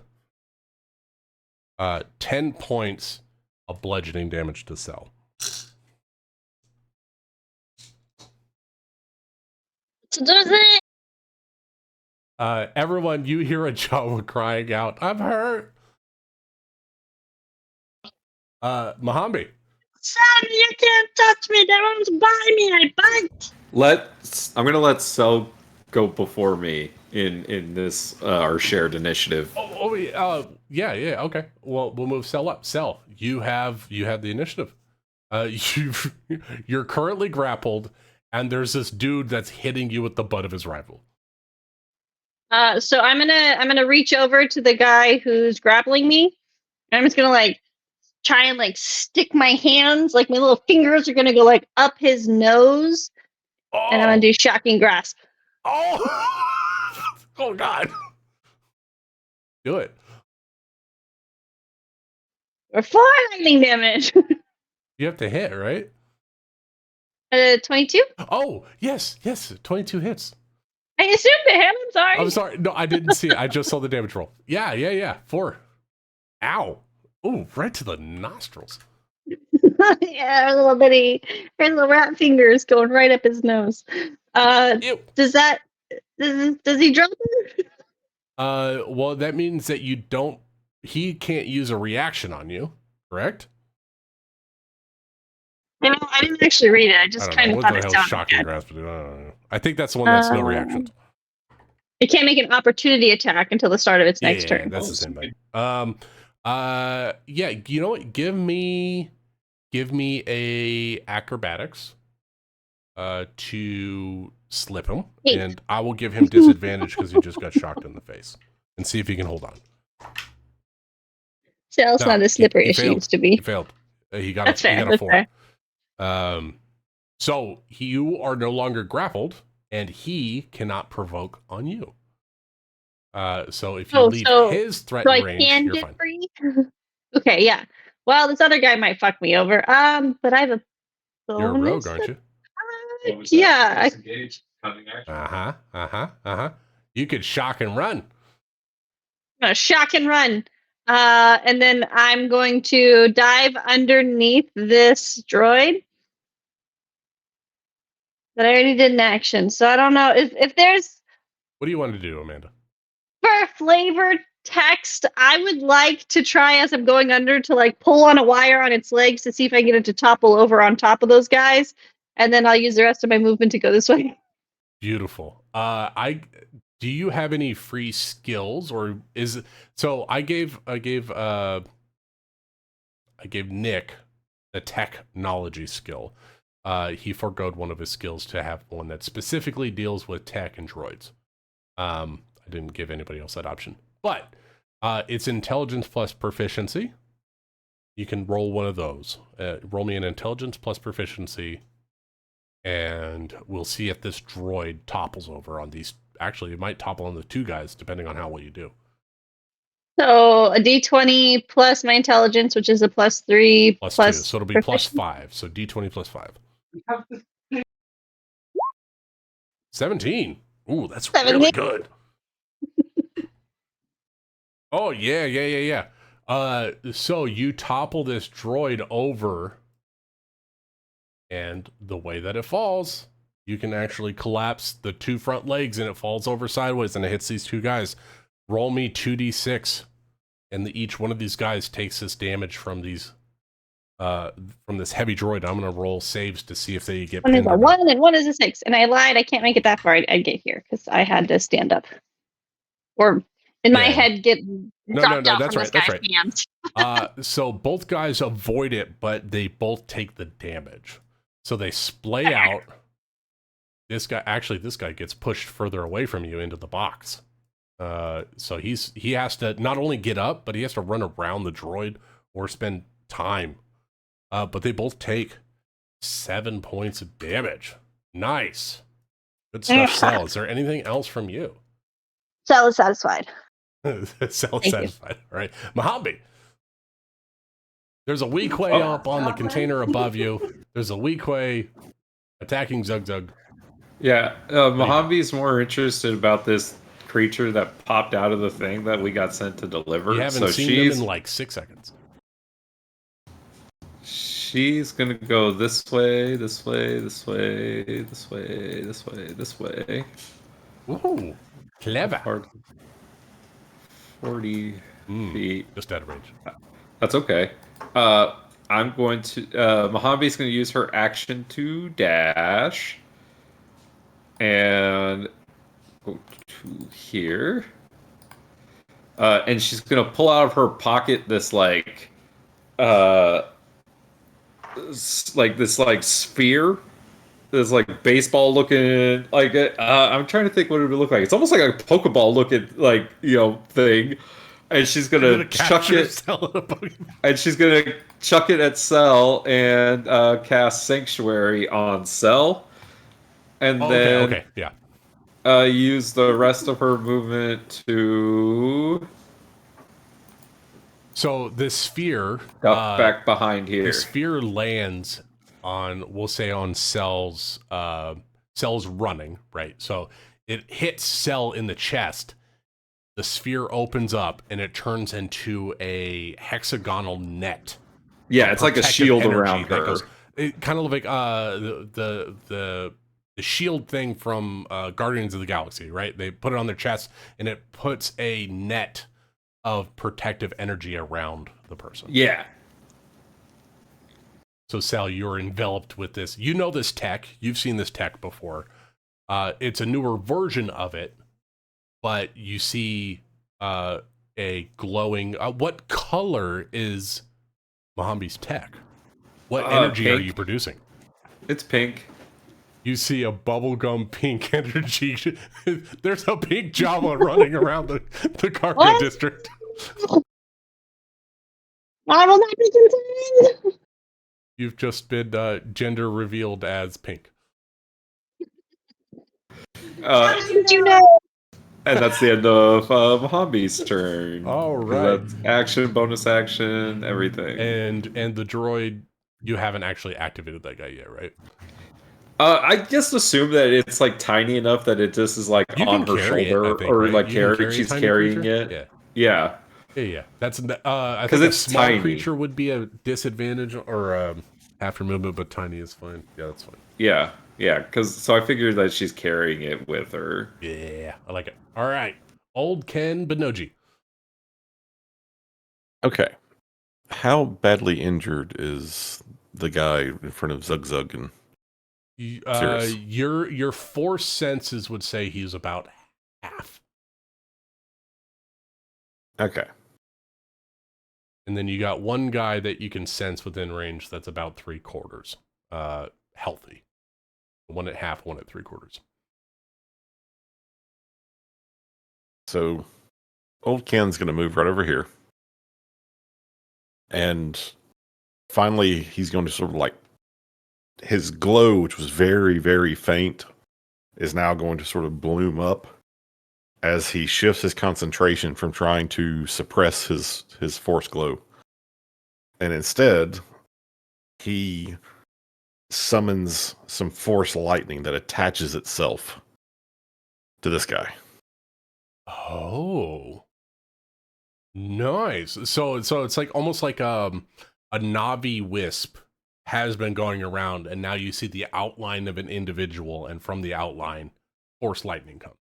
10 points of bludgeoning damage to Cell. So there's it. Everyone, you hear a Jawa crying out, "I'm hurt!" Mohambi. Sam, you can't touch me. That one's by me. I bite. I'm gonna let Cell go before me in this our shared initiative. Yeah, okay. Well, we'll move Cell up. Cell, you have the initiative. You're currently grappled, and there's this dude that's hitting you with the butt of his rifle. So I'm gonna reach over to the guy who's grappling me. And I'm just gonna try and stick my hands, my little fingers are gonna go up his nose, and I'm gonna do shocking grasp. Oh, oh God! Do it. Or 4 lightning damage. You have to hit, right? 22. Oh, yes, 22 hits. I assumed it hit. I'm sorry. I'm sorry. No, I didn't see it. I just saw the damage roll. Yeah. 4. Ow. Ooh, right to the nostrils. Yeah, her little rat fingers going right up his nose. Ew. Does he drop it? Well, that means that he can't use a reaction on you, correct? I didn't actually read it. I I just don't kind know. of What thought the it hell sounded shocking good. grasp? I don't know. I think that's the one that's no reactions. It can't make an opportunity attack until the start of its next Yeah, turn. that's the same thing. Yeah, you know what? Give me a acrobatics to slip him, 8. and I will give him disadvantage because he just got shocked in the face, and see if he can hold on. So it's not as slippery he as she failed. used to be. He failed. He got That's he fair. got a That's 4. fair. So you are no longer grappled, and he cannot provoke on you. So if you leave his So I threatened range, can you're get fine. free. Okay, yeah. Well, this other guy might fuck me over. But I have a bonus. You're a rogue, aren't you? Yeah. You could shock and run. I'm gonna shock and run. And then I'm going to dive underneath this droid that I already did in action. So I don't know if there's What do you want to do, Amanda? for flavored text, I would like to try as I'm going under to like pull on a wire on its legs to see if I can get it to topple over on top of those guys, and then I'll use the rest of my movement to go this way. Beautiful. Do you have any free skills, or is so? I gave Nick a technology skill. He forgoed one of his skills to have one that specifically deals with tech and droids. I didn't give anybody else that option, but it's intelligence plus proficiency. You can roll one of those. Roll me an intelligence plus proficiency, and we'll see if this droid topples over on these. Actually, it might topple on the 2 guys, depending on how well you do. So a d20 plus my intelligence, which is a +3 Plus 2, so it'll be +5. So d20 plus 5. 17. Ooh, that's 17. really good. Oh, yeah. So you topple this droid over, and the way that it falls, you can actually collapse the 2 front legs, and it falls over sideways, and it hits these 2 guys. Roll me 2d6, and each one of these guys takes this damage from these from this heavy droid. I'm gonna roll saves to see if they get One is pinned a or not. 1 and 1 is a 6. And I lied. I can't make it that far. I'd get here because I had to stand up. Or in my head, get dropped out That's from right. this guy's hands. So both guys avoid it, but they both take the damage. So they splay out. This guy gets pushed further away from you into the box. So he has to not only get up, but he has to run around the droid or spend time. But they both take 7 points of damage. Nice. Good stuff, Cell. Is there anything else from you? Cell is satisfied. Cell is satisfied. All right. Mojave. There's a Weequay up on the container above you. There's a Weequay attacking Zug. Yeah, Mojave's more interested about this creature that popped out of the thing that we got sent to deliver. You haven't seen them in like 6 seconds. She's gonna go this way. Ooh, clever. 40 feet. Just out of range. That's okay. I'm going to... Mojave's going to use her action to dash. And go to here. And she's going to pull out of her pocket this, sphere. This, baseball looking... I'm trying to think what it would look like. It's almost like a Pokeball looking, thing. And she's gonna chuck it. And she's gonna chuck it at Cell and cast Sanctuary on Cell, and then use the rest of her movement to. So this sphere back behind here. The sphere lands on, we'll say on Cell's running, right? So it hits Cell in the chest. The sphere opens up and it turns into a hexagonal net. Yeah, it's like a Protective shield energy around that her. goes. It kind of like the shield thing from Guardians of the Galaxy, right? They put it on their chest and it puts a net of protective energy around the person. Yeah. So Sal, you're enveloped with this. You know this tech. You've seen this tech before. It's a newer version of it, but you see a glowing. What color is Mohambi's tech? What energy are Pink. you producing? It's pink. You see a bubblegum pink energy. There's a pink Java running around the cargo What? district. I will not be contained. You've just been gender revealed as pink. Uh, Did you know? and that's the end of Mohambi's turn. All 'Cause right. That's action, bonus action, everything. And the droid, you haven't actually activated that guy yet, right? I just assume that it's like tiny enough that it just is like You on can her carry it, shoulder I think, or right? like You can carry. carry a She's tiny carrying creature? it. Yeah. Yeah. That's I 'Cause think a it's small tiny. creature would be a disadvantage or after movement, but tiny is fine. Yeah, that's fine. Yeah. Because so I figured that she's carrying it with her. Yeah, I like it. All right, old Ken Benoji. Okay. How badly injured is the guy in front of Zug Zug and Cirrus? Your force senses would say he's about half, Okay. and then you got one guy that you can sense within range that's about 3/4 healthy. One at half, one at 3/4. So old Ken's going to move right over here. And finally, he's going to sort of like his glow, which was very, very faint, is now going to sort of bloom up as he shifts his concentration from trying to suppress his force glow. And instead, he summons some force lightning that attaches itself to this guy. Oh, nice. So it's like almost like a Navi wisp has been going around, and now you see the outline of an individual, and from the outline, force lightning comes.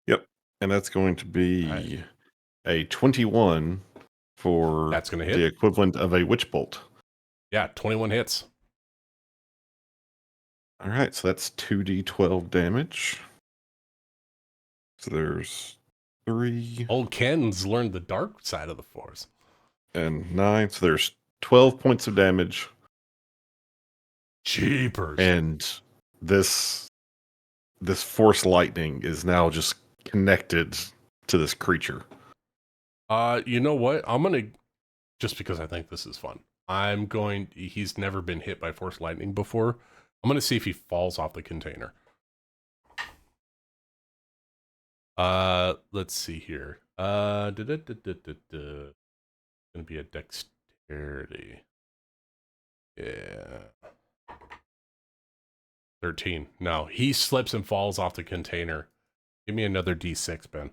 Yep. And that's going to be Right. a 21 for That's gonna hit. the equivalent of a witch bolt. Yeah, 21 hits. All right, so that's 2d12 damage. So there's 3 Old Ken's learned the dark side of the force. and 9. So there's 12 points of damage. Jeepers. And this force lightning is now just connected to this creature. You know what? I'm gonna, just because I think this is fun, he's never been hit by force lightning before. I'm gonna see if he falls off the container. Let's see here. Gonna be a dexterity. Yeah. 13. No, he slips and falls off the container. Give me another D6, Ben.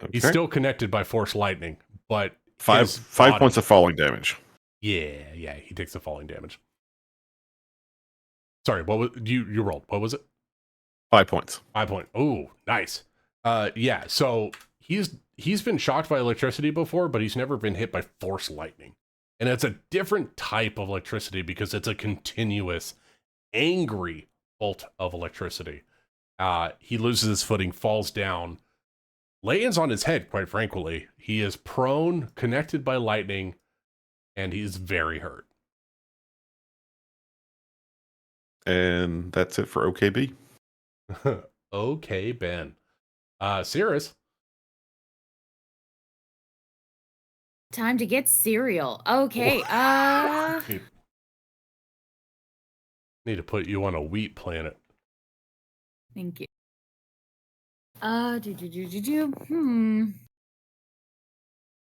Okay. He's still connected by force lightning, but five his points body- of falling damage. Yeah, he takes the falling damage. Sorry, what was you rolled? What was it? 5 points. 5 point. Oh, nice. Yeah. So he's been shocked by electricity before, but he's never been hit by force lightning, and it's a different type of electricity because it's a continuous, angry bolt of electricity. He loses his footing, falls down, lands on his head. Quite frankly, he is prone, connected by lightning, and he's very hurt. And that's it for OKB. Okay, Ben. Cirrus. Time to get cereal. Okay. Need to put you on a wheat planet. Thank you.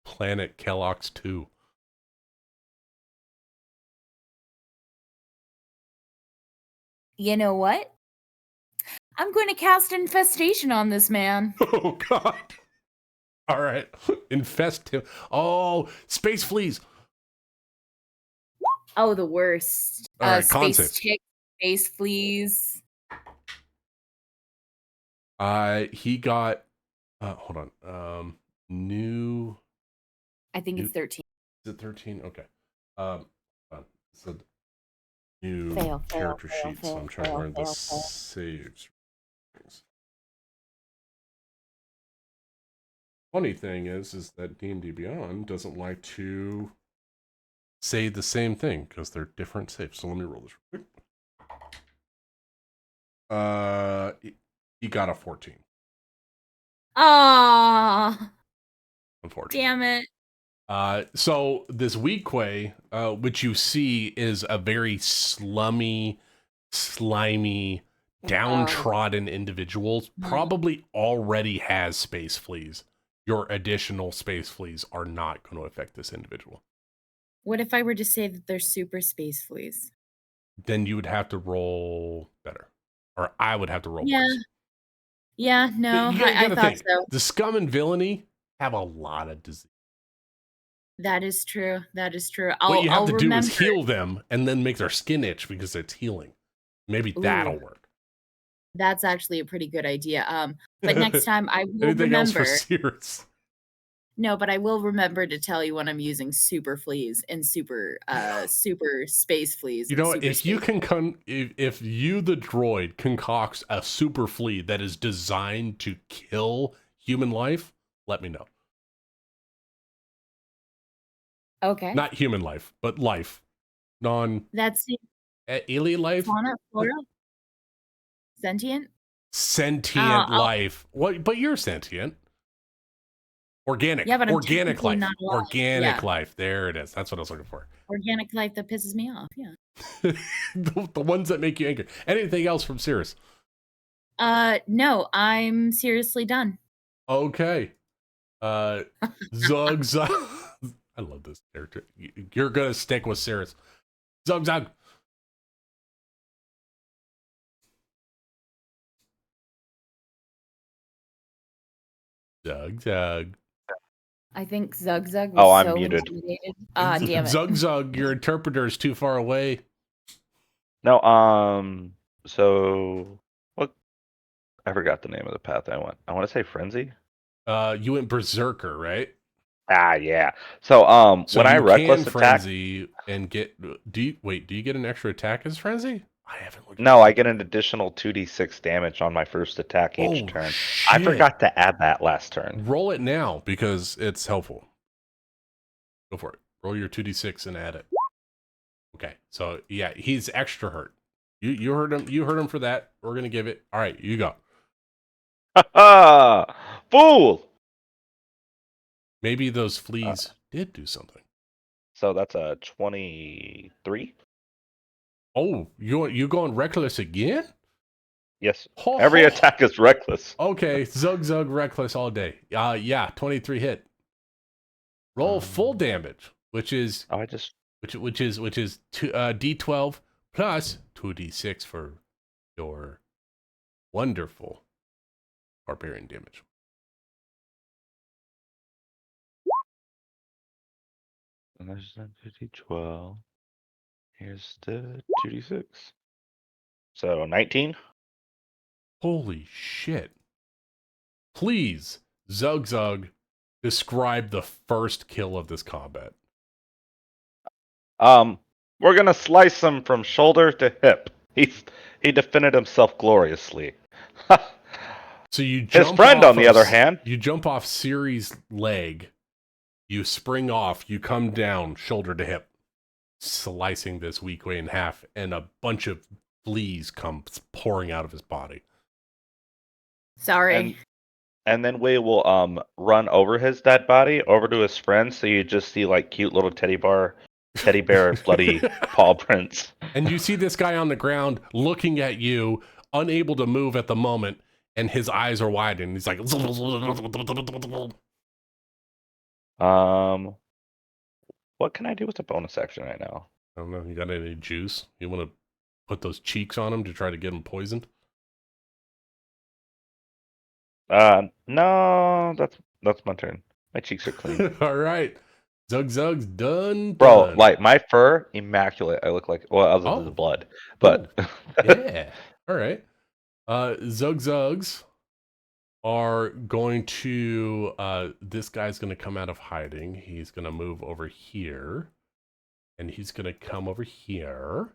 Planet Kellogg's 2. You know what? I'm going to cast infestation on this man. Oh God! All right, infest him. Oh, space fleas. Oh, the worst. All right, con Space save. tick, space fleas. He got. Hold on. New. I think it's 13. Is it 13? Okay. So new Fail, character fail, sheet. So I'm trying to learn the saves. Funny thing is that D&D Beyond doesn't like to say the same thing because they're different saves. So let me roll this real quick. He got a 14. Ah, Unfortunately. damn it. So this Weequay, which you see is a very slimy, downtrodden individual, probably already has space fleas. Your additional space fleas are not going to affect this individual. What if I were to say that they're super space fleas? Then you would have to roll better. Or I would have to roll Yeah. worse. Yeah, no, You I gotta thought think, so. the scum and villainy have a lot of disease. That is true. That is true. What you have I'll to remember. do is heal them and then make their skin itch because it's healing. Maybe that'll Ooh. work. That's actually a pretty good idea. But next time I will Anything else for remember. Cirrus? No, but I will remember to tell you when I'm using super fleas and super space fleas. You and know what? super If you space- can if you the droid concocts a super flea that is designed to kill human life, let me know. Okay. Not human life, but life. That's the Alien life? fauna, flora, sentient. Sentient I'll- life. What? But you're sentient. Organic. Yeah, but I'm organic technically life. not alive. Organic Yeah. life. There it is. That's what I was looking for. Organic life that pisses me off. Yeah. the ones that make you angry. Anything else from Cirrus? No, I'm seriously done. Okay. Zug Zug. I love this character. You're gonna stick with Cirrus. Zug Zug. Zug Zug. I think Zug Zug was Oh, I'm so muted. intimidated. Damn it. Zug Zug, your interpreter is too far away. No, so what? I forgot the name of the path I went. I want to say frenzy. You went berserker, right? Ah, yeah. So, So when I you reckless can attack, frenzy and get. Do you get an extra attack as frenzy? I haven't looked. no, I get an additional 2d6 damage on my first attack each Oh, turn. shit. I forgot to add that last turn. Roll it now because it's helpful. Go for it. Roll your 2d6 and add it. Okay, so yeah, he's extra hurt. You heard him. You heard him for that. We're gonna give it. All right, you go. Ha Fool! Maybe those fleas did do something. So that's a 23? Oh, you going reckless again? Yes. Ho, Every ho, attack is reckless. Okay, Zug Zug reckless all day. Yeah, 23 hit. Roll full damage, which is Oh, I just... which is D12 plus 2d6 for your wonderful barbarian damage. There's the 2d12. Here's the 2d6. So 19? Holy shit. Please, Zug Zug, describe the first kill of this combat. We're gonna slice him from shoulder to hip. He defended himself gloriously. So you jump His friend, off on the of- other hand, you jump off Ciri's leg, you spring off, you come down shoulder to hip, slicing this Weequay in half, and a bunch of fleas come pouring out of his body. Sorry. and then we will run over his dead body over to his friend, so you just see like cute little teddy bear bloody paw prints. And you see this guy on the ground looking at you, unable to move at the moment, and his eyes are wide, and he's like, What can I do with the bonus action right now? I don't know, you got any juice? You want to put those cheeks on him to try to get him poisoned? No, that's my turn. My cheeks are clean. All right. Zug's done. Bro, like my fur, immaculate. I look like, well, other than the Oh. blood. But Yeah. All right. Zugs are going to this guy's going to come out of hiding. He's going to move over here. And he's going to come over here.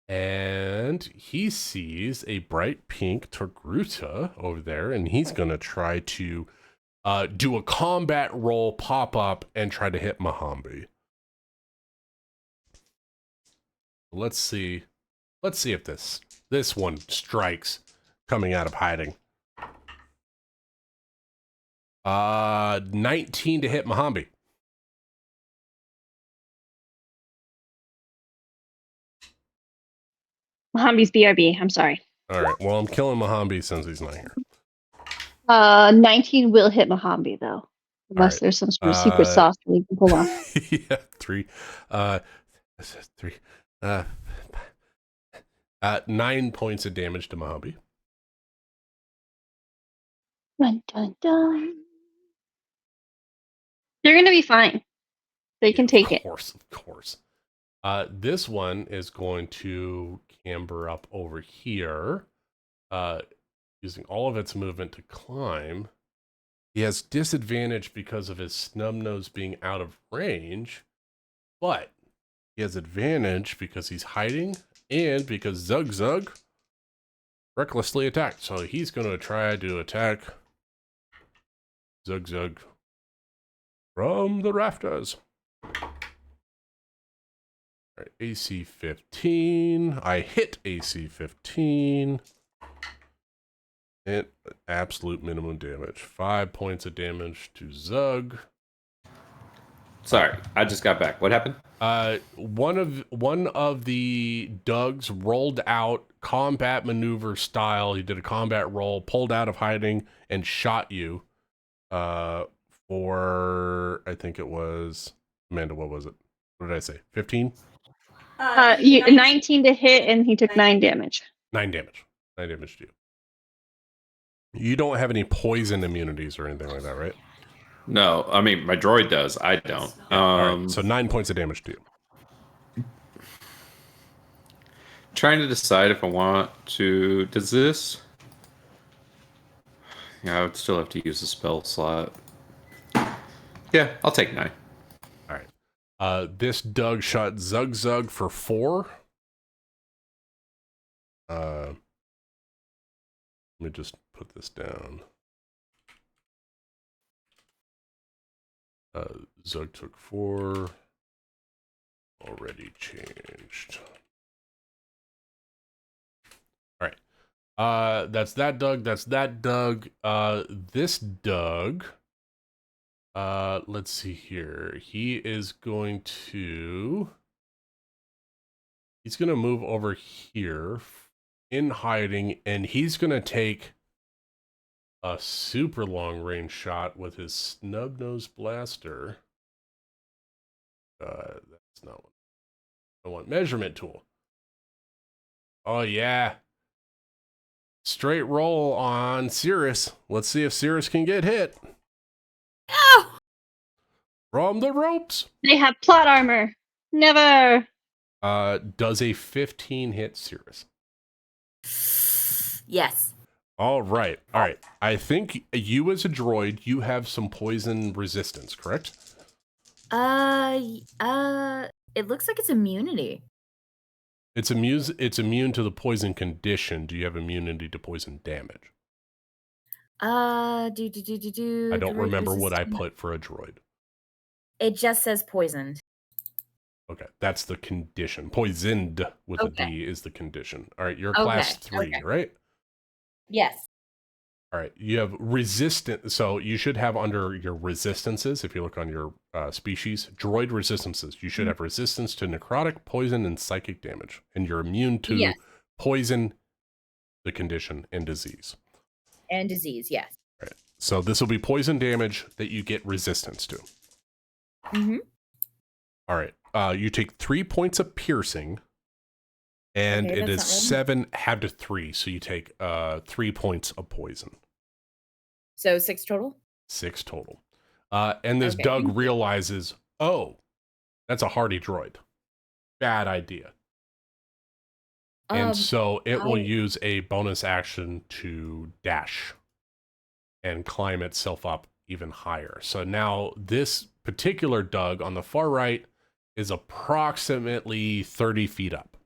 And he sees a bright pink Togruta over there. And he's going to try to do a combat roll, pop up, and try to hit Mahambi. Let's see. Let's see if this one strikes coming out of hiding. 19 to hit Mahambi. Mahambi's BRB. I'm sorry. All right. Well, I'm killing Mahambi since he's not here. 19 will hit Mahambi though, unless right. there's some sort of secret sauce that we can pull off. Yeah, 3. 9 points of damage to Mahambi. Dun, dun, dun. They're gonna be fine. They can take it. Of course. This one is going to camber up over here, using all of its movement to climb. He has disadvantage because of his snub nose being out of range, but he has advantage because he's hiding and because Zug recklessly attacked. So he's going to try to attack Zug from the rafters. All right, AC 15. I hit AC 15. And absolute minimum damage. 5 points of damage to Zug. Sorry, I just got back. What happened? One of the Dougs rolled out combat maneuver style. He did a combat roll, pulled out of hiding, and shot you. For I think it was Amanda. What was it? What did I say? 15. 19 to hit, and he took 9 damage. 9 damage. 9 damage to you. You don't have any poison immunities or anything like that, right? No, I mean my droid does. I don't. All right, so 9 points of damage to you. Trying to decide if I want to. Does this? Yeah, I would still have to use a spell slot. Yeah, I'll take 9. All right. This Doug shot Zug for 4. Let me just put this down. Zug took 4. Already changed. All right. That's that Doug. This Doug. Let's see here. He's going to move over here in hiding, and he's going to take a super long range shot with his snub nose blaster. That's not what I want. Measurement tool. Oh yeah. Straight roll on Cirrus. Let's see if Cirrus can get hit. Oh! From the ropes. They have plot armor. Never. Does a 15 hit Cirrus? Yes. All right. I think you as a droid, you have some poison resistance, correct? It looks like it's immunity. It's immune to the poison condition. Do you have immunity to poison damage? I I don't remember what I put for a droid. It just says poisoned. Okay, that's the condition. Poisoned with a D is the condition. All right, you're a class 3, right? Yes. All right, you have resistance. So you should have under your resistances, if you look on your species, droid resistances, you should have resistance to necrotic, poison, and psychic damage. And you're immune to poison, the condition, and disease. And disease, yes. All right, so this will be poison damage that you get resistance to. Mm-hmm. All right, you take 3 points of piercing And Okay, it is that's not really- 7 halved to 3, so you take 3 points of poison. So 6 total? 6 total. And this Okay, Doug thank you. realizes, oh, that's a hardy droid. Bad idea. And so it will use a bonus action to dash and climb itself up even higher. So now this particular Doug on the far right is approximately 30 feet up.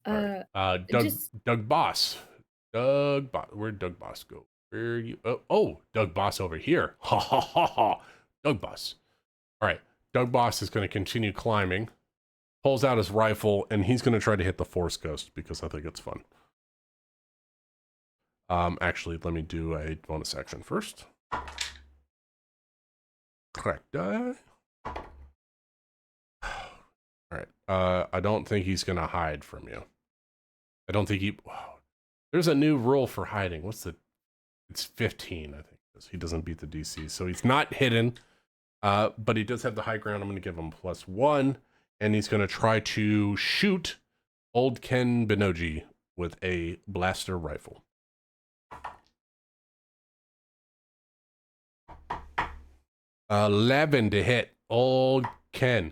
Doug Boss. Where'd Doug Boss go? Where are you? Oh, Doug Boss over here. Ha ha ha ha. Doug Boss. All right. Doug Boss is going to continue climbing, pulls out his rifle, and he's going to try to hit the Force Ghost because I think it's fun. Actually, let me do a bonus action first. Correct die. All right. I don't think he's going to hide from you. I don't think he... Wow. There's a new rule for hiding. What's the... It's 15, I think. He doesn't beat the DC. So he's not hidden, but he does have the high ground. I'm going to give him +1, and he's going to try to shoot old Ken Benoji with a blaster rifle. $11 to hit old Ken.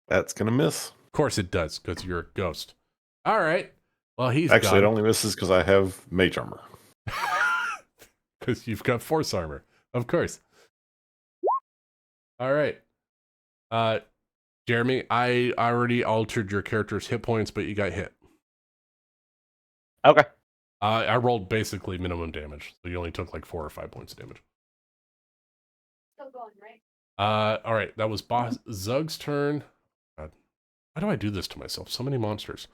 That's going to miss. Of course it does, because you're a ghost. All right. Well, he's Actually, gone. it only misses because I have mage armor. Because you've got force armor. Of course. All right. Jeremy, I already altered your character's hit points, but you got hit. Okay. I rolled basically minimum damage, so you only took like 4 or 5 points of damage. Still going, right? All right, that was Boss Zug's turn. God, why do I do this to myself? So many monsters.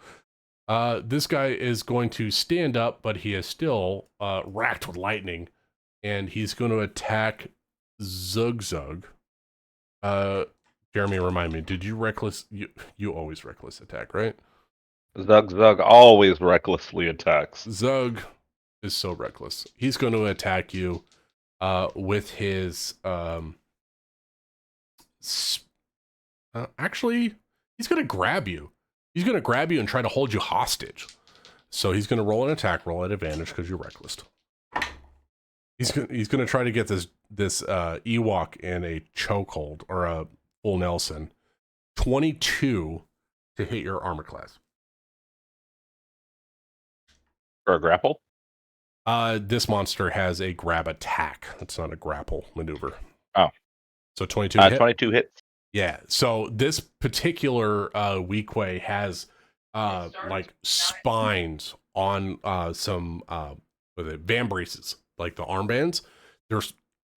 This guy is going to stand up, but he is still racked with lightning, and he's going to attack Zug. Jeremy, remind me, did you reckless? You always reckless attack, right? Zug always recklessly attacks. Zug is so reckless. He's going to attack you with his actually, he's going to grab you. He's going to grab you and try to hold you hostage. So he's going to roll an attack roll at advantage because you're reckless. He's going to try to get this Ewok in a chokehold or a full Nelson. 22 to hit your armor class. For a grapple? This monster has a grab attack. It's not a grapple maneuver. Oh. So 22 hit? 22 hits. Yeah. So this particular Weequay has like spines on some vambraces, like the armbands.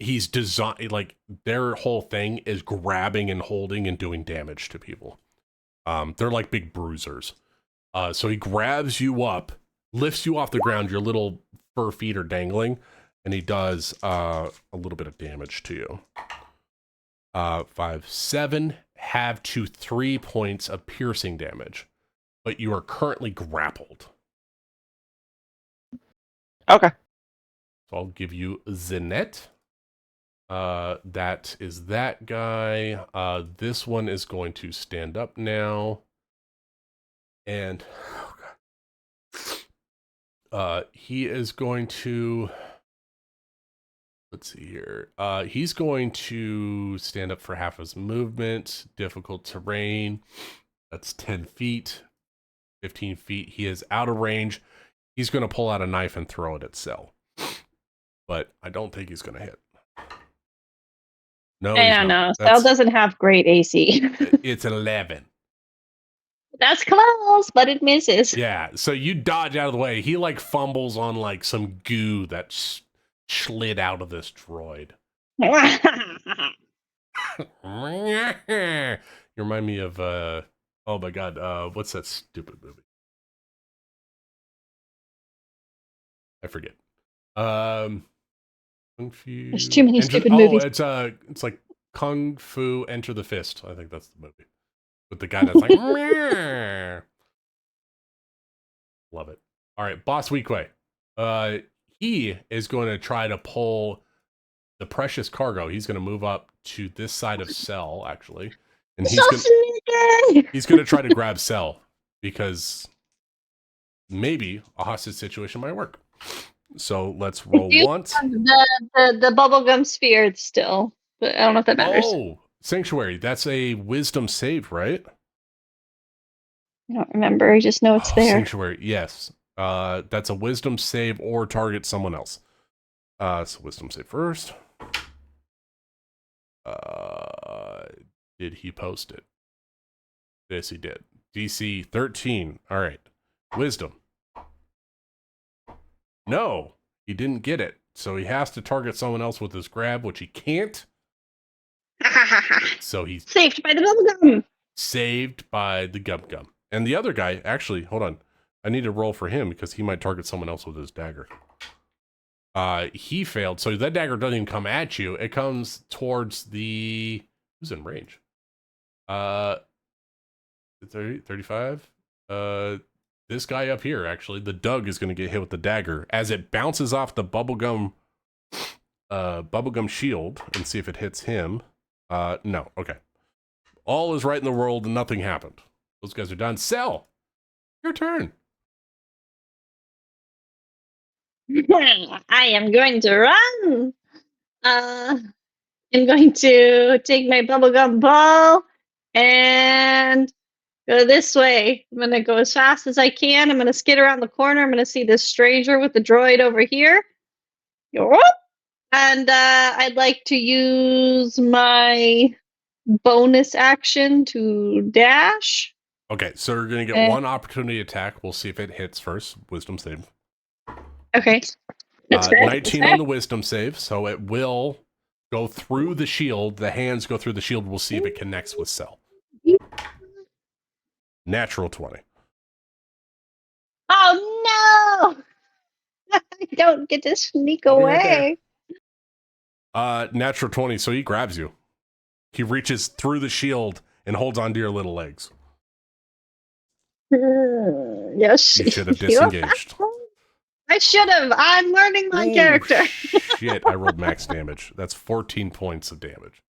He's designed, like, their whole thing is grabbing and holding and doing damage to people. They're like big bruisers. So he grabs you up, lifts you off the ground, your little fur feet are dangling, and he does a little bit of damage to you. 5, 7, have to 3 points of piercing damage, but you are currently grappled. Okay. So I'll give you Zinette. That is that guy. This one is going to stand up now. And he is going to, let's see here. He's going to stand up for half his movement. Difficult terrain. That's 10 feet, 15 feet. He is out of range. He's going to pull out a knife and throw it at Cell. But I don't think he's going to hit. No, I don't know. Cell doesn't have great AC. It's 11. That's close, but it misses. Yeah, so you dodge out of the way. He like fumbles on like some goo that slid out of this droid. You remind me of oh my god, what's that stupid movie? I forget. Kung Fu. There's too many stupid movies. It's like Kung Fu Enter the Fist. I think that's the movie. With the guy that's like, meh. Love it. All right, Boss Weequay. He is going to try to pull the precious cargo. He's going to move up to this side of Cell, actually, and he's going to try to grab Cell because maybe a hostage situation might work. So let's roll do once. have the bubblegum sphere still, but I don't know if that matters. Oh, Sanctuary. That's a wisdom save, right? I don't remember. I just know it's Oh, there. Sanctuary. Yes. That's a wisdom save or target someone else. So wisdom save first. Did he post it? Yes, he did. DC 13. All right. Wisdom. No, he didn't get it. So he has to target someone else with his grab, which he can't. So he's Saved by the bubblegum. saved by the gum gum. And the other guy, actually, hold on. I need to roll for him because he might target someone else with his dagger. He failed. So that dagger doesn't even come at you. It comes towards the... Who's in range? 30, 35? This guy up here, actually. The Doug is going to get hit with the dagger as it bounces off the bubblegum shield and see if it hits him. No. Okay. All is right in the world and nothing happened. Those guys are done. Sell. Your turn. I am going to run. I'm going to take my bubblegum ball and go this way. I'm going to go as fast as I can. I'm going to skid around the corner. I'm going to see this stranger with the droid over here. And I'd like to use my bonus action to dash. Okay, so you're going to get one opportunity attack. We'll see if it hits first. Wisdom save. Okay. That's fair. 19 on the wisdom save, so it will go through the shield. The hands go through the shield. We'll see if it connects with Cell. Natural 20. Oh no! I don't get to sneak I'll be right there. away. Natural 20, so he grabs you. He reaches through the shield and holds onto your little legs. Yes. You should have disengaged. I should have. I'm learning my character. Shit, I rolled max damage. That's 14 points of damage.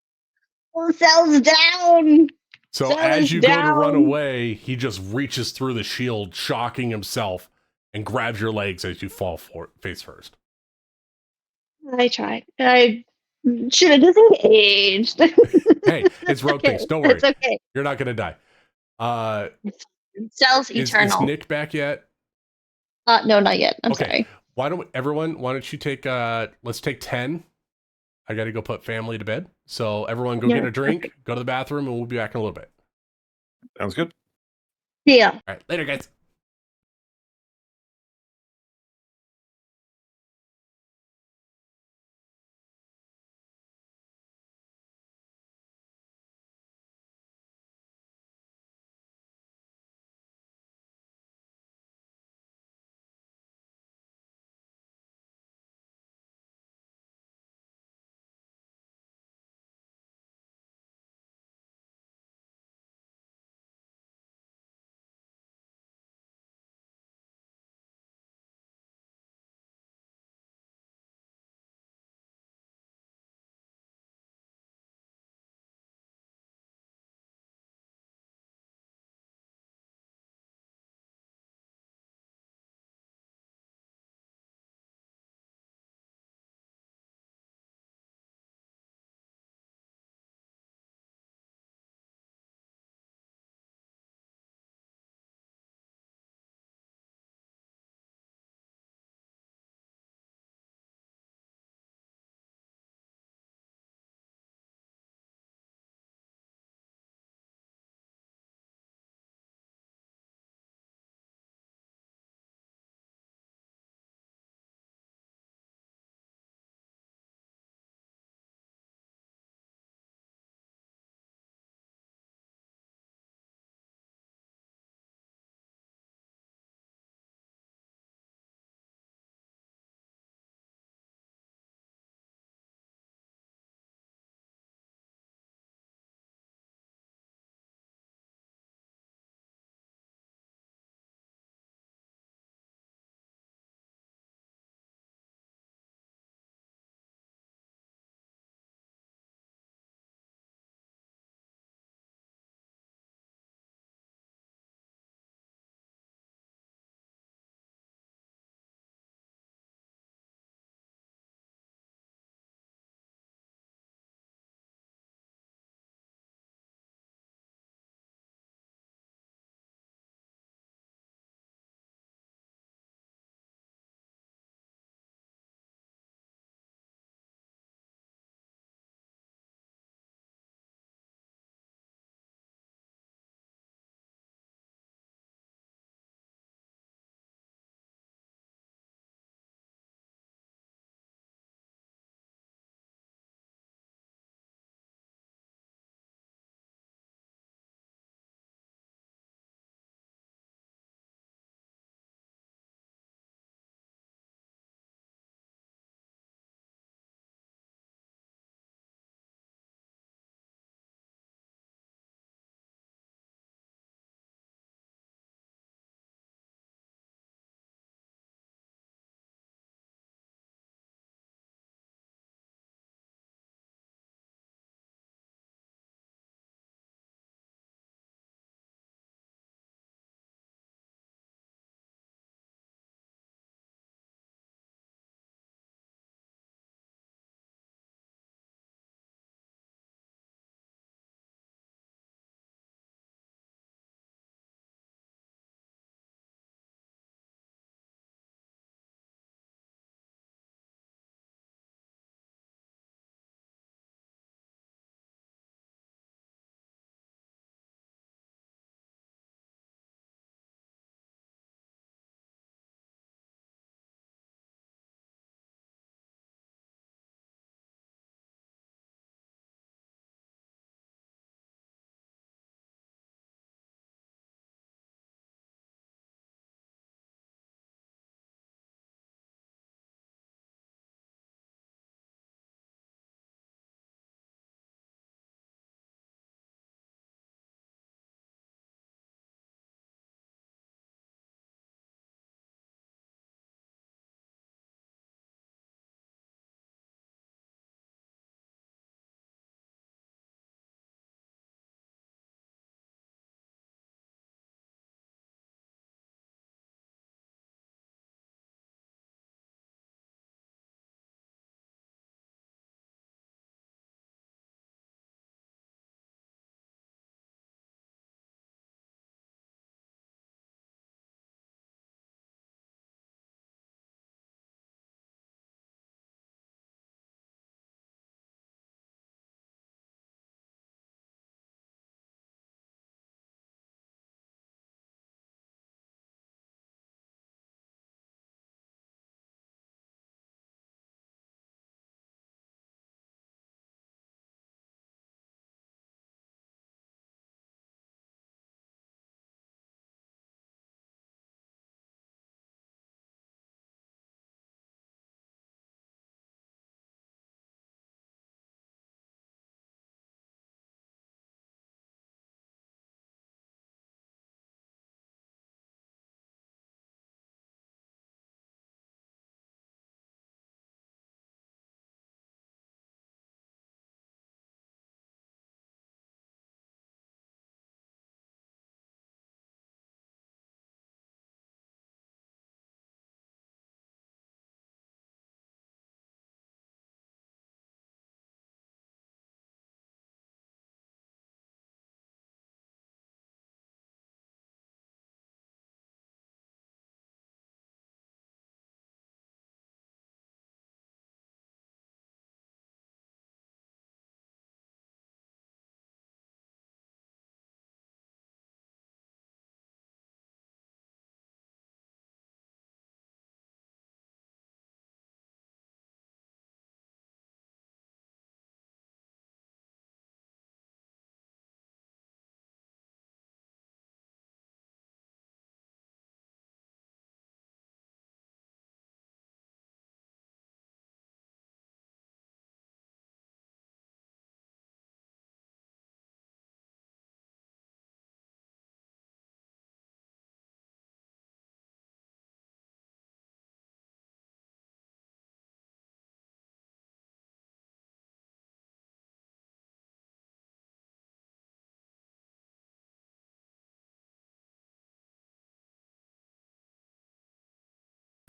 Well, Cell's down. So Cell as is you go to run down. away, he just reaches through the shield, shocking himself, and grabs your legs as you fall face first. I tried. I should have disengaged. Hey, it's rogue okay. things. Don't worry. It's okay. You're not going to die. Cell's Is eternal. Nick back yet? No, not yet. I'm Okay. sorry. Why don't you take, let's take 10. I got to go put family to bed. So everyone go Yeah, get a drink, okay. go to the bathroom, and we'll be back in a little bit. Sounds good. Yeah. All right. Later, guys.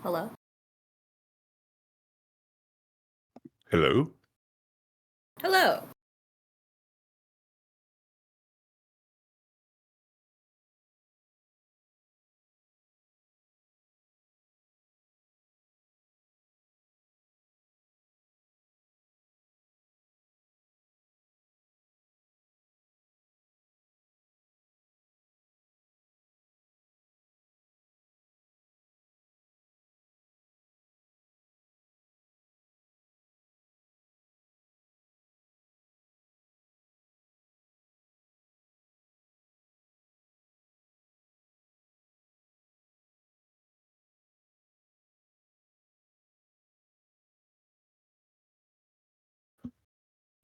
Hello? Hello? Hello.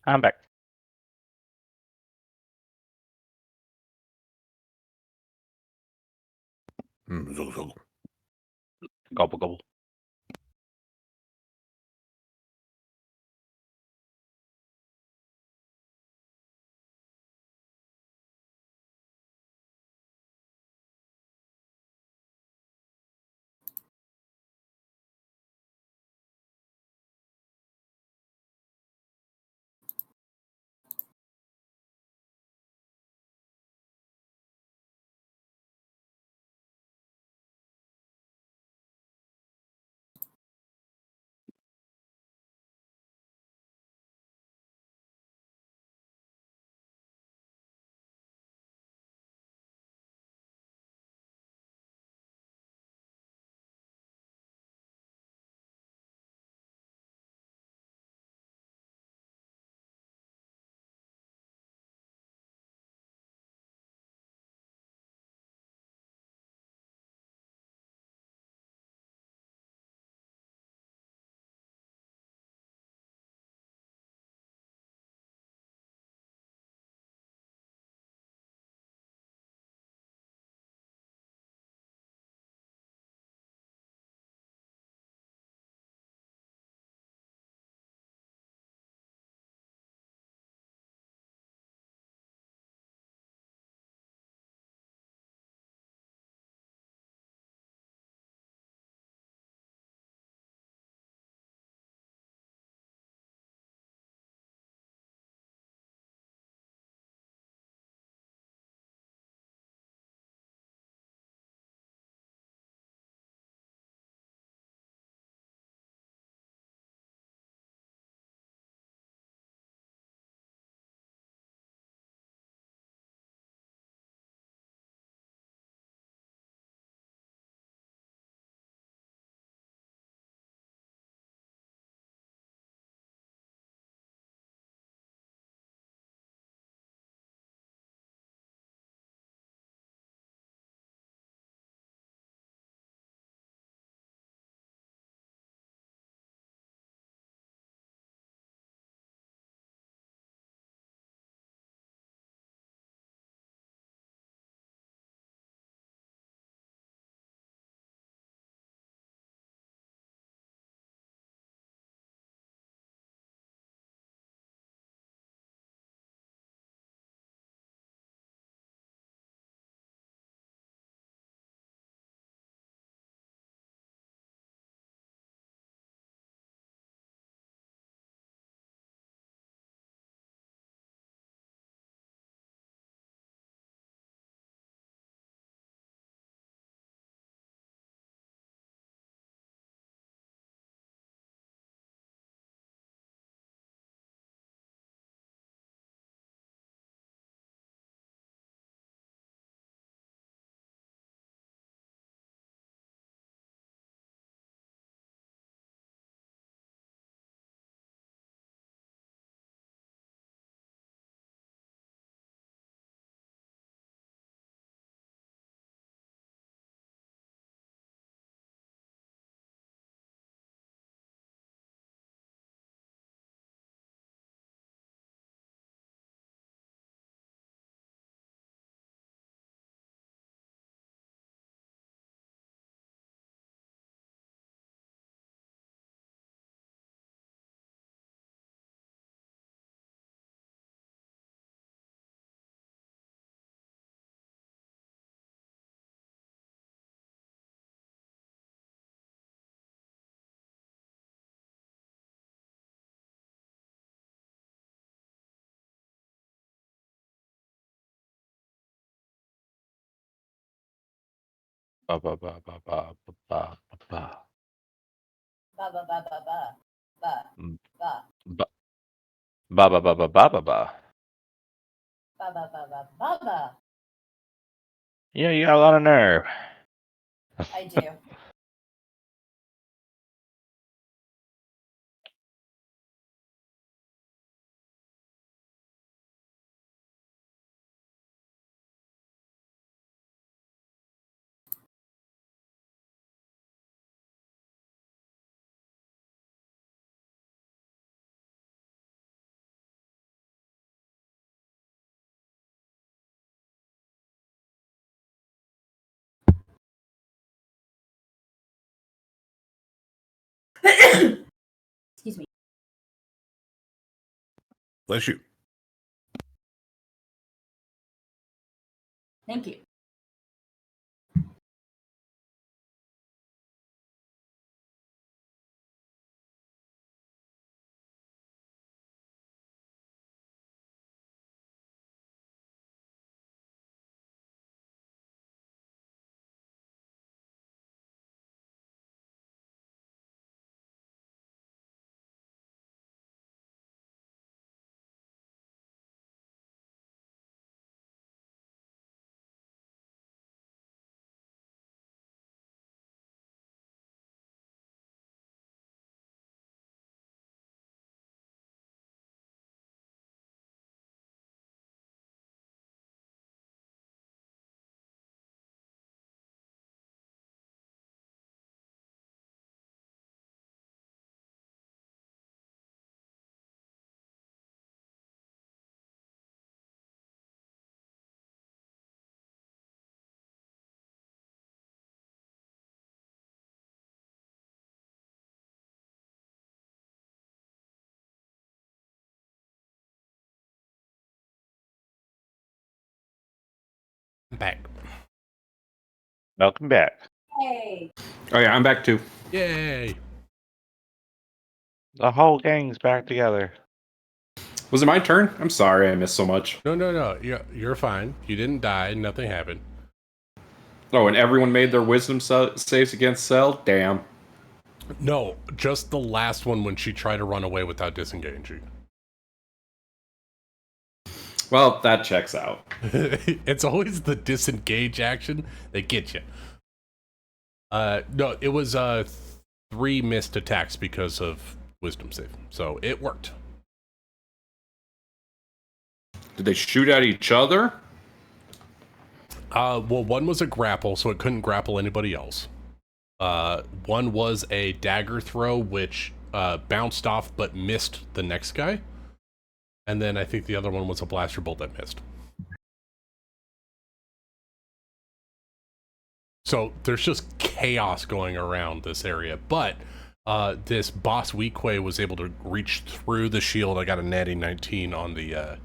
I'm back. Gobble gobble. Ba ba ba ba ba ba ba ba. Ba ba ba ba ba ba Mm, ba Ba ba ba ba ba ba ba ba. ba ba ba ba ba ba. Yeah, you got a lot of nerve. I do. Excuse me. Bless you. Thank you. Back. Welcome back. Hey. Oh yeah, I'm back too. Yay! The whole gang's back together. Was it my turn? I'm sorry, I missed so much. No. You're fine. You didn't die. Nothing happened. Oh, and everyone made their wisdom saves against Cell? Damn. No, just the last one when she tried to run away without disengaging. Well, that checks out. It's always the disengage action that gets you. No, it was 3 missed attacks because of wisdom save, so it worked. Did they shoot at each other? Well, one was a grapple, so it couldn't grapple anybody else. One was a dagger throw, which bounced off but missed the next guy. And then I think the other one was a blaster bolt that missed. So there's just chaos going around this area. But this boss Weequay was able to reach through the shield. I got a natty 19 on the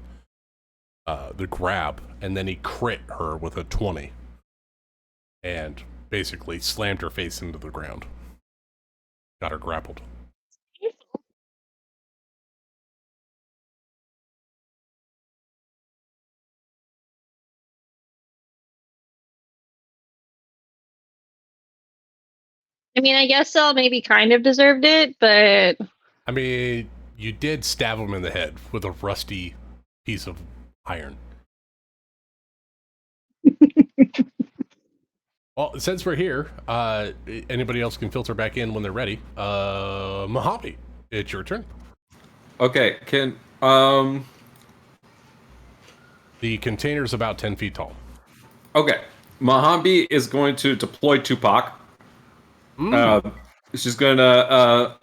grab, and then he crit her with a 20. And basically slammed her face into the ground. Got her grappled. I mean, I guess Cell maybe kind of deserved it, but I mean, you did stab him in the head with a rusty piece of iron. Well, since we're here, anybody else can filter back in when they're ready. Mojave, it's your turn. Okay, can The container's about 10 feet tall. okay. Mahambi is going to deploy Tupac. She's gonna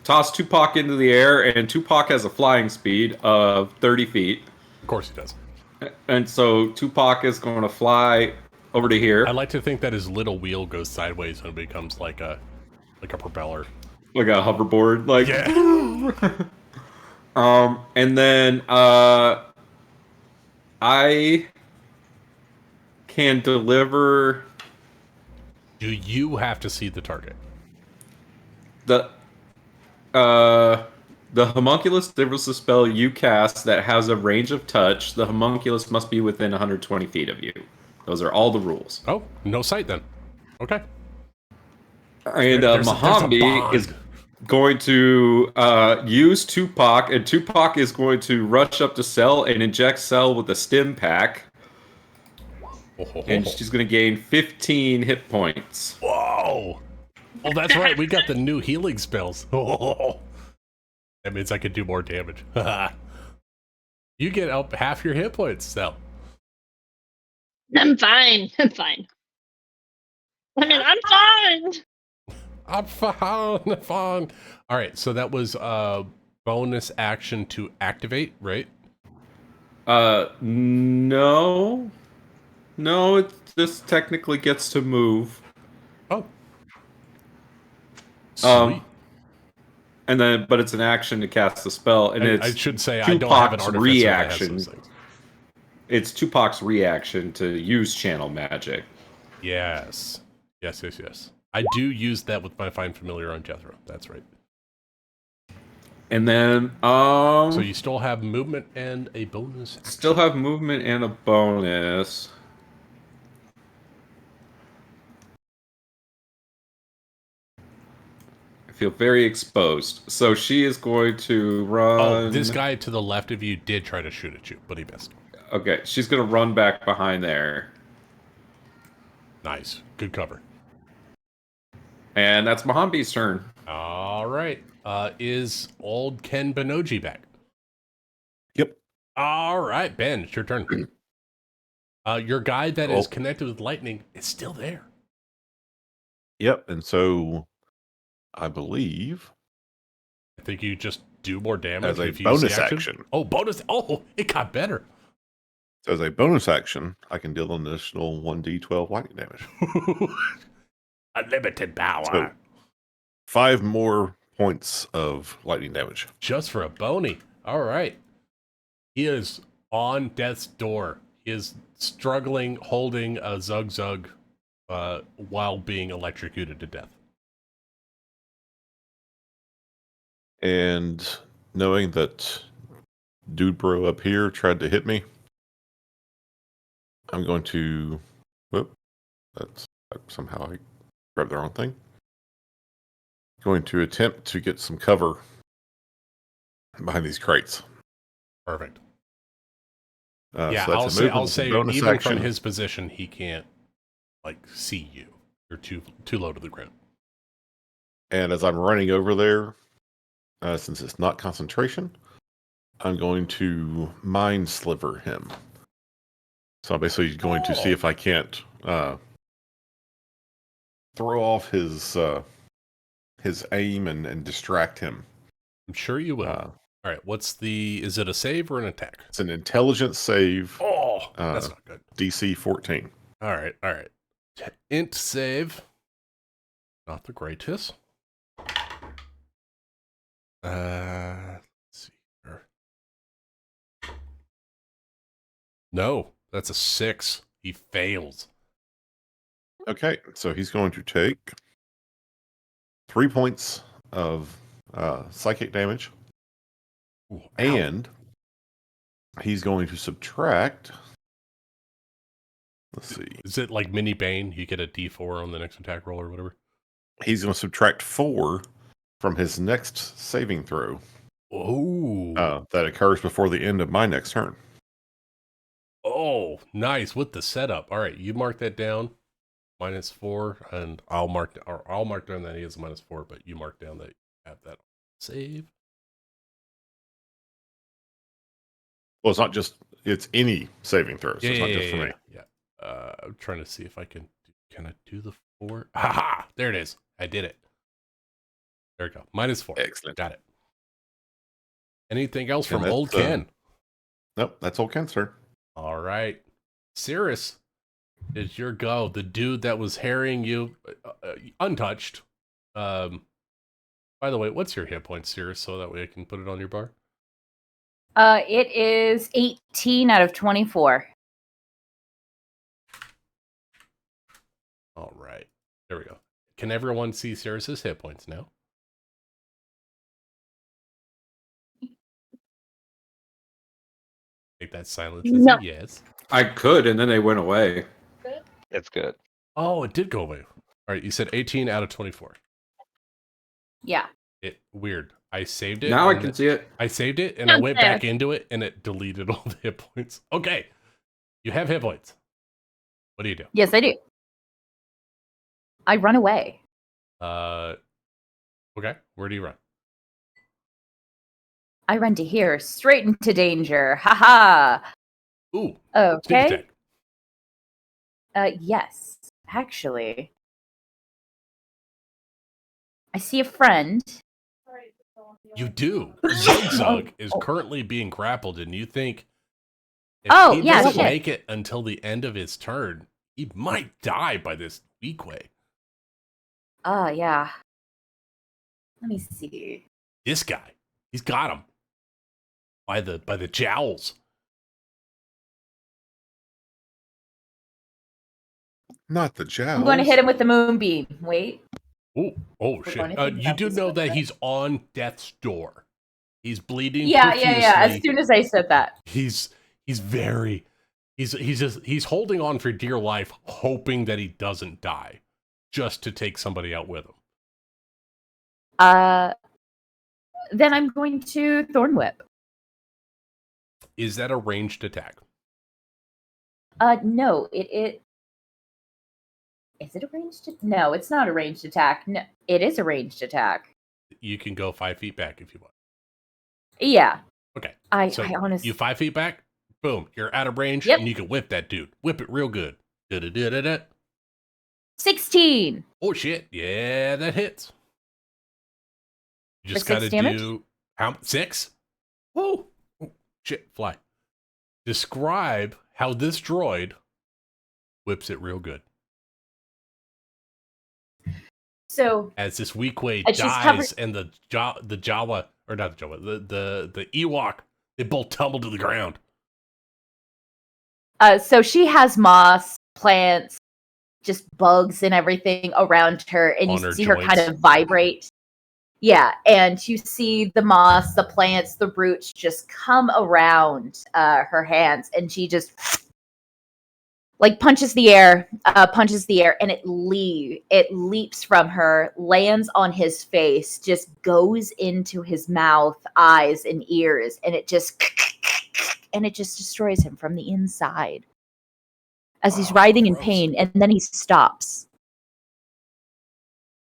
toss Tupac into the air, and Tupac has a flying speed of 30 feet. Of course he does. And so Tupac is going to fly over to here, I like to think that his little wheel goes sideways and becomes like a propeller. like a hoverboard, like. Yeah. And then I can deliver Do you have to see the target? the homunculus delivers a spell you cast that has a range of touch. The homunculus must be within 120 feet of you. Those are all the rules. Oh, no sight then. Okay. And There's a Mohambi bond. is going to use Tupac, and Tupac is going to rush up to Cell and inject Cell with a stim pack. And she's going to gain 15 hit points. Whoa! Oh, that's right. We got the new healing spells. Oh, that means I can do more damage. You get up half your hit points, Cell. I'm fine. I'm fine. I mean, I'm fine. I'm fine. All right, so that was a bonus action to activate, right? No. No, this technically gets to move. Oh. Sweet. And then, but it's an action to cast the spell, and I it's should say I don't have an Tupac's artificer that has reaction. those things. It's Tupac's reaction to use channel magic. Yes. Yes. I do use that with my Find Familiar on Jethro. That's right. And then, So you still have movement and a bonus action. Still have movement and a bonus. I feel very exposed. So she is going to run... Oh, this guy to the left of you did try to shoot at you, but he missed. Okay, she's going to run back behind there. Nice. Good cover. And that's Mohambi's turn. All right. Is old Ken Benoji back? Yep. All right, Ben, it's your turn. Your guy that is connected with lightning is still there. Yep. And so I believe I think you just do more damage as a if you use the bonus action. Oh, bonus. Oh, it got better. So as a bonus action, I can deal an additional 1d12 lightning damage. Unlimited power. So 5 more points of lightning damage. Just for a bony. All right. He is on death's door. He is struggling, holding a Zug while being electrocuted to death. And knowing that Dude Bro up here tried to hit me, I'm going to... Whoop. That's somehow I grabbed the wrong thing. Going to attempt to get some cover behind these crates. Perfect. Yeah, so I'll say even action. from his position, he can't see you. You're too low to the ground. And as I'm running over there, since it's not concentration, I'm going to mind sliver him. So I'm basically going to see if I can't throw off his aim and distract him. I'm sure you will. All right, is it a save or an attack? It's an intelligence save. Oh, that's not good. DC 14. All right. Int save. Not the greatest. Let's see here. No, that's a 6. He fails. Okay, so he's going to take 3 points of psychic damage. Ooh, and he's going to subtract. Let's see. Is it like Mini Bane? You get a D4 on the next attack roll or whatever? He's going to subtract 4 from his next saving throw. Oh. That occurs before the end of my next turn. Oh, nice with the setup. All right, you mark that down. -4, and I'll mark down that he has a -4, but you mark down that you have that save. Well, it's any saving throw, so it's not just for me. Yeah. I'm trying to see if I can I do the 4? Haha! There it is. I did it. There we go. -4. Excellent. Got it. Anything else And from old Ken? Nope, that's old Ken's turn. All right. Cirrus, it's your go. The dude that was harrying you, untouched. By the way, what's your hit points, Cirrus, so that way I can put it on your bar? It is 18 out of 24. All right. There we go. Can everyone see Cirrus's hit points now? Take that silence as a yes. I could, and then they went away. It's good. Oh, it did go away. All right, you said 18 out of 24. Yeah. Weird. I saved it. Now I and can see it. I saved it, and I Not went bad. back into it, and it deleted all the hit points. Okay. You have hit points. What do you do? Yes, I do. I run away. Okay. Where do you run? I run to here, straight into danger. Haha. Ooh. Sneak Okay. attack. Yes, actually. I see a friend. You do. Zug is currently being grappled, and you think if Oh, he yeah, doesn't shit. make it until the end of his turn, he might die by this weak way. Oh, yeah. Let me see. This guy, he's got him by the jowls. Not the jowls. I'm going to hit him with the moonbeam. Wait. Oh going shit! to think You about do this know one, that right? he's on death's door. He's bleeding Yeah. profusely. As soon as I said that. He's holding on for dear life, hoping that he doesn't die, just to take somebody out with him. Then I'm going to Thorn Whip. Is that a ranged attack? No, it is it a ranged? No, it's not a ranged attack. No, it is a ranged attack. You can go 5 feet back if you want. Yeah. Okay. I So honestly. you 5 feet back, boom, you're out of range, Yep. and you can whip that dude. Whip it real good. Da-da-da-da-da. 16. Oh shit! Yeah, that hits. You just For 6 gotta damage? do how 6? Oh shit! Fly. Describe how this droid whips it real good. So As this weak way And she's dies, and the Jawa, or not the Jawa, the Ewok, they both tumble to the ground. so she has moss, plants, just bugs and everything around her, and On you her see her kind joints. of vibrate. Yeah, and you see the moss, the plants, the roots just come around her hands, and she just like punches the air, and it leaps from her, lands on his face, just goes into his mouth, eyes, and ears, and it just destroys him from the inside as he's Oh, writhing in gross. pain, and then he stops.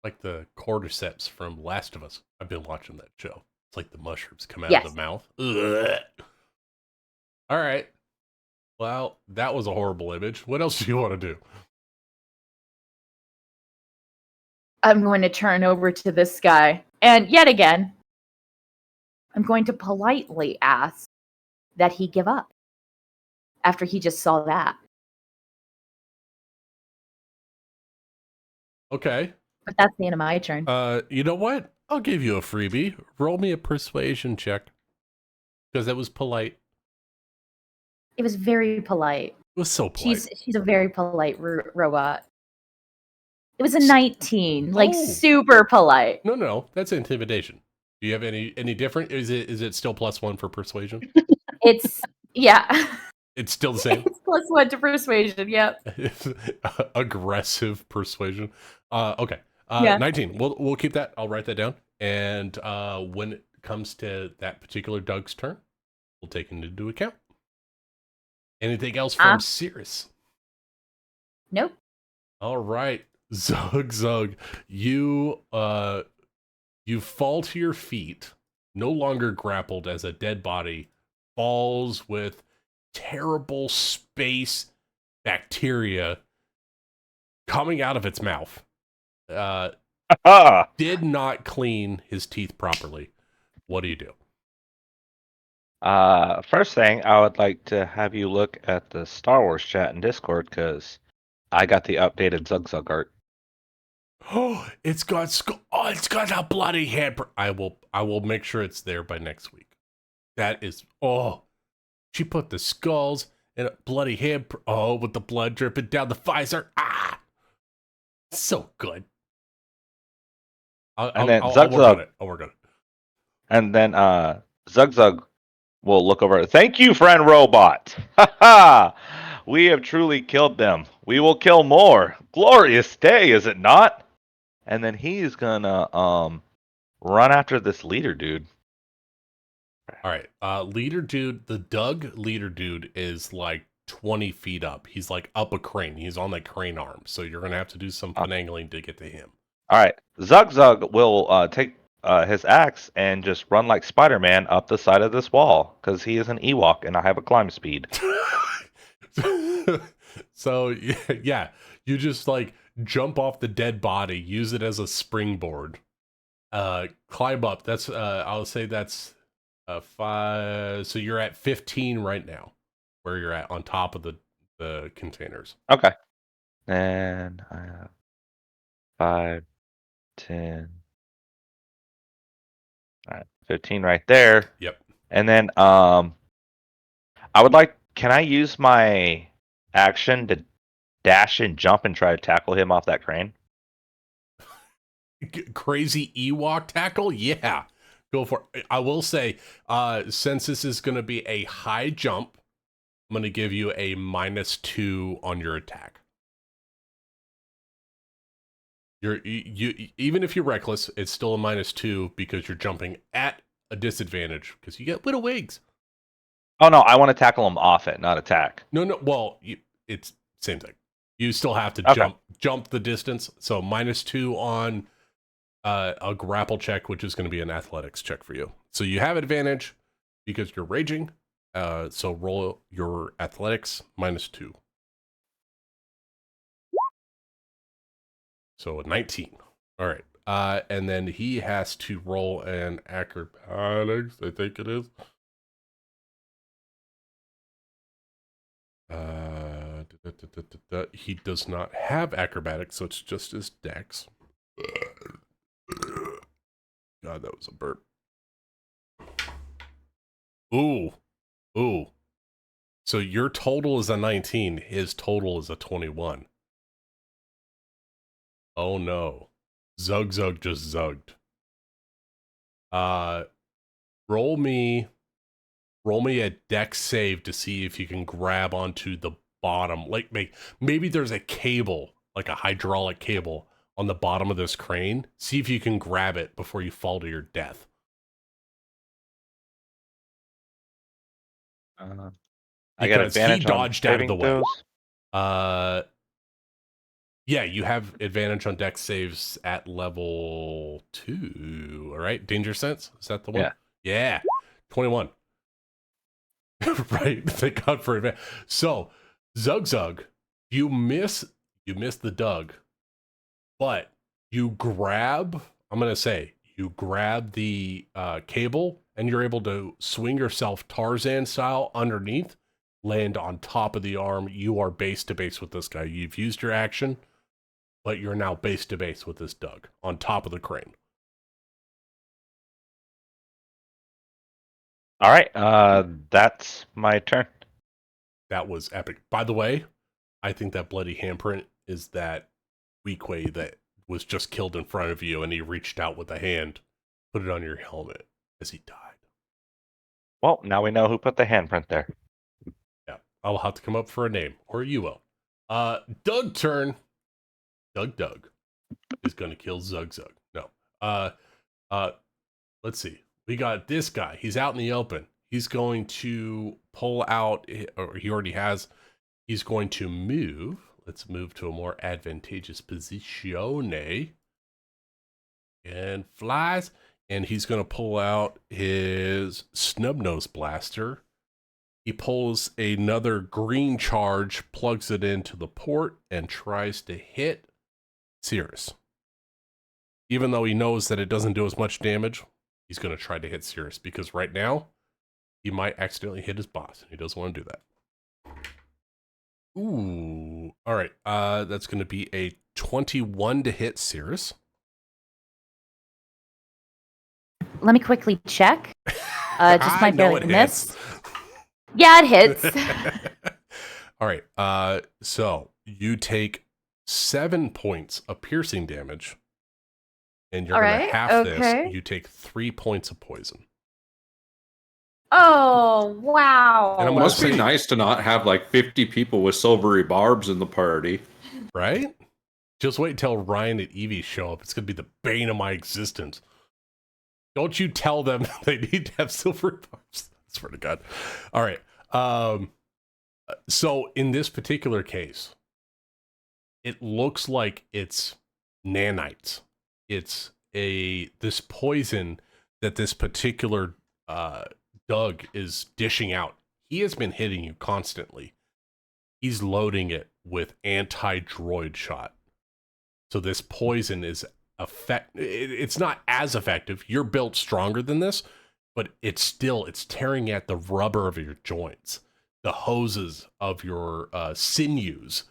Like the cordyceps from Last of Us. I've been watching that show. It's like the mushrooms come out Yes. of the mouth. Ugh. All right. Well, that was a horrible image. What else do you want to do? I'm going to turn over to this guy, and yet again, I'm going to politely ask that he give up after he just saw that. Okay. But that's the end of my turn. You know what? I'll give you a freebie. Roll me a persuasion check. Because that was polite. It was very polite. It was so polite. She's a very polite robot. It was a 19, like Oh. super polite. No. That's intimidation. Do you have any different? Is it still +1 for persuasion? It's yeah. It's still the same. It's +1 to persuasion. Yep. Aggressive persuasion. Okay. Yeah. 19. We'll keep that. I'll write that down. And when it comes to that particular Doug's turn, we'll take it into account. Anything else from Cirrus? Nope. All right, Zug, you fall to your feet, no longer grappled as a dead body, falls with terrible space bacteria coming out of its mouth. Did not clean his teeth properly. What do you do? First thing, I would like to have you look at the Star Wars chat in Discord because I got the updated Zug art. Oh, it's got a bloody head. I will make sure it's there by next week. That is she put the skulls and a bloody head. With the blood dripping down the visor. So good. I'll work on it. I'll work on it. And then Zug will look over. Thank you, friend robot. Ha ha. We have truly killed them. We will kill more. Glorious day, is it not? And then he's gonna run after this leader dude. All right. Leader dude, the Doug leader dude is like 20 feet up. He's like up a crane. He's on the crane arm. So you're going to have to do some finagling to get to him. All right. Zug Zug will take his axe and just run like Spider-Man up the side of this wall because he is an Ewok and I have a climb speed. So, yeah, you just like jump off the dead body, use it as a springboard, climb up. That's, I'll say that's 5. So you're at 15 right now, where you're at on top of the containers. Okay. And I have 5, 10. All right, 15 right there. Yep. And then I would like, can I use my action to dash and jump and try to tackle him off that crane? Crazy Ewok tackle? Yeah. Go for it. I will say, since this is going to be a high jump, I'm going to give you a -2 on your attack. You even if you're reckless, it's still a -2 because you're jumping at a disadvantage because you get little wigs. Oh no, I want to tackle him off it, not attack. No. Well, it's same thing. You still have to jump the distance. So -2 on a grapple check, which is going to be an athletics check for you. So you have advantage because you're raging. So roll your athletics -2. So a 19. All right. And then he has to roll an acrobatics, I think it is. He does not have acrobatics, so it's just his dex. God, that was a burp. Ooh. So your total is a 19. His total is a 21. Oh no. Zug just zugged. Roll me a dex save to see if you can grab onto the bottom. Like maybe there's a cable, like a hydraulic cable on the bottom of this crane. See if you can grab it before you fall to your death. I got Because advantage he dodged out of the way. Those. Yeah, you have advantage on dex saves at level 2. All right, danger sense, is that the one? Yeah. 21. Right. Thank God for advantage. So, Zug, you miss the Doug, but you grab. I'm gonna say you grab the cable, and you're able to swing yourself Tarzan style underneath, land on top of the arm. You are base to base with this guy. You've used your action, but you're now base to base with this Doug on top of the crane. All right, that's my turn. That was epic. By the way, I think that bloody handprint is that Weequay that was just killed in front of you, and he reached out with a hand, put it on your helmet as he died. Well, now we know who put the handprint there. Yeah, I'll have to come up for a name, or you will. Doug turn. Doug is going to kill Zug. No. Let's see. We got this guy. He's out in the open. He's going to pull out, or he already has. He's going to move. Let's move to a more advantageous position. And flies. And he's going to pull out his snub-nose blaster. He pulls another green charge, plugs it into the port, and tries to hit Cirrus. Even though he knows that it doesn't do as much damage, he's going to try to hit Cirrus because right now he might accidentally hit his boss, and he doesn't want to do that. Ooh. All right. That's going to be a 21 to hit Cirrus. Let me quickly check. Just my know barely it missed. hits. Yeah, it hits. All right. So you take 7 points of piercing damage, and you're All going right, to half okay. this. You take 3 points of poison. Oh, wow. And I'm It gonna must be say- nice to not have like 50 people with silvery barbs in the party. Right? Just wait until Ryan and Evie show up. It's going to be the bane of my existence. Don't you tell them they need to have silver barbs. I swear to God. All right. So in this particular case, it looks like it's nanites. It's this poison that this particular Doug is dishing out. He has been hitting you constantly. He's loading it with anti-droid shot. So this poison is it's not as effective. You're built stronger than this, but it's tearing at the rubber of your joints, the hoses of your sinews.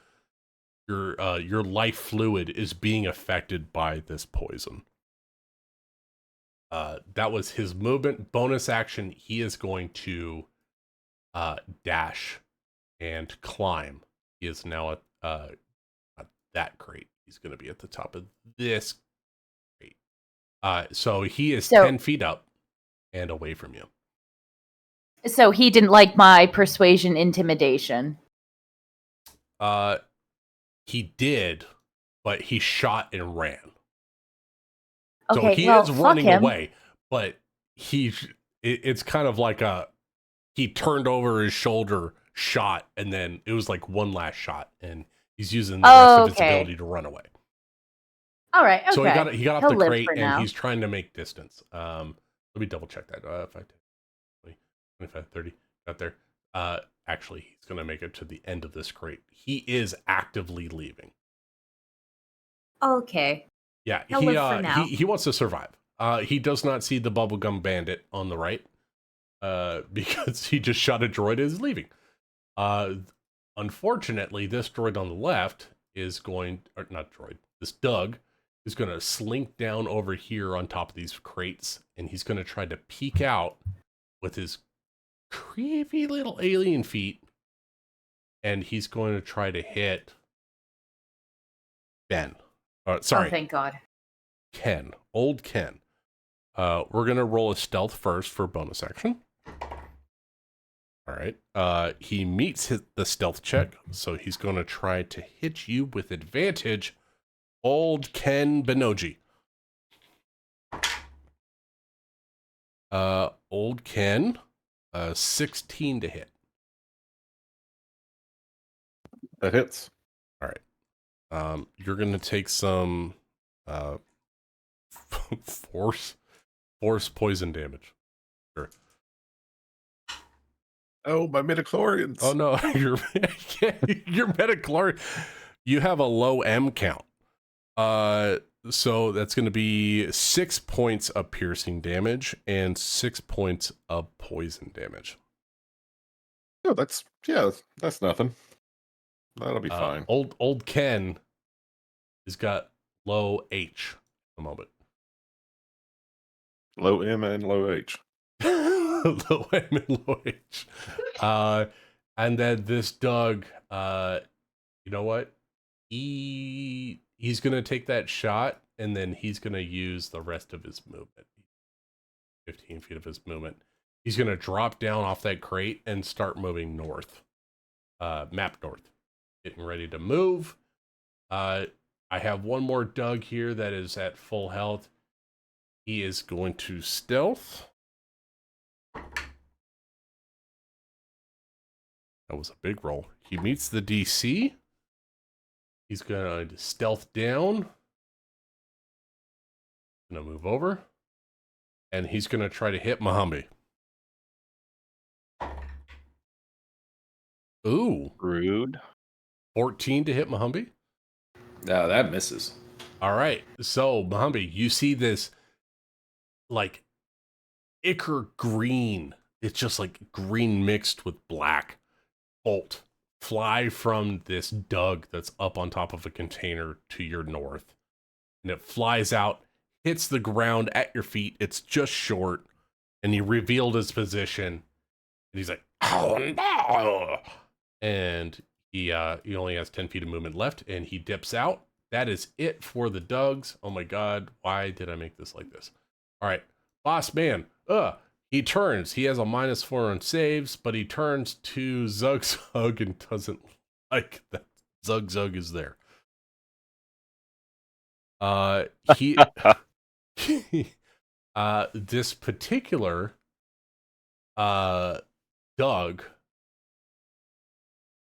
Your life fluid is being affected by this poison. That was his movement. Bonus action, he is going to dash and climb. He is now at not that crate. He's going to be at the top of this crate. So he is 10 feet up and away from you. So he didn't like my persuasion intimidation. He did, but he shot and ran. Okay, so he well, is fuck running him. away, but it's kind of like he turned over his shoulder, shot, and then it was like one last shot, and he's using the rest of his ability to run away. All right, okay. So he got off He'll the live crate, for and now. he's trying to make distance. Let me double check that. 5, 10, 20, 25, 30. Got there. Actually, he's going to make it to the end of this crate. He is actively leaving. Okay. Yeah, He'll live for now. he wants to survive. He does not see the bubblegum bandit on the right, because he just shot a droid and is leaving. Unfortunately, this droid on the left is going, or not droid, this Doug is going to slink down over here on top of these crates, and he's going to try to peek out with his creepy little alien feet, and he's going to try to hit Ben. Sorry. Oh, thank God. Ken. Old Ken. We're going to roll a stealth first for bonus action. All right. He meets the stealth check, so he's going to try to hit you with advantage. Old Ken Benoji. Old Ken, 16 to hit. That hits. All right. You're going to take some force poison damage. Sure. Oh, my midichlorians. Oh no, your metachlorine. You have a low M count. So that's going to be 6 points of piercing damage and 6 points of poison damage. Oh, that's nothing. That'll be fine. Old Ken has got low H at the moment. Low M and low H. Low M and low H. And then this Doug, you know what? He's gonna take that shot, and then he's gonna use the rest of his movement. 15 feet of his movement. He's gonna drop down off that crate and start moving north. Map north. Getting ready to move. I have one more Doug here that is at full health. He is going to stealth. That was a big roll. He meets the DC. He's going to stealth down. Going to move over. And he's going to try to hit Mahambi. Ooh. Rude. 14 to hit Mahambi. No, that misses. All right. So, Mahambi, you see this, like, ichor green. It's just like green mixed with black. Bolt fly from this Doug that's up on top of a container to your north. And it flies out, hits the ground at your feet. It's just short. And he revealed his position. And he's like, oh no. And he only has 10 feet of movement left, and he dips out. That is it for the Dougs. Oh my God, why did I make this like this? All right, boss man. He turns. He has a -4 on saves, but he turns to Zug Zug and doesn't like that Zug Zug is there. He this particular Doug,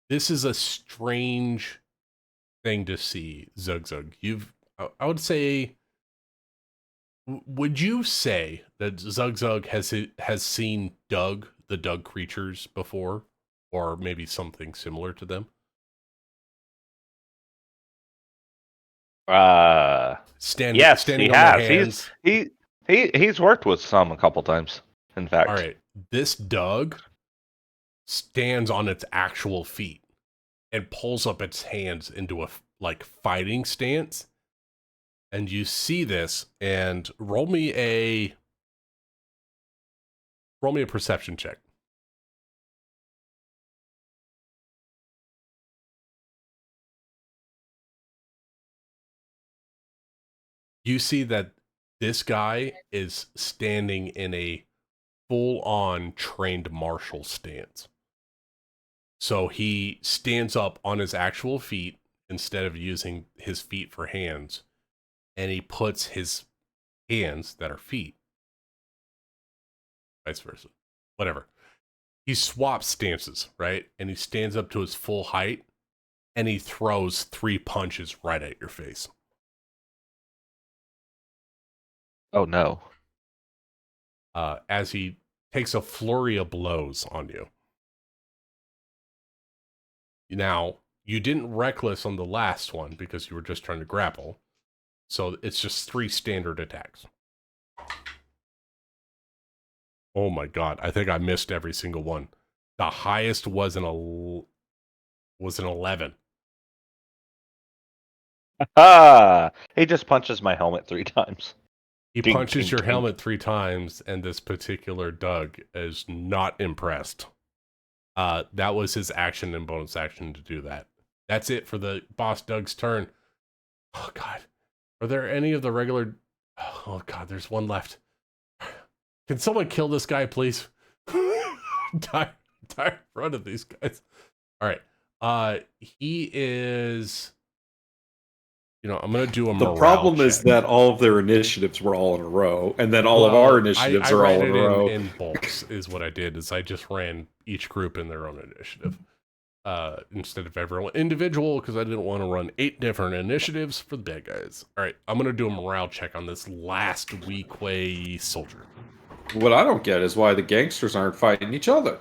this is a strange thing to see, Zug Zug. I would say, would you say that Zug Zug has seen Doug, the Doug creatures before, or maybe something similar to them? Yes, standing he on has. their hands. He's worked with some a couple times. In fact, All right, this Doug stands on its actual feet and pulls up its hands into a fighting stance. And you see this, and roll me a perception check. You see that this guy is standing in a full-on trained martial stance. So he stands up on his actual feet instead of using his feet for hands, and he puts his hands that are feet, vice versa, whatever. He swaps stances, right? And he stands up to his full height, and he throws 3 punches right at your face. oh no. As he takes a flurry of blows on you. Now, you didn't reckless on the last one because you were just trying to grapple. So it's just 3 standard attacks. Oh my god, I think I missed every single one. The highest was an 11. He just punches my helmet 3 times. He Ding, punches ding, your ding. helmet 3 times, and this particular Doug is not impressed. That was his action and bonus action to do that. That's it for the boss Doug's turn. Oh god. Are there any of the regular... Oh god, there's one left. Can someone kill this guy, please? die in front of these guys. Alright. He is... You know, I'm going to do a morale The problem is check. that all of their initiatives were all in a row, and then all of our initiatives I are all ran in a it row. in bulks, is what I did, is I just ran each group in their own initiative. Instead of everyone individual, because I didn't want to run 8 different initiatives for the bad guys. Alright, I'm going to do a morale check on this last Weequay soldier. What I don't get is why the gangsters aren't fighting each other.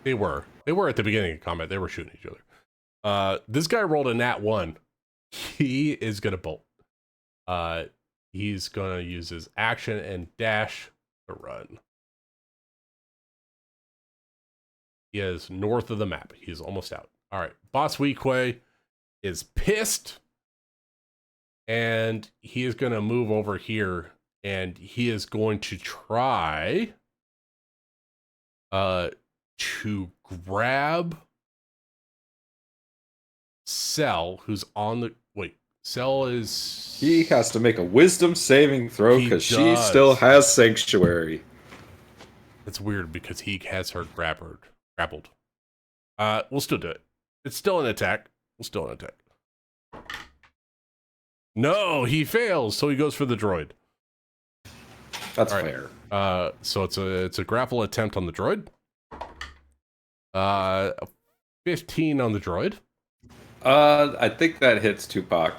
They were at the beginning of combat, they were shooting each other. This guy rolled a nat 1. He is going to bolt. He's going to use his action and dash to run. He is north of the map. He's almost out. All right. Boss Weequay is pissed. And he is going to move over here. And he is going to try to grab Cell, who's on the... Wait. Cell is... He has to make a wisdom saving throw He because she does. still has sanctuary. It's weird because he has her grappled. We'll still do it. It's still an attack. No, he fails, so he goes for the droid. That's All right. fair. So it's a grapple attempt on the droid. 15 on the droid. I think that hits Tupac.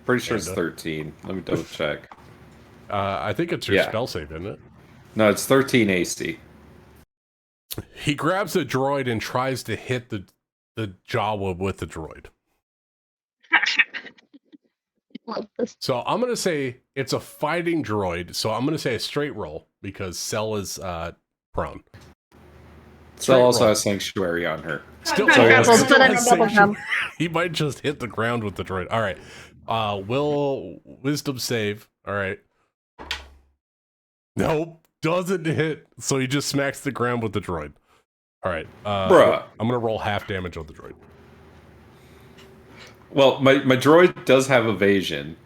Pretty sure it's Kinda. 13. Let me double check. I think it's your Yeah. spell save, isn't it? No, it's 13 AC. He grabs the droid and tries to hit the Jawa with the droid. Love this. So I'm going to say it's a fighting droid. So I'm going to say a straight roll because Cell is prone. Cell also roll. has sanctuary on her. Still, So he has- Grappled, so then has double sanctuary. jump. He might just hit the ground with the droid. All right. Will wisdom save. All right. Nope. Doesn't hit. So he just smacks the ground with the droid. All right. Bruh. I'm going to roll half damage on the droid. Well, my droid does have evasion.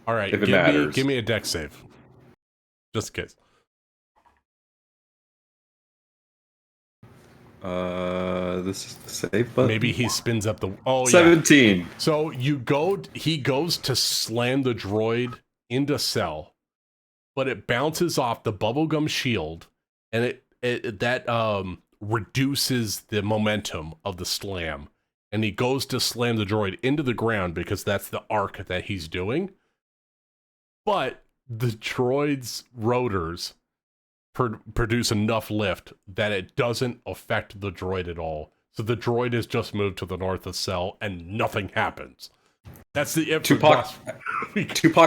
All right. If it matters. Give me a dex save. Just in case. This is the save button. Maybe he spins up the. Oh, yeah. 17. So he goes to slam the droid into cell, but it bounces off the bubblegum shield, and that reduces the momentum of the slam. And he goes to slam the droid into the ground because that's the arc that he's doing. But the droid's rotors produce enough lift that it doesn't affect the droid at all. So the droid is just moved to the north of cell and nothing happens. That's the Tupac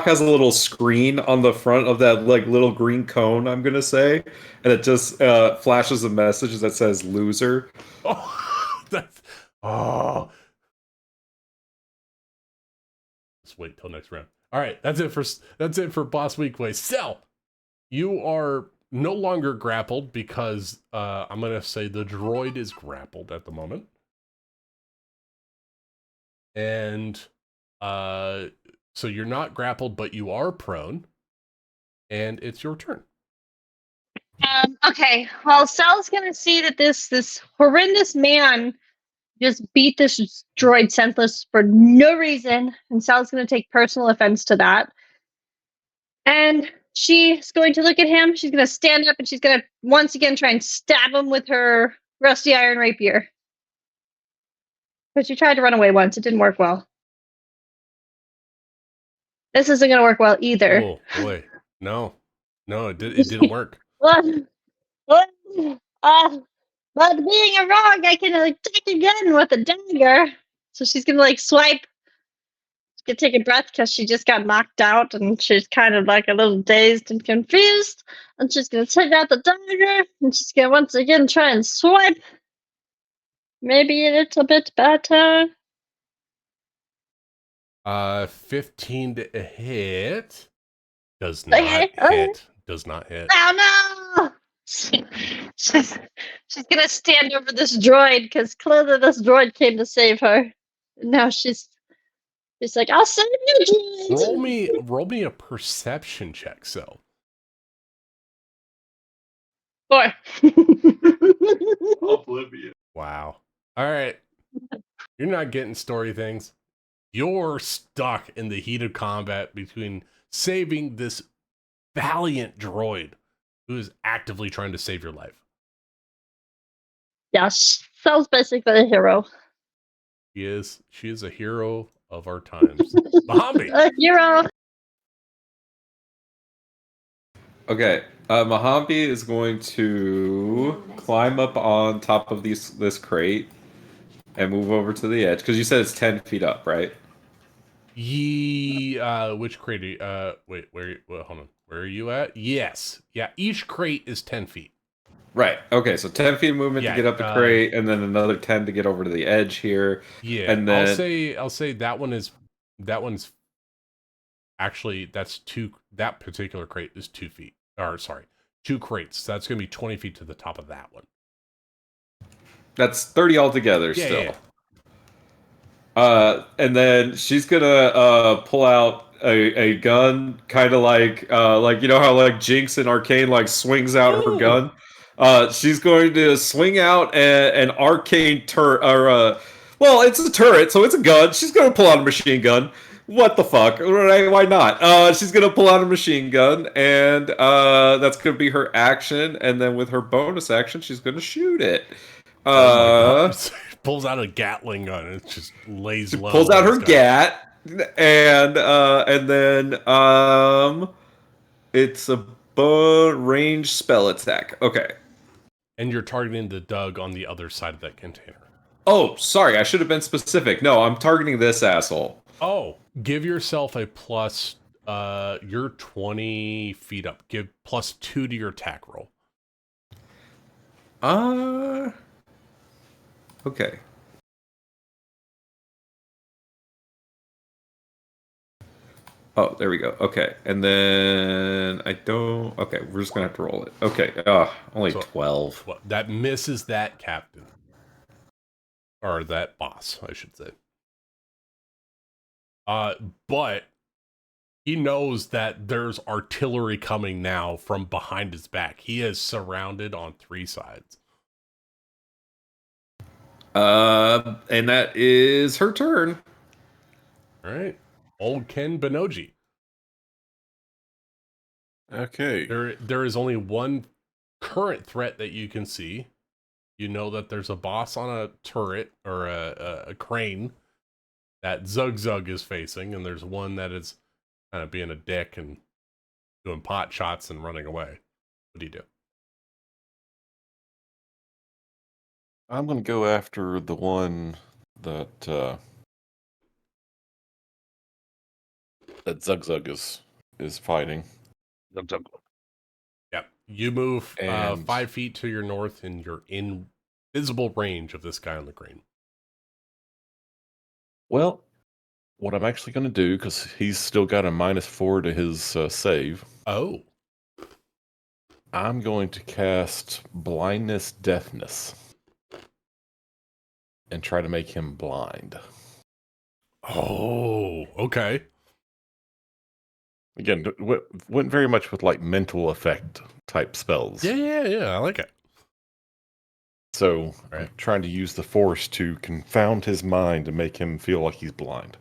has a little screen on the front of that like little green cone, I'm gonna say, and it just flashes a message that says "loser." Oh, that's oh. Let's wait till next round. All right, that's it for Boss Weekway. Cell, you are no longer grappled because I'm gonna say the droid is grappled at the moment, and so you're not grappled, but you are prone, and it's your turn. Okay. Well, Sal's gonna see that this horrendous man just beat this droid senseless for no reason, and Sal's gonna take personal offense to that. And she's going to look at him. She's gonna stand up and she's gonna once again try and stab him with her rusty iron rapier. But she tried to run away once. It didn't work well. This isn't gonna work well either. Oh boy, no, it didn't work. But being a rogue, I can attack again with a dagger. So she's gonna swipe. She can take a breath because she just got knocked out and she's kind of like a little dazed and confused. And she's gonna take out the dagger and she's gonna once again try and swipe. Maybe a little bit better. 15 to hit. Does not hit. Does not hit. Oh no! She's gonna stand over this droid because clearly this droid came to save her. And now she's like, I'll save you, droid. Roll me a perception check, so. 4. Oblivion. Wow. All right. You're not getting story things. You're stuck in the heat of combat between saving this valiant droid who is actively trying to save your life. Yes, Sal's basically a hero. She is a hero of our times. Mahambi! A hero. Okay, Mahambi is going to climb up on top of this crate and move over to the edge because you said it's 10 feet up, right? Which crate are you, wait, hold on. Where are you at? Yes. Yeah, each crate is 10 feet. Right. Okay, so 10 feet of movement to get up the crate, and then another 10 to get over to the edge here. Yeah, and then I'll say that one's actually that particular crate is 2 feet. Or sorry, 2 crates. So that's gonna be 20 feet to the top of that one. That's 30 altogether still. Yeah. And then she's gonna pull out a gun, kind of like you know how like Jinx in Arcane like swings out her gun. She's going to swing out an arcane turret, or well, it's a turret, so it's a gun. She's going to pull out a machine gun. What the fuck? Why not? She's going to pull out a machine gun, and that's going to be her action. And then with her bonus action, she's going to shoot it. Pulls out a Gatling gun and it just lays low. Pulls out her gat, and then it's a range spell attack. Okay. And you're targeting the Doug on the other side of that container. Oh, sorry, I should have been specific. No, I'm targeting this asshole. Oh, give yourself a plus. You're 20 feet up. Give +2 to your attack roll. Okay. Oh, there we go. Okay, and then I don't. Okay, we're just gonna have to roll it. Okay. Only 12. Well, that misses that captain, or that boss, I should say. But He knows that there's artillery coming now from behind his back. He is surrounded on 3 sides. And that is her turn. All right. Old Ken Benoji. Okay. There is only one current threat that you can see. You know that there's a boss on a turret or a crane that Zug is facing, and there's one that is kind of being a dick and doing pot shots and running away. What do you do? I'm going to go after the one that that Zug is fighting. Yeah, you move And- 5 feet to your north, and you're in visible range of this guy on the crane. Well, what I'm actually going to do, because he's still got a -4 to his save, Oh, I'm going to cast Blindness Deafness and try to make him blind. Okay. Again, went very much with like mental effect type spells. Yeah, I like it. So Right. I'm trying to use the force to confound his mind and make him feel like he's blind.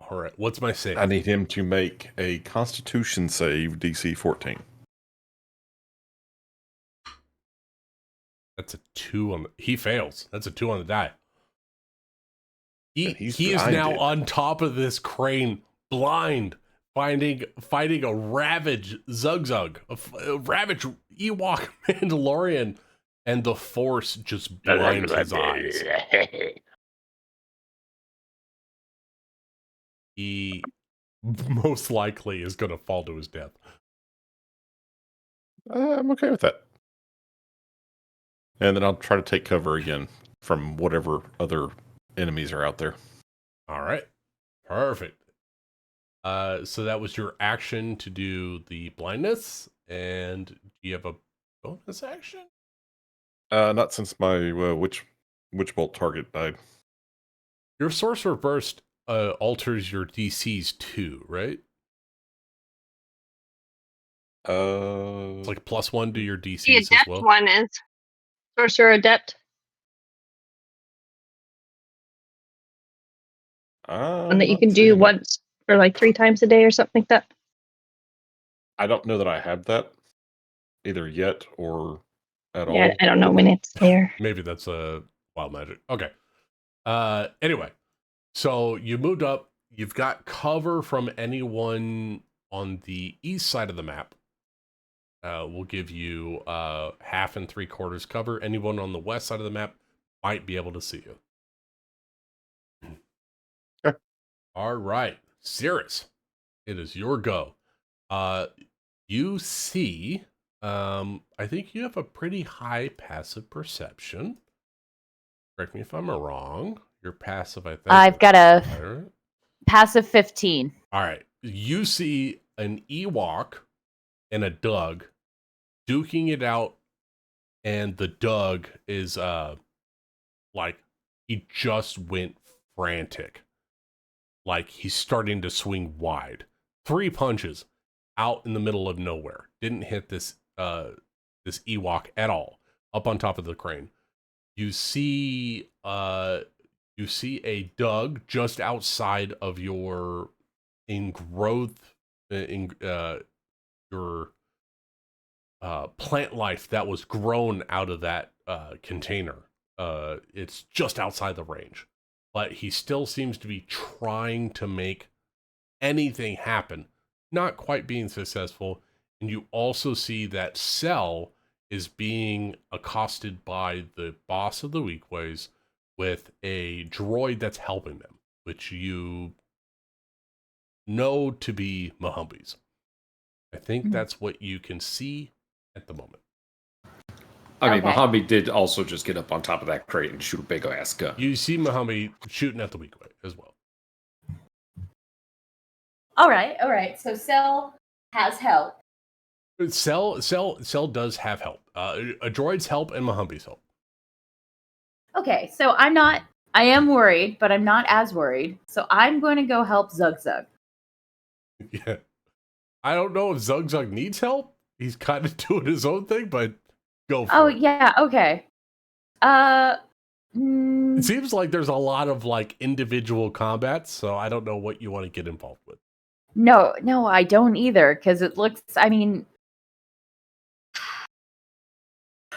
All right, what's my save? I need him to make a Constitution save, DC 14. That's a 2 on the... He fails. That's a 2 on the die. And He he's is now blinded. on top of this crane, blind, fighting a ravage Zug, a ravage Ewok Mandalorian, and the Force just blinds his eyes. He most likely is going to fall to his death. I'm okay with that. And then I'll try to take cover again from whatever other enemies are out there. All right, perfect. So that was your action to do the blindness, and do you have a bonus action? Not since my witch bolt target died. Your sorcerer burst alters your DCs too, right? It's like +1 to your The DCs as adept well. one is sorcerer adept. One that you can do once or like 3 times a day or something like that. I don't know that I have that either yet or at all. Yeah, I don't know when it's there. Maybe that's a wild magic. Okay. Anyway, so you moved up. You've got cover from anyone on the east side of the map. We'll give you 1/2 and 3/4 cover. Anyone on the west side of the map might be able to see you. Okay. All right, Cirrus, it is your go. You see, I think you have a pretty high passive perception. Correct me if I'm wrong. Your passive, I think. I've got a higher. passive 15. All right. You see an Ewok and a Doug duking it out, and the Doug is like he just went frantic. Like he's starting to swing wide. 3 punches out in the middle of nowhere. Didn't hit this Ewok at all. Up on top of the crane. You see a Doug just outside of your your plant life that was grown out of that container. It's just outside the range, but he still seems to be trying to make anything happen, not quite being successful. And you also see that Cell is being accosted by the boss of the Weakways with a droid that's helping them, which you know to be Mahumbi's. I think that's what you can see at the moment. I mean, Okay. Mohammed did also just get up on top of that crate and shoot a big ass gun. You see Mahumbi shooting at the Weakway as well. All right. So Cell has help. Cell does have help. A droid's help and Mahumbi's help. Okay, so I am worried, but I'm not as worried. So I'm going to go help Zug. Yeah. I don't know if Zug Zug needs help. He's kind of doing his own thing, but go for Oh it. yeah, okay. It seems like there's a lot of like individual combats, so I don't know what you want to get involved with. No, I don't either, because it looks. I mean,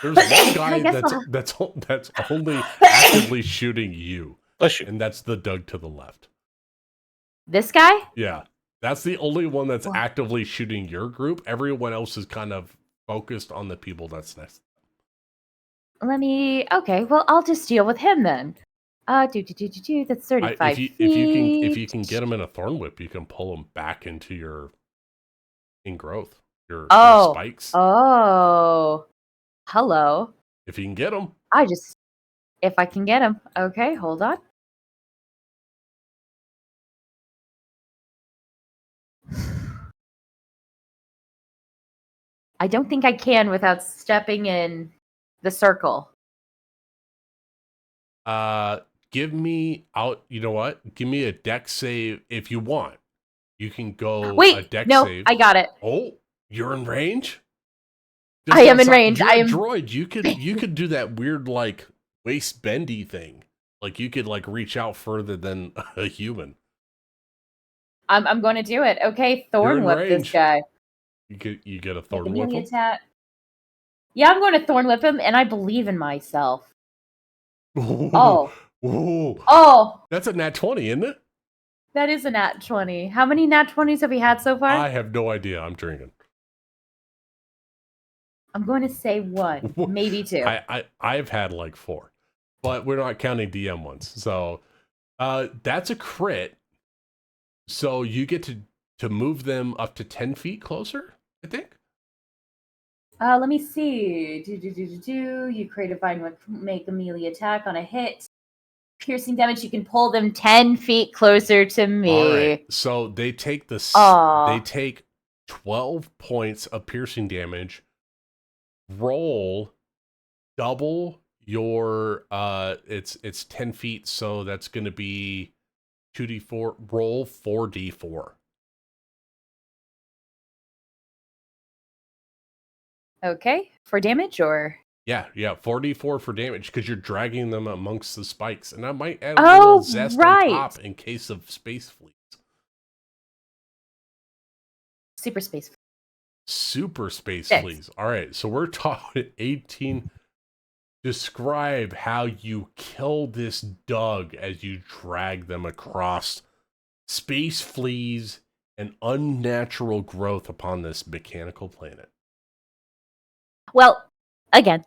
There's one I guy guess that's only actively shooting you, Bless you. and that's the Doug to the left. this guy. Yeah, that's the only one that's What? actively shooting your group. Everyone else is kind of focused on the people that's next. Let me. Okay, well, I'll just deal with him then. Do. That's 35 If you feet. can get him in a thorn whip, you can pull him back into your growth, your Oh. spikes. Oh. Hello. If you can get him. If I can get him. Okay, hold on. I don't think I can without stepping in the circle. Give me out. You know what? Give me a deck save if you want. You can go a Wait, deck no, save. I got it. Oh, you're in range? I am in range. You're I a am droid. You could do that weird like waist bendy thing. Like you could like reach out further than a human. I'm going to do it. Okay, thorn in whip range. this guy. You get a Make thorn a whip melee him? attack. Yeah, I'm going to thorn whip him, and I believe in myself. Oh. Oh, That's a nat 20, isn't it? that is a nat 20. How many nat 20s have we had so far? I have no idea. I'm drinking. I'm going to say 1, maybe 2. I've had like 4, but we're not counting DM ones. So that's a crit. So you get to move them up to 10 feet closer, I think. Let me see. You create a vine whip, make a melee attack on a hit. Piercing damage, you can pull them 10 feet closer to me. All right. So they take Aw. they take 12 points of piercing damage. Roll double your it's 10 feet, so that's going to be 2d4. Roll 4d4. Okay, for damage or? Yeah, 4d4 for damage because you're dragging them amongst the spikes, and that might add a Oh, little zest right. on top in case of space fleas. Super space. Super space 6. fleas. All right, so we're talking 18. Describe how you kill this Doug as you drag them across space fleas and unnatural growth upon this mechanical planet. Well, again,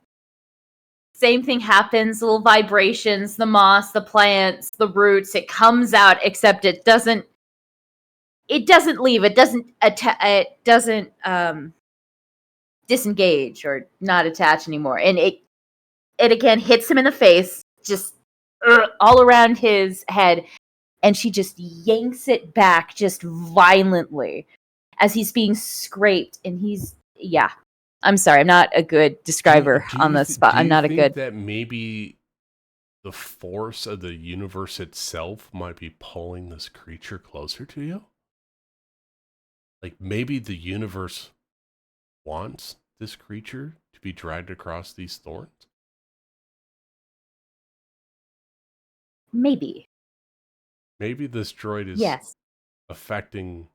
same thing happens. Little vibrations, the moss, the plants, the roots. It comes out, except it doesn't. It doesn't leave. It doesn't. It doesn't disengage or not attach anymore. And it again hits him in the face, just all around his head, and she just yanks it back, just violently, as he's being scraped. And yeah. I'm sorry, I'm not a good describer on the spot. I'm not a good. That maybe the force of the universe itself might be pulling this creature closer to you? Like maybe the universe wants this creature to be dragged across these thorns? Maybe. Maybe this droid is affecting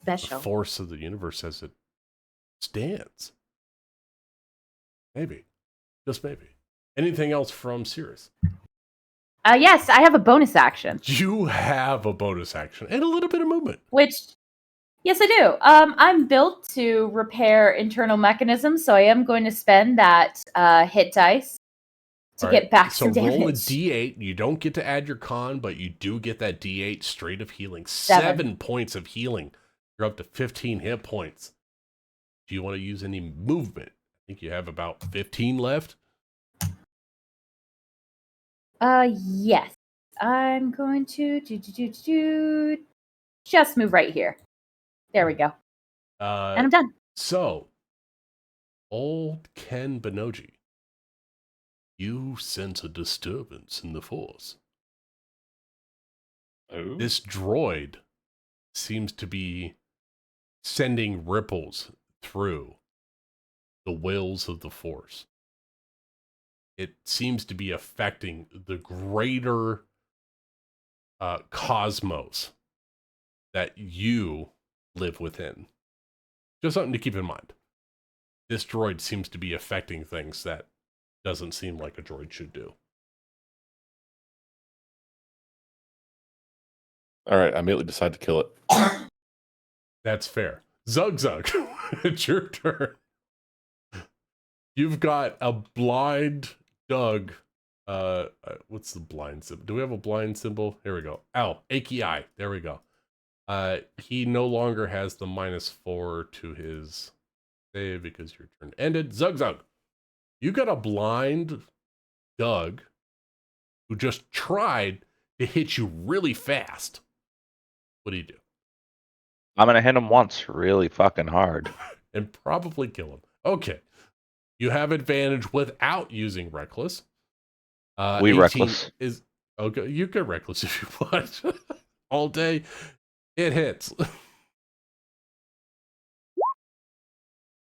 special the force of the universe as it stands. Maybe. Just maybe. Anything else from Cirrus? Yes, I have a bonus action. You have a bonus action and a little bit of movement. Which, yes, I do. I'm built to repair internal mechanisms, so I am going to spend that hit dice to get back some damage. So roll a d8. You don't get to add your con, but you do get that d8 straight of healing. 7 points of healing. You're up to 15 hit points. Do you want to use any movement? I think you have about 15 left. Yes. I'm going to just move right here. There we go. And I'm done. So, old Ken Benoji, you sense a disturbance in the force. Oh. This droid seems to be sending ripples through the wills of the Force. It seems to be affecting the greater cosmos that you live within. Just something to keep in mind. This droid seems to be affecting things that doesn't seem like a droid should do. All right, I immediately decide to kill it. That's fair. Zug, it's your turn. You've got a blind Doug. What's the blind symbol? Do we have a blind symbol? Here we go. Oh, achy eye. There we go. He no longer has the -4 to his save because your turn ended. Zug. You got a blind Doug who just tried to hit you really fast. What do you do? I'm gonna hit him once really fucking hard. And probably kill him. Okay. You have advantage without using reckless. We 18 reckless. is okay. You can reckless if you want. All day. It hits.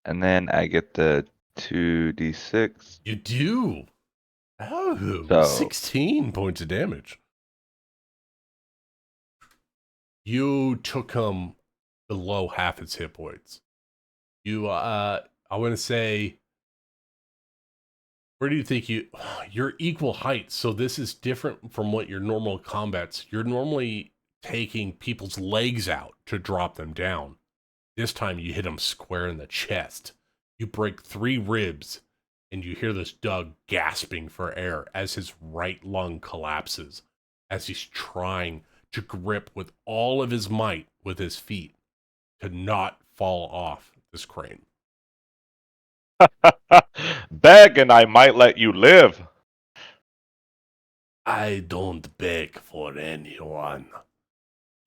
And then I get the 2d6. You do. Oh, So- 16 points of damage. You took him below half his hit points. You, I want to say, where do you think you're equal height, so this is different from what your normal combats. You're normally taking people's legs out to drop them down. This time you hit him square in the chest. You break 3 ribs, and you hear this Doug gasping for air as his right lung collapses, as he's trying to grip with all of his might with his feet to not fall off this crane. Beg and I might let you live. I don't beg for anyone.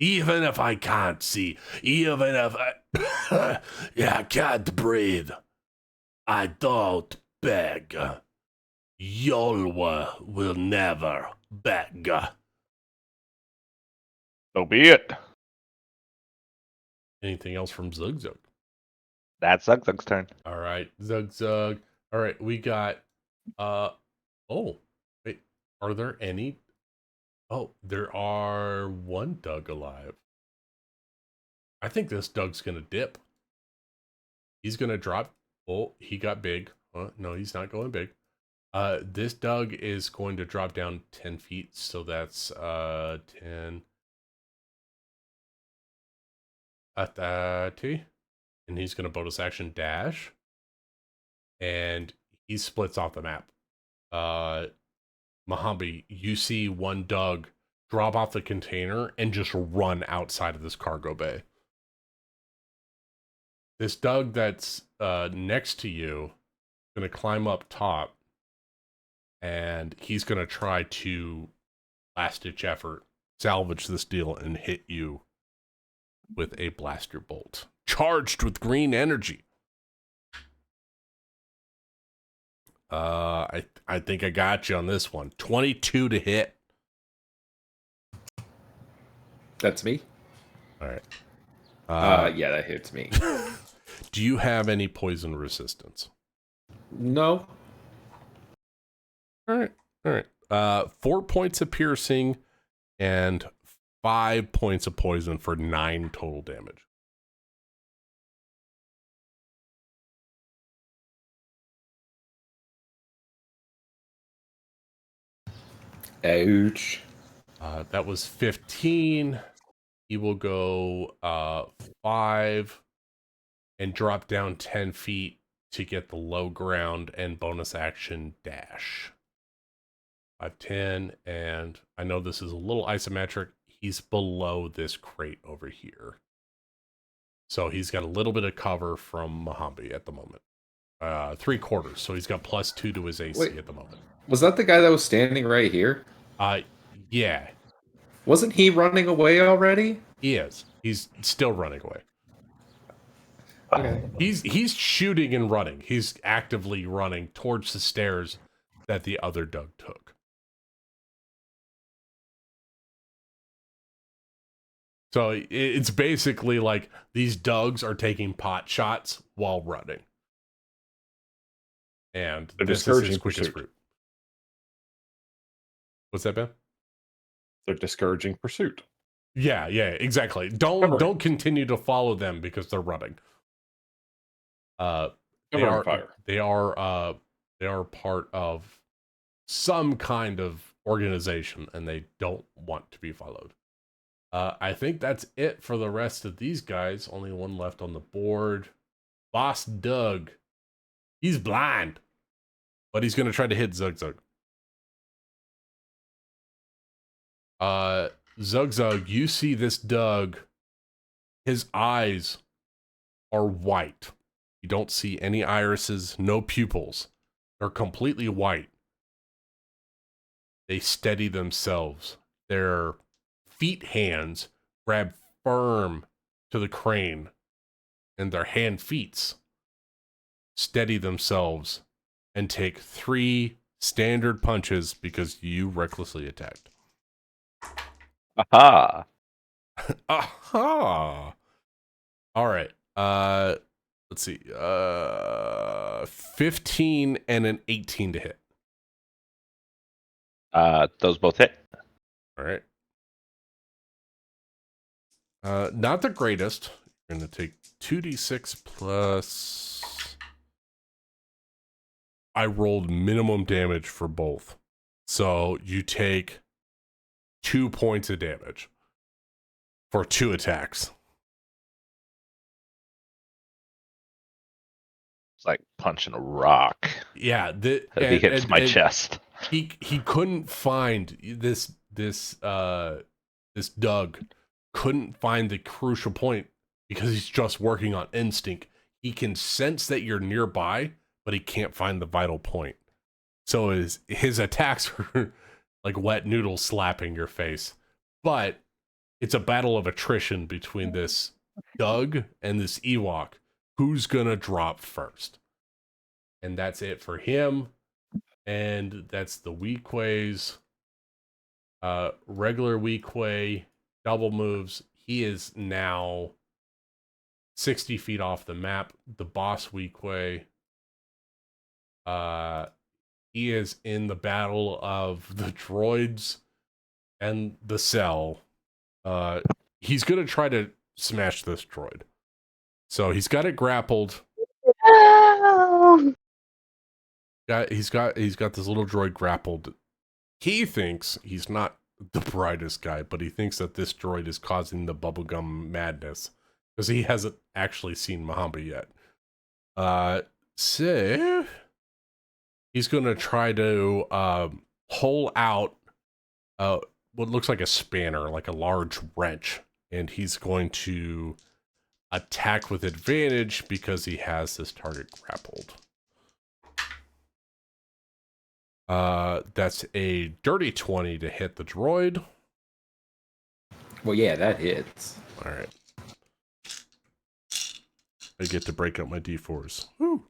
Even if I can't see, even if I can't breathe, I don't beg. Yolwa will never beg. So be it. Anything else from Zug? That's Zug's turn. All right, Zug. All right, we got, oh, wait, are there any? Oh, there are 1 Doug alive. I think this Doug's gonna dip. He's gonna drop. Oh, he got big. No, he's not going big. This Doug is going to drop down 10 feet, so that's 10. 30. And he's gonna bonus action dash. And he splits off the map. Mahambi, you see 1 Doug drop off the container and just run outside of this cargo bay. This Doug that's next to you is going to climb up top, and he's going to try to last-ditch effort, salvage this deal, and hit you with a blaster bolt. Charged with green energy. I think I got you on this one. 22 to hit. That's me. All right. Yeah, that hits me. Do you have any poison resistance? No. All right. 4 points of piercing and 5 points of poison for 9 total damage. Ouch. That was 15. He will go 5 and drop down 10 feet to get the low ground and bonus action dash. 5, 10, and I know this is a little isometric. He's below this crate over here. So he's got a little bit of cover from Mahambi at the moment. 3/4, so he's got +2 to his AC at the moment. Was that the guy that was standing right here? Yeah, Wasn't he running away already? he is. He's still running away. Okay. He's shooting and running. He's actively running towards the stairs that the other Doug took. So it's basically like these Dougs are taking pot shots while running. And They're this is discouraging his quickest pursuit. route. What's that, Ben? They're discouraging pursuit. Yeah, exactly. Don't continue to follow them because they're running. They are fire. they are part of some kind of organization and they don't want to be followed. I think that's it for the rest of these guys. Only one left on the board. Boss Doug. He's blind, but he's gonna try to hit Zug Zug. Zug Zug, you see this Doug. His eyes are white. You don't see any irises, no pupils. They're completely white. They steady themselves. Their feet hands grab firm to the crane, and their hand feet steady themselves and take 3 standard punches because you recklessly attacked. Aha. Aha! All right. Let's see. 15 and an 18 to hit. Those both hit. All right. Not the greatest. You're going to take 2d6 plus... I rolled minimum damage for both. So you take 2 points of damage for 2 attacks. It's like punching a rock. Yeah. As he hits my chest. He couldn't find this Doug couldn't find the crucial point because he's just working on instinct. He can sense that you're nearby, but he can't find the vital point. So his attacks are like wet noodles slapping your face. But it's a battle of attrition between this Doug and this Ewok. Who's gonna drop first? And that's it for him. And that's the Weequays. Regular Weequay, double moves. He is now 60 feet off the map. The boss Weequay. He is in the battle of the droids and the cell. He's gonna try to smash this droid. So he's got it grappled. He's got this little droid grappled. He thinks he's not the brightest guy, but he thinks that this droid is causing the bubblegum madness because he hasn't actually seen Mahamba yet. So he's gonna try to pull out what looks like a spanner, like a large wrench, and he's going to attack with advantage because he has this target grappled. That's a dirty 20 to hit the droid. Well, yeah, that hits. All right. I get to break up my d4s. Woo!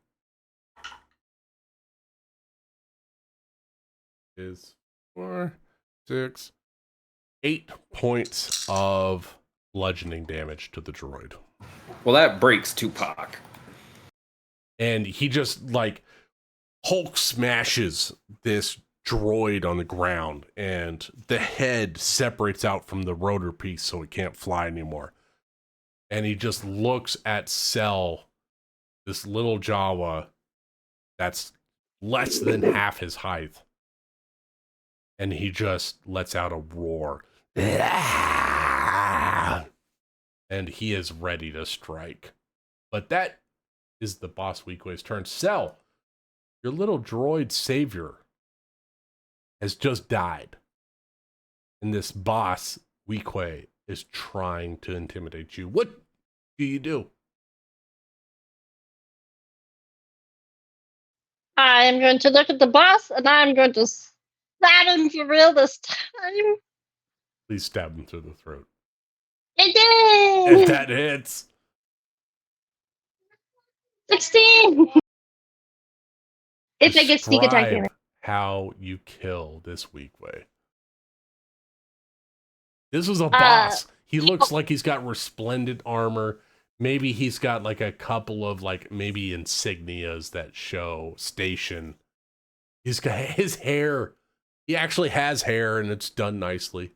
Is 4, 6, 8 points of bludgeoning damage to the droid. Well, that breaks Tupac. And he just, like, Hulk smashes this droid on the ground, and the head separates out from the rotor piece so it can't fly anymore. And he just looks at Cell, this little Jawa that's less than half his height. And he just lets out a roar. And he is ready to strike. But that is the boss Weequay's turn. Cell, your little droid savior has just died. And this boss, Weequay, is trying to intimidate you. What do you do? I'm going to look at the boss and I'm going to stab him for real this time. Please stab him through the throat. It did! If that hits. 16! If I get sneak attack Describe damage. how you kill this Weequay. This was a boss. he looks like he's got resplendent armor. Maybe he's got like a couple of like maybe insignias that show station. He's got his hair. He actually has hair and it's done nicely.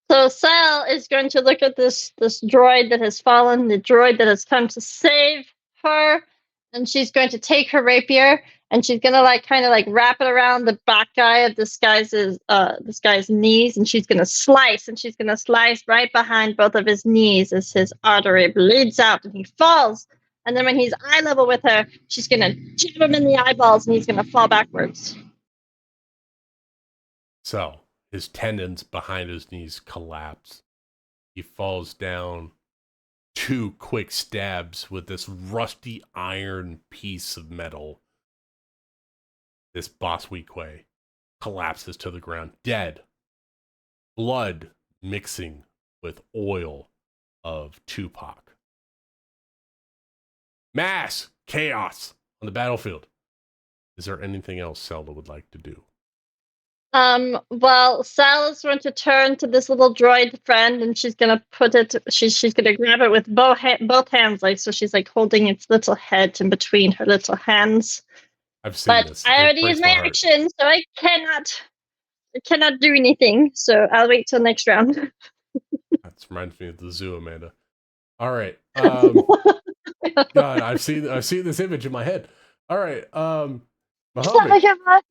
So Sal is going to look at this droid that has fallen, the droid that has come to save her, and she's going to take her rapier and she's gonna like kind of like wrap it around the back guy of this guy's knees, and she's gonna slice right behind both of his knees as his artery bleeds out and he falls. And then when he's eye level with her, she's gonna jab him in the eyeballs and he's gonna fall backwards. So his tendons behind his knees collapse. He falls down. 2 quick stabs with this rusty iron piece of metal. This boss Weequay collapses to the ground, dead. Blood mixing with oil of Tupac. Mass chaos on the battlefield. Is there anything else Zelda would like to do? Well, Sal is going to turn to this little droid friend, and she's gonna put it. She's gonna grab it with both hands, like so. She's like holding its little head in between her little hands. I've seen this. I already used my action, so I cannot do anything. So I'll wait till next round. That reminds me of the zoo, Amanda. All right. God, I've seen this image in my head. All right. Muhammad.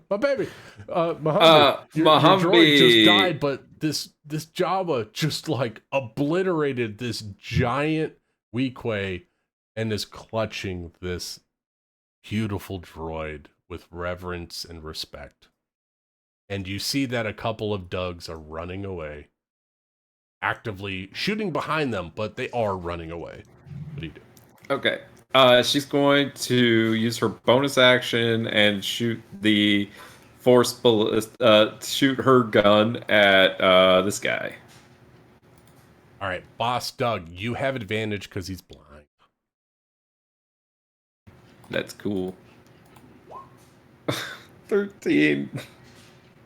My baby, Muhammad, your droid just died, but this Java just like obliterated this giant Weequay and is clutching this beautiful droid with reverence and respect. And you see that a couple of Dougs are running away, actively shooting behind them, but they are running away. What do you do? Okay. She's going to use her bonus action and shoot the shoot her gun at this guy. All right, Boss Doug, you have advantage because he's blind. That's cool. 13.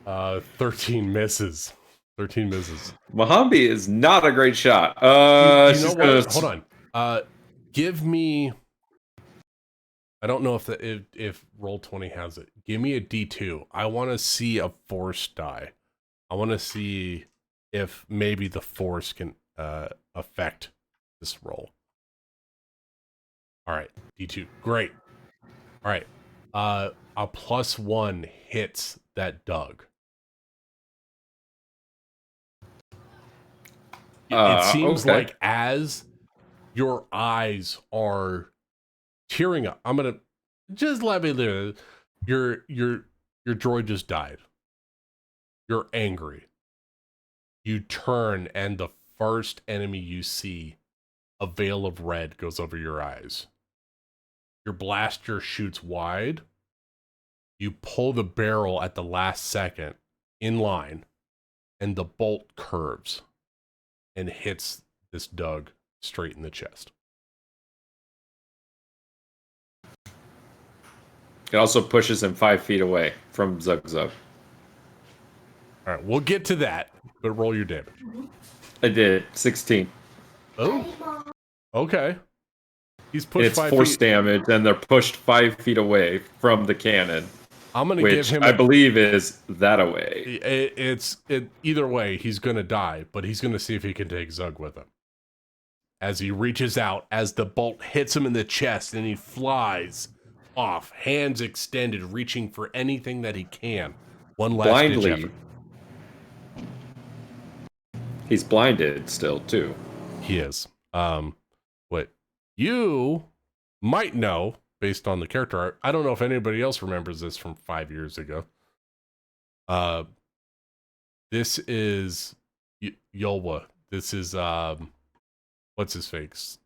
13 misses. 13 misses. Mohambi is not a great shot. You know what? Hold on. Give me. I don't know if Roll20 has it. Give me a D2. I want to see a force die. I want to see if maybe the force can affect this roll. All right, D2. Great. All right. A +1 hits that Doug. It seems like as your eyes are tearing up, I'm gonna just let me live. Your droid just died. You're angry. You turn, and the first enemy you see, a veil of red goes over your eyes. Your blaster shoots wide. You pull the barrel at the last second in line, and the bolt curves and hits this Doug straight in the chest. It also pushes him 5 feet away from Zug Zug. All right, we'll get to that, but roll your damage. I did 16. Oh, okay. He's pushed. It's force damage, and they're pushed 5 feet away from the cannon. I'm gonna give him. I believe is that away. Either way, he's gonna die, but he's gonna see if he can take Zug with him. As he reaches out, as the bolt hits him in the chest, and he flies off, hands extended, reaching for anything that he can. One last ditch effort. He's blinded still, too. He is. What you might know, based on the character art, I don't know if anybody else remembers this from 5 years ago. This is Yolwa. This is, what's his face?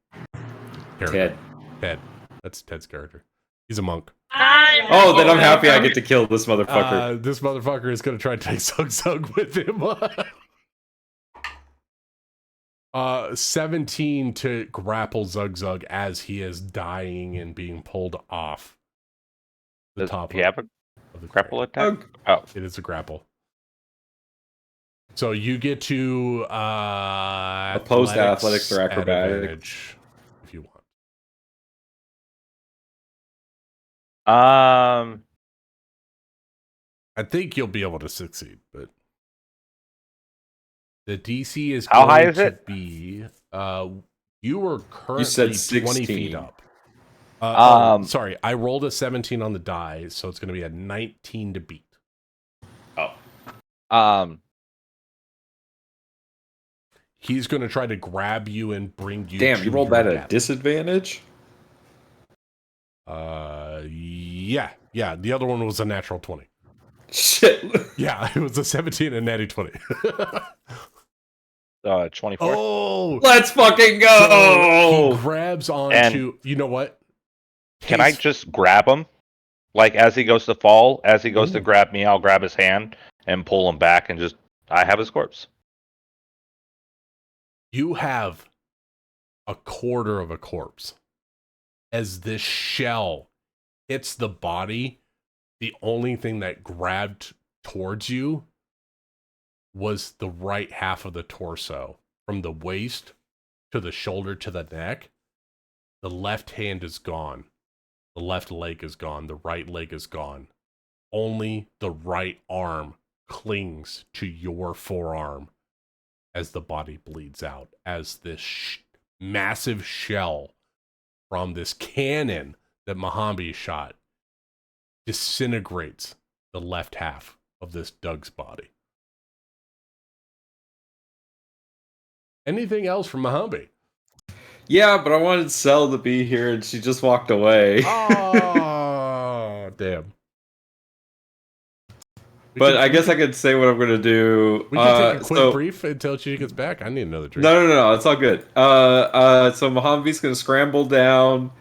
Ted. Ted. That's Ted's character. He's a monk. Oh, then I'm happy I get to kill this motherfucker. This motherfucker is going to try to take Zug with him. 17 to grapple Zug as he is dying and being pulled off the top. He have a grapple attack? Oh, it is a grapple. So you get to Opposed to athletics or at acrobatics. advantage if you want. I think you'll be able to succeed, but the DC is How high going is to it? be you are currently said 20 feet 16. up. Sorry, I rolled a 17 on the die, so it's going to be a 19 to beat. He's going to try to grab you and bring you. Damn, to you rolled your that at death. disadvantage? Yeah. The other one was a natural 20. Shit. Yeah, it was a 17 and a natty 20. 24. Oh, Let's fucking so go! he grabs onto. You know what? Can I just grab him? Like as he goes to fall, as he goes to Ooh. grab me, I'll grab his hand and pull him back, and just I have his corpse. You have a quarter of a corpse. As this shell hits the body, the only thing that grabbed towards you was the right half of the torso. From the waist to the shoulder to the neck, the left hand is gone. The left leg is gone. The right leg is gone. Only the right arm clings to your forearm as the body bleeds out, as this massive shell from this cannon that Mahambi shot disintegrates the left half of this Doug's body. Anything else from Mahambi? Yeah, but I wanted Cell to be here and she just walked away. Oh, damn. But I guess I could say what I'm going to do. We can take a quick brief until she gets back. I need another drink. No, it's all good. So Mahambi's going to scramble down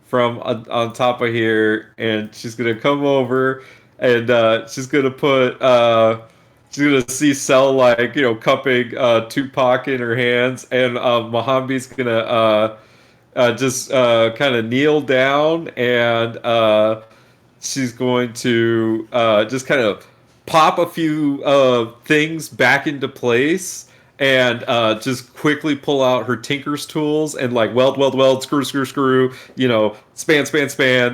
from on top of here, and she's going to come over, and she's going to put... she's going to see Cell, like, cupping Tupac in her hands, and Mahambi's going to just kind of kneel down, and she's going to just kind of pop a few things back into place, and just quickly pull out her tinker's tools and like weld, screw, span,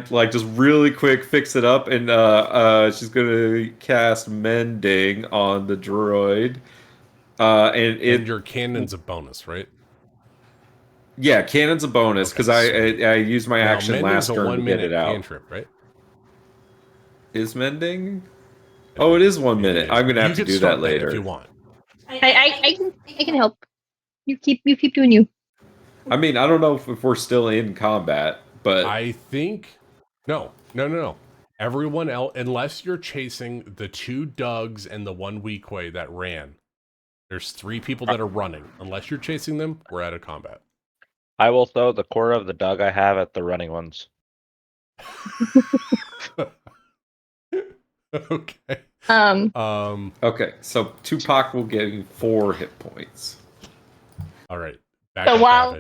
like just really quick fix it up, and she's gonna cast mending on the droid. And your cannon's a bonus, right? Yeah, cannon's a bonus because I used my action last turn to get it out. Cantrip, right? Is mending? Oh, it is 1 minute. I'm gonna have to do that later if you want. I can help. You keep doing you. I mean, I don't know if we're still in combat, but I think no. Everyone else, unless you're chasing the 2 Dougs and the 1 Weequay that ran, there's 3 people that are running. Unless you're chasing them, we're out of combat. I will throw the quarter of the Doug I have at the running ones. Okay. Okay, so Tupac will give 4 hit points. All right. Back So up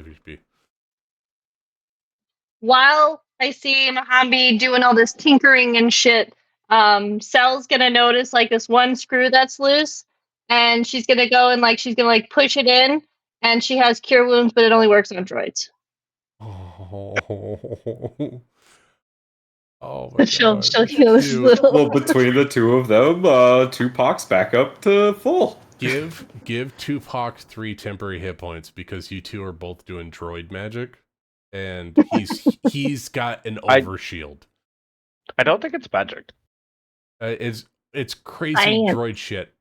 while I see Mahambi doing all this tinkering and shit, Cell's gonna notice like this one screw that's loose, and she's gonna go and she's gonna push it in, and she has cure wounds, but it only works on droids. Oh my she'll God. heal this little. Well, between the 2 of them, Tupac's back up to full. Give Tupac 3 temporary hit points because you 2 are both doing droid magic, and he's got an overshield. I don't think it's magic. It's crazy droid shit.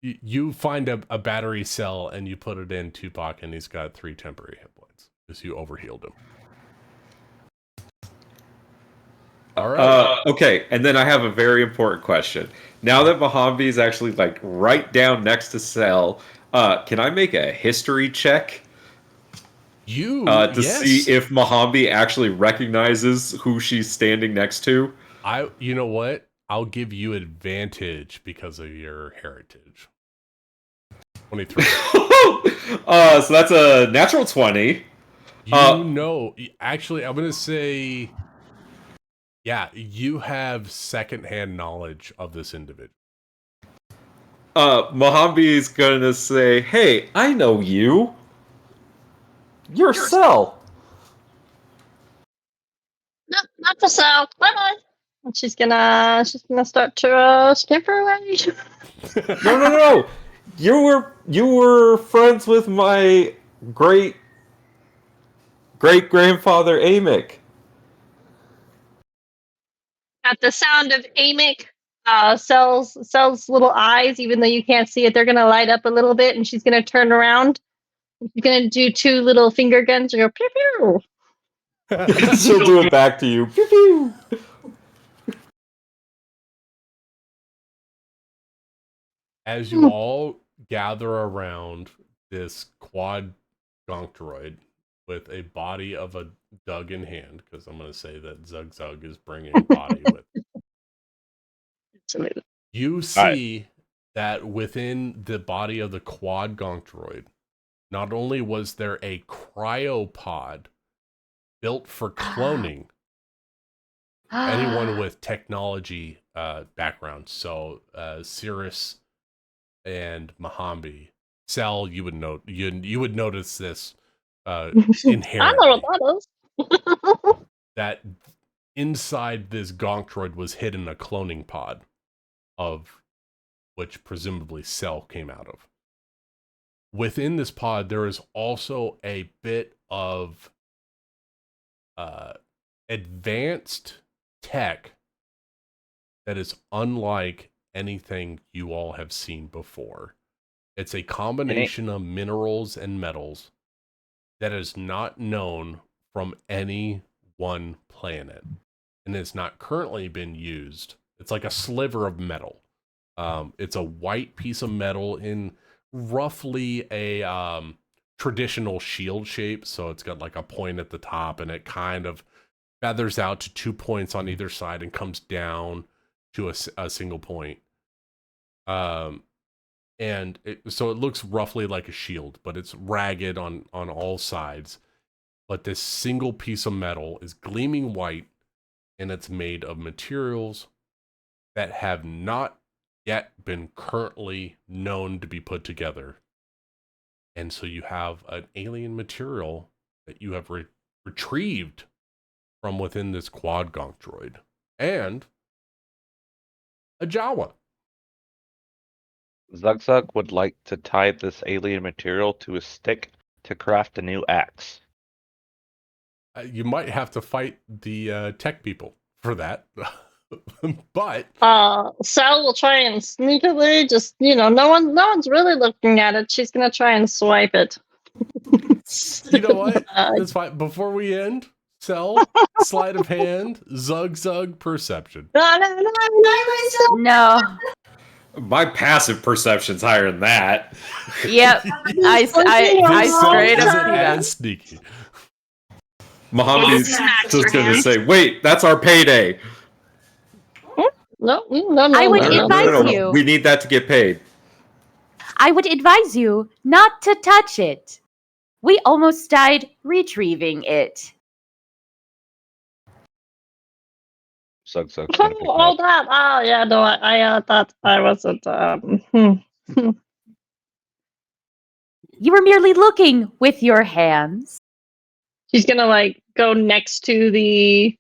You find a battery cell and you put it in Tupac, and he's got 3 temporary hit points because you overhealed him. All right. Okay, and then I have a very important question. Now that Mahambi is actually right down next to Cell, can I make a history check? To see if Mahambi actually recognizes who she's standing next to? You know what? I'll give you advantage because of your heritage. 23. So that's a natural 20. Actually, I'm going to say, yeah, you have secondhand knowledge of this individual. Mohambi is gonna say, "Hey, I know you. You're Cell." No, not for sale. Bye bye. And she's gonna start to scamper away. No. You were friends with my great grandfather Amic. At the sound of Amic, Cell's little eyes, even though you can't see it, they're gonna light up a little bit, and she's gonna turn around. She's gonna do 2 little finger guns and go pew pew. She'll do it back to you. Pew pew. As you all gather around this quad gonk droid with a body of a Doug in hand, because I'm going to say that Zug Zug is bringing a body with. Absolutely. You see that within the body of the quad gonk droid, not only was there a cryopod built for cloning anyone with technology background, so Cirrus and Mohambi. Cell, you would note you would notice this inherently. I know what that is. That inside this gonk droid was hidden a cloning pod, of which presumably Cell came out of. Within this pod, there is also a bit of advanced tech that is unlike anything you all have seen before. It's a combination of minerals and metals that is not known from any one planet and has not currently been used. It's like a sliver of metal. It's a white piece of metal in roughly a traditional shield shape. So it's got like a point at the top, and it kind of feathers out to 2 points on either side and comes down to a single point. And so it looks roughly like a shield, but it's ragged on all sides. But this single piece of metal is gleaming white, and it's made of materials that have not yet been currently known to be put together. And so you have an alien material that you have retrieved from within this quad gonk droid. And a Jawa. Zug Zug would like to tie this alien material to a stick to craft a new axe. You might have to fight the tech people for that. But Sal will try and sneakily just, no one's really looking at it. She's gonna try and swipe it. You know what? That's fine. Before we end, Cell, sleight of hand, Zug Zug, perception. No. My passive perception's higher than that. Yep. I straight up see that. As sneaky. Mohambi's just going to say, "Wait, that's our payday." No. I would advise you. We need that to get paid. I would advise you not to touch it. We almost died retrieving it. Zug Zug. All that. Oh yeah, no, I thought I wasn't. You were merely looking with your hands. She's gonna go next to the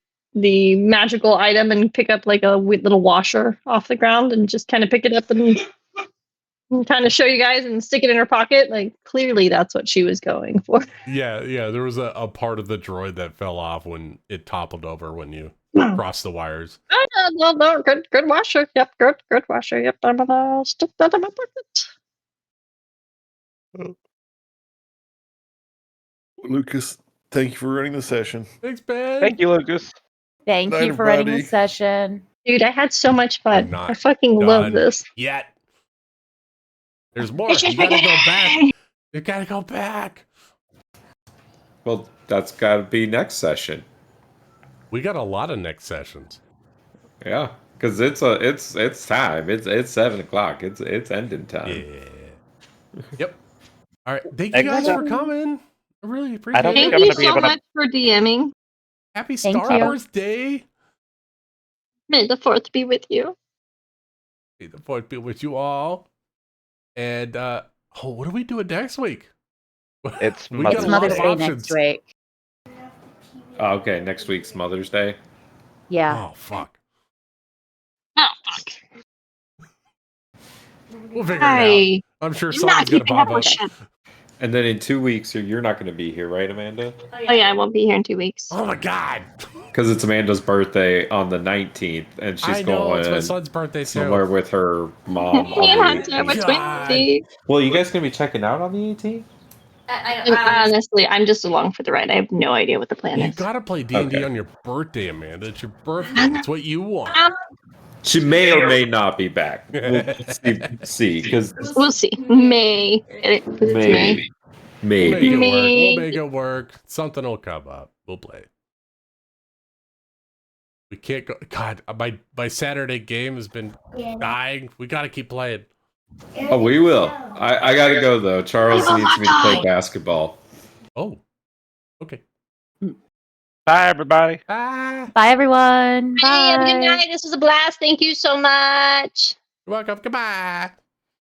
magical item and pick up a little washer off the ground and just kind of pick it up and kind of show you guys and stick it in her pocket. Clearly that's what she was going for. Yeah. There was a part of the droid that fell off when it toppled over when you crossed the wires. No, good washer. Yep, good washer. Yep, I'm gonna stick that in my pocket. Lucas, thank you for running the session. Thanks, Ben. Thank you, Lucas. Thank Night, you for running the everybody. session. Dude, I had so much fun. Not I fucking love done this. yet. There's more. You gotta go back. You gotta go back. Well, that's got to be next session. We got a lot of next sessions. Yeah, because it's time. It's 7:00. It's ending time. Yeah. Yep. All right. Thank you guys for coming. I really appreciate don't it. think Thank I'm you gonna be so able to- much for DMing. Happy Thank Star you. Wars Day. May the 4th be with you. May the 4th be with you all. And what are we doing next week? It's We got It's a lot Mother's of Day options. next week. Okay, next week's Mother's Day. Yeah. Oh fuck. Oh fuck. We'll figure it out. I'm sure I'm not something's gonna keeping up pop with up. shit. And then in 2 weeks, you're not going to be here, right, Amanda? Oh yeah, I won't be here in 2 weeks. Oh my god. Because it's Amanda's birthday on the 19th, and she's I know it's my going son's birthday somewhere too. with her mom Me and on the Hunter were 18th. God. twinsies. Well, you guys going to be checking out on the 18th? And honestly, I'm just along for the ride. I have no idea what the plan You is. gotta play D&D Okay. on your birthday, Amanda. It's your birthday. It's what you want. She may or may not be back. We'll see, because We'll see. May. It's May. We'll make maybe. it work. We'll Maybe. make it work. Something will come up. We'll play. We can't go. God, my Saturday game has been dying. We gotta keep playing. Oh, we will. I got to go, though. Charles needs me to play basketball. Oh, okay. Bye, everybody. Ah, Bye, everyone. Hey, have a good Bye. night. This was a blast. Thank you so much. you're welcome. Goodbye.